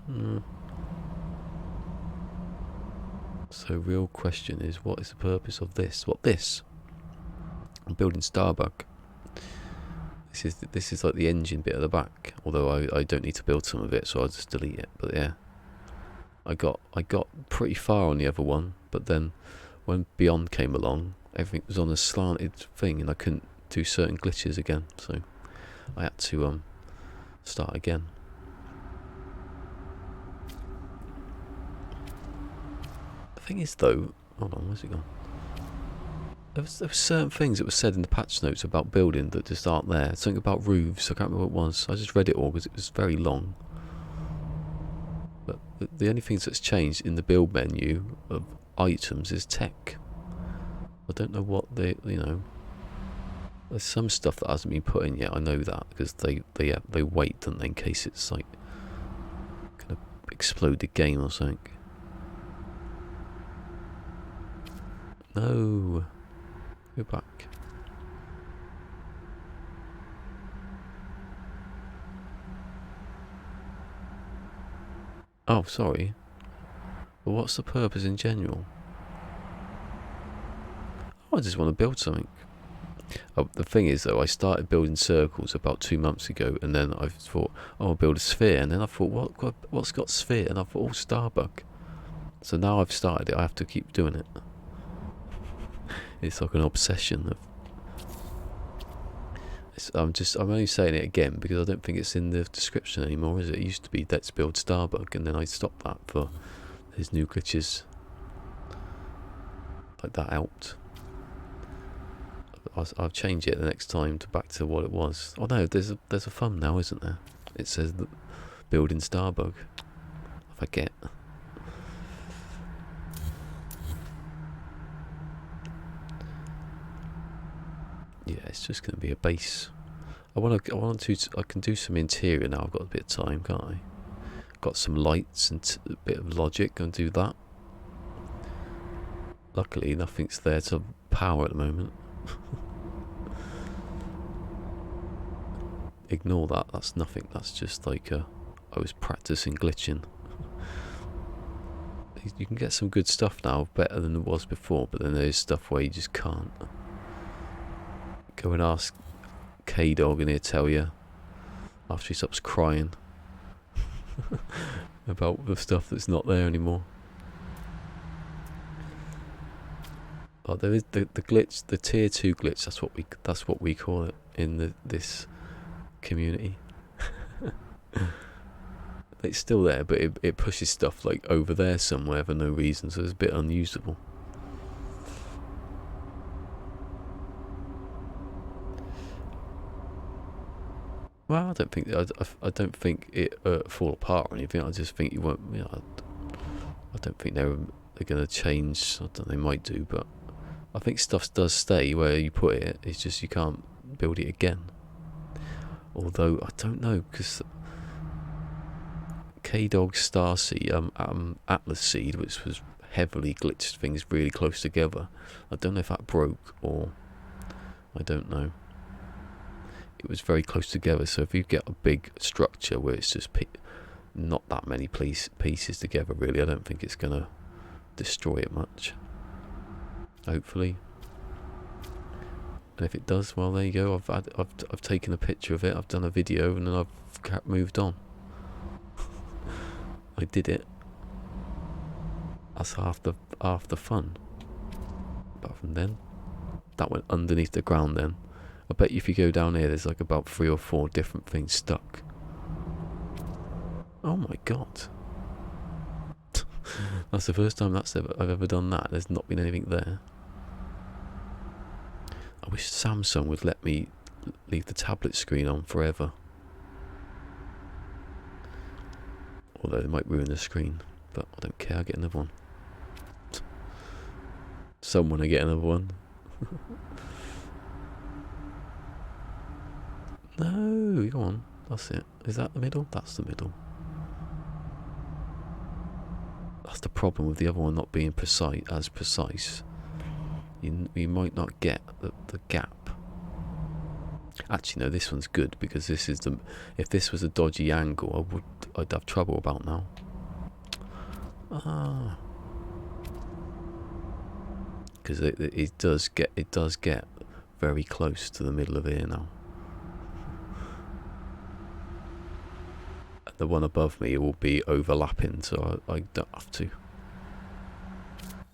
So real question is, what is the purpose of this? What this? I'm building Starbug. This is like the engine bit at the back. Although I don't need to build some of it, so I'll just delete it. But yeah, I got pretty far on the other one, but then when Beyond came along, everything was on a slanted thing, and I couldn't do certain glitches again. So I had to start again. The thing is, though, hold on, where's it gone? There were certain things that were said in the patch notes about building that just aren't there. Something about roofs, I can't remember what it was. I just read it all because it was very long. But the only things that's changed in the build menu of items is tech. I don't know what there's some stuff that hasn't been put in yet. I know that because they wait, don't they, in case it's like gonna explode the game or something. No. Go back. Oh, sorry. But what's the purpose in general? I just want to build something. Oh, the thing is, though, I started building circles about 2 months ago, and then I thought, oh, I'll build a sphere, and then I thought, what's got sphere? And I thought, oh, Starbug. So now I've started it, I have to keep doing it. It's like an obsession of... I'm only saying it again because I don't think it's in the description anymore, is it? It used to be Let's Build Starbug, and then I stopped that for his new glitches. Like that helped. I'll change it the next time back to what it was. Oh no, there's a thumbnail, isn't there? It says that building Starbug. I forget. Yeah, it's just going to be a base. I can do some interior now. I've got a bit of time, can't I? Got some lights and a bit of logic. Gonna do that. Luckily, nothing's there to power at the moment. Ignore that. That's nothing. That's just like I was practicing glitching. You can get some good stuff now, better than it was before. But then there's stuff where you just can't. Go and ask K-Dog and he'll tell you after he stops crying about the stuff that's not there anymore. Oh, there is the glitch, the tier 2 glitch. That's what we call it in this community. It's still there, but it pushes stuff like over there somewhere for no reason, so it's a bit unusable. Well, I don't think it fall apart or anything. I just think you won't. I don't think they're going to change. I don't know, they might do, but I think stuff does stay where you put it. It's just you can't build it again. Although I don't know, because K-Dog Starseed, Atlas Seed, which was heavily glitched things really close together. I don't know if that broke or I don't know. It was very close together, so if you get a big structure where it's just not that many pieces together, really, I don't think it's gonna destroy it much. Hopefully. And if it does, well, there you go. I've taken a picture of it. I've done a video, and then I've moved on. I did it. That's half the fun. Apart from then, that went underneath the ground. Then, I bet you if you go down here, there's like about 3 or 4 different things stuck. Oh my god. That's the first time I've ever done that. There's not been anything there. I wish Samsung would let me leave the tablet screen on forever. Although they might ruin the screen, but I don't care, I'll get another one. Someone will get another one. No, go on. That's it. Is that the middle? That's the middle. That's the problem with the other one not being precise. You might not get the gap. Actually, no, this one's good because this is the. If this was a dodgy angle, I'd have trouble about now. Because it does get very close to the middle of here now. The one above me will be overlapping, so I don't have to.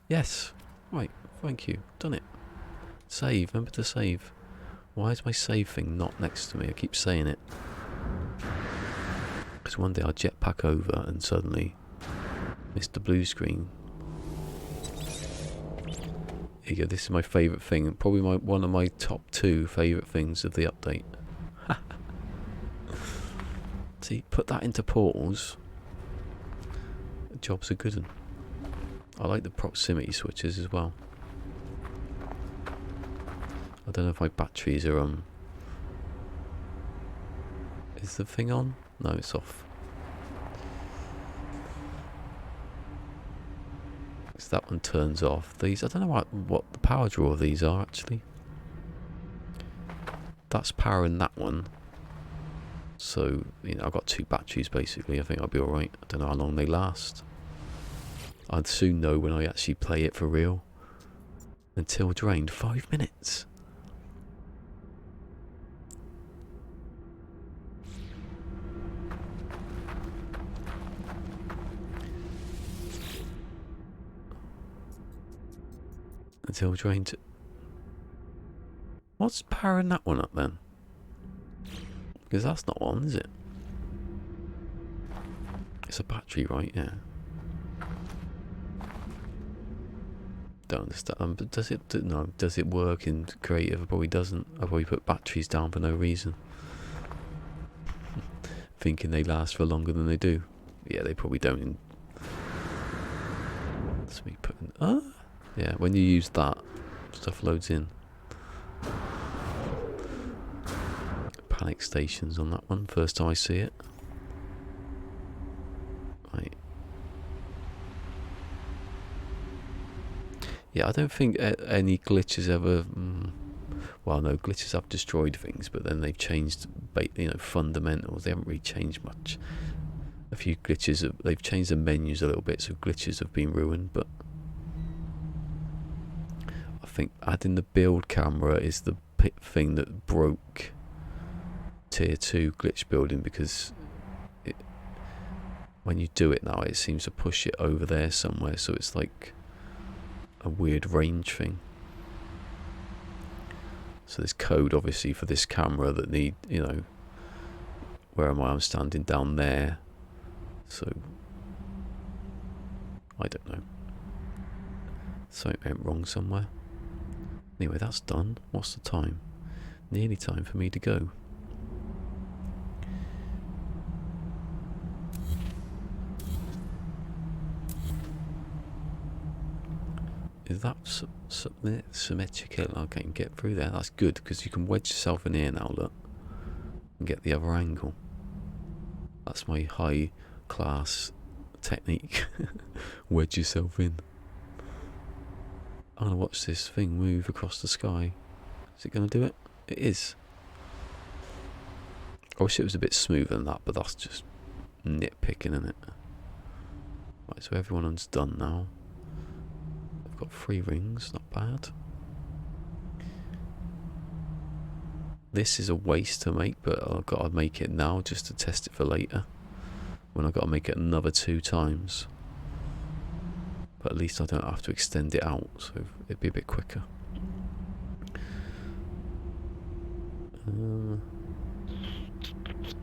Yes, right. Thank you. Done it. Save. Remember to save. Why is my save thing not next to me? I keep saying it. Because one day I'll jetpack over and suddenly Mr. Blue Screen. Here you go. This is my favourite thing. Probably one of my top 2 favourite things of the update. See, put that into portals. The job's a good one. I like the proximity switches as well. I don't know if my batteries are Is the thing on? No, it's off. So that one turns off. These, I don't know what the power draw of these are actually. That's powering that one. So, I've got 2 batteries basically. I think I'll be alright. I don't know how long they last. I'd soon know when I actually play it for real. Until drained, 5 minutes. Until drained. What's powering that one up then? Because that's not on, is it? It's a battery, right? Yeah. Don't understand. But does it? No. Does it work in creative? It probably doesn't. I probably put batteries down for no reason, thinking they last for longer than they do. Yeah, they probably don't. Let's me put in. Yeah. When you use that, stuff loads in. Panic stations on that one. First time I see it. Right. Yeah, I don't think any glitches ever. Well, no, glitches have destroyed things, but then they've changed, fundamentals. They haven't really changed much. A few glitches, they've changed the menus a little bit, so glitches have been ruined. But I think adding the build camera is the thing that broke tier 2 glitch building, because when you do it now, it seems to push it over there somewhere, so it's like a weird range thing. So there's code obviously for this camera that need, where am I? I'm standing down there, so I don't know. Something went wrong somewhere. Anyway, that's done. What's the time? Nearly time for me to go. Is that symmetrical? I can't get through there. That's good, because you can wedge yourself in here now, look. And get the other angle. That's my high class technique. Wedge yourself in. I'm going to watch this thing move across the sky. Is it going to do it? It is. I wish it was a bit smoother than that, but that's just nitpicking, isn't it? Right, so everyone's done now. I've got 3 rings, not bad. This is a waste to make, but I've got to make it now just to test it for later. When I've got to make it another 2 times. But at least I don't have to extend it out, so it'd be a bit quicker.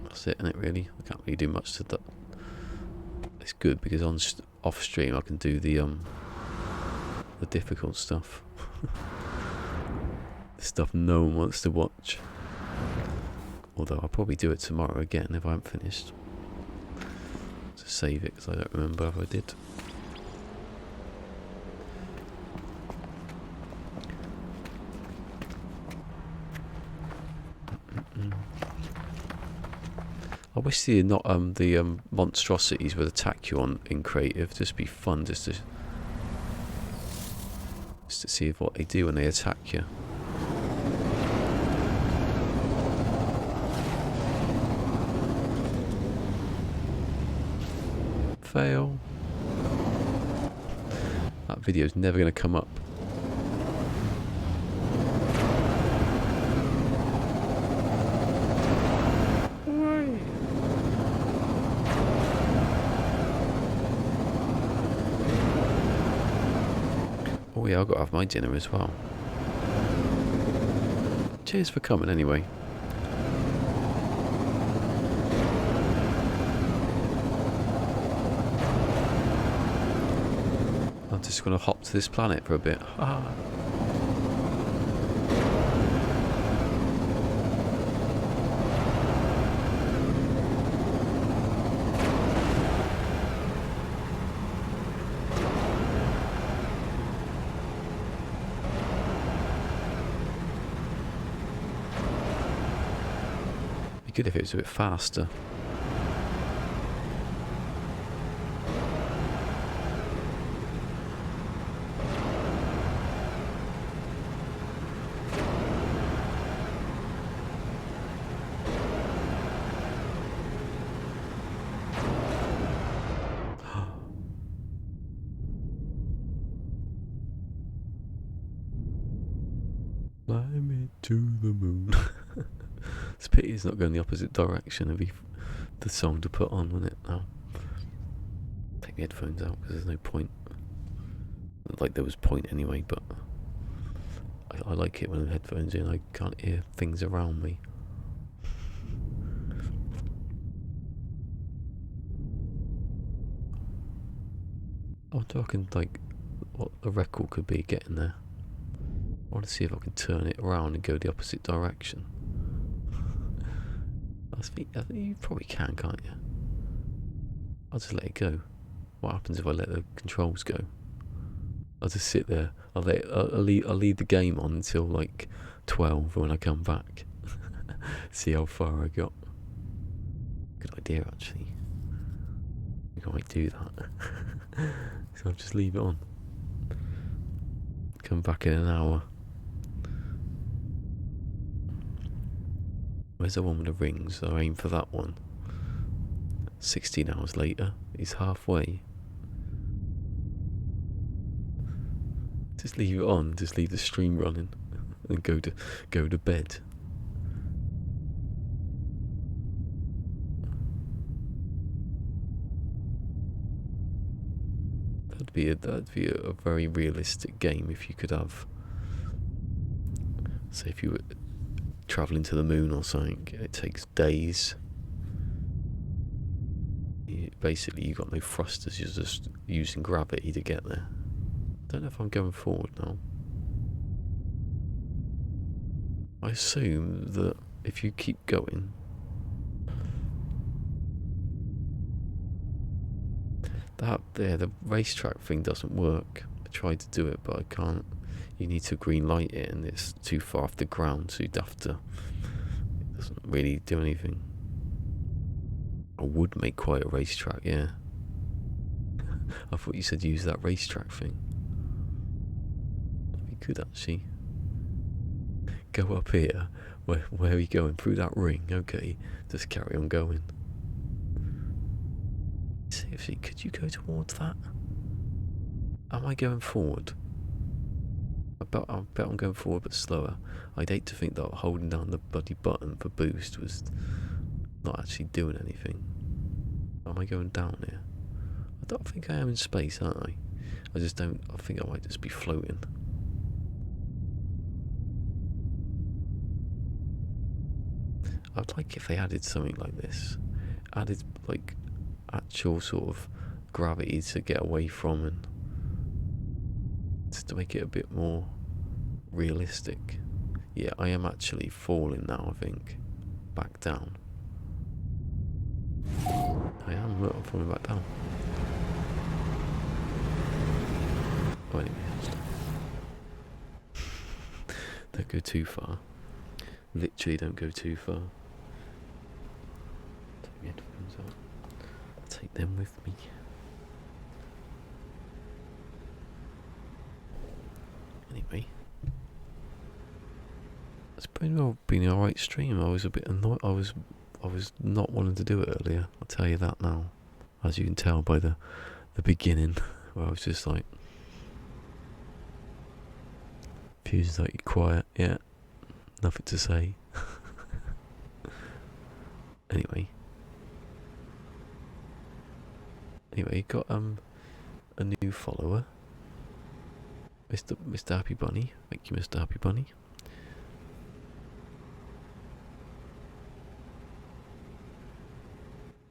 That's it, isn't it, really? I can't really do much to that. It's good because on off stream I can do the difficult stuff. The stuff no one wants to watch. Although I'll probably do it tomorrow again if I haven't finished. To save it, because I don't remember if I did. I wish the monstrosities would attack you in creative. Just be fun, just to see what they do when they attack you. Fail. That video's never going to come up. Oh yeah, I've got to have my dinner as well. Cheers for coming anyway. I'm just going to hop to this planet for a bit. Be good if it was a bit faster. Fly me to the moon. It's a pity it's not going the opposite direction. It'd be the song to put on, wouldn't it? Now, take the headphones out because there's no point. Like there was point anyway, but I like it when the headphones in. I can't hear things around me. I'm talking like what the record could be getting there. I want to see if I can turn it around and go the opposite direction. I think you probably can't you? I'll just let it go. What happens if I let the controls go? I'll just sit there. I'll leave the game on until like 12 when I come back. See how far I got. Good idea, actually. I think I might do that. So I'll just leave it on. Come back in an hour. Where's the one with the rings? I aim for that one. 16 hours later, he's halfway. Just leave it on, just leave the stream running and go to bed. That'd be a very realistic game if you could have, say if you were travelling to the moon or something, it takes days. Basically you've got no thrusters, you're just using gravity to get there. Don't know if I'm going forward now. I assume that if you keep going, the racetrack thing doesn't work. I tried to do it, but I can't. You need to green light it, and it's too far off the ground, so you'd have to. It doesn't really do anything. I would make quite a racetrack, yeah. I thought you said use that racetrack thing. could actually go up here. Where are you going? Through that ring? Okay, just carry on going. Seriously, could you go towards that? Am I going forward? I bet I'm going forward, but slower. I'd hate to think that holding down the bloody button for boost was not actually doing anything. Am I going down here? I don't think I am in space, aren't I? I just don't. I think I might just be floating. I'd like if they added something like this. Added, like, actual sort of gravity to get away from, and just to make it a bit more realistic. Yeah, I am actually falling now, I think. Back down. I am. Look, I'm falling back down. Oh, anyway. Don't go too far. Literally don't go too far. Take my headphones out. Take them with me. Anyway. It's been an alright stream. I was a bit annoyed. I was not wanting to do it earlier. I'll tell you that now. As you can tell by the beginning, where I was just like, Fuse like quiet, yeah, nothing to say. Anyway, you got a new follower, Mr. Happy Bunny. Thank you, Mr. Happy Bunny.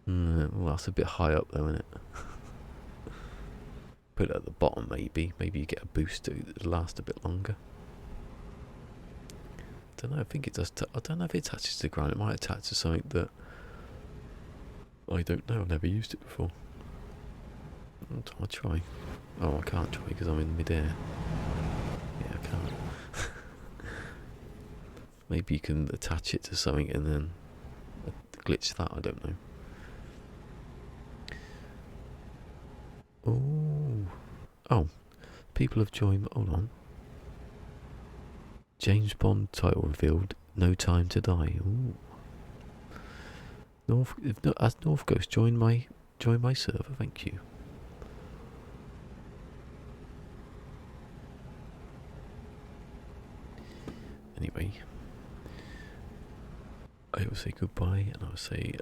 Well, that's a bit high up though, isn't it? Put it at the bottom, maybe. Maybe you get a boost to last a bit longer. I don't know. I think it does. I don't know if it attaches to the ground. It might attach to something that I don't know. I've never used it before. I'll try. Oh, I can't try because I'm in midair. Yeah, I can't. Maybe you can attach it to something and then glitch that. I don't know. Oh, people have joined. Hold on. James Bond title revealed. No Time to Die. Ooh. As North Coast join my server. Thank you. Anyway, I will say goodbye, and I'll say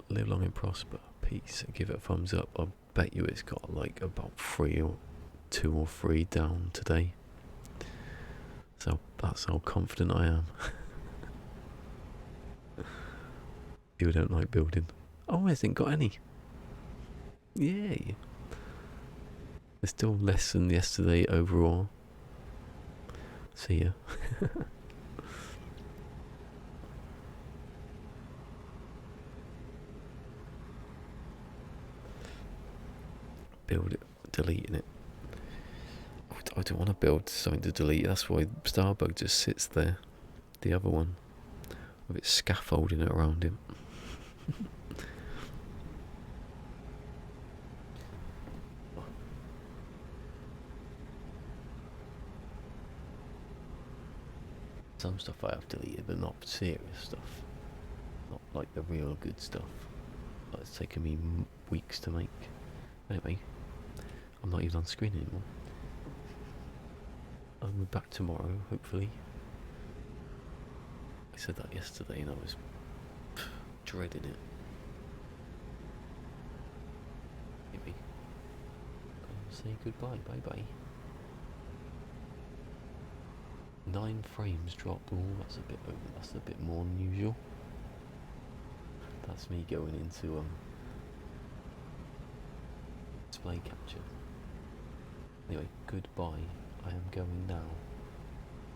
live long and prosper. Peace. And give it a thumbs up. I bet you it's got like about 2 or 3 down today. So that's how confident I am. You don't like building. Oh, I hasn't got any. Yay. There's still less than yesterday overall. See ya. Build it, deleting it. I don't want to build something to delete. That's why Starbug just sits there. The other one, with its scaffolding around him. Some stuff I have deleted, but not serious stuff. Not like the real good stuff. It's taken me weeks to make. Anyway, I'm not even on screen anymore. I'll be back tomorrow, hopefully. I said that yesterday and I was dreading it. Maybe. I'll say goodbye, bye. 9 frames dropped. Oh, that's a bit more than usual. That's me going into display capture. Anyway, goodbye. I am going now.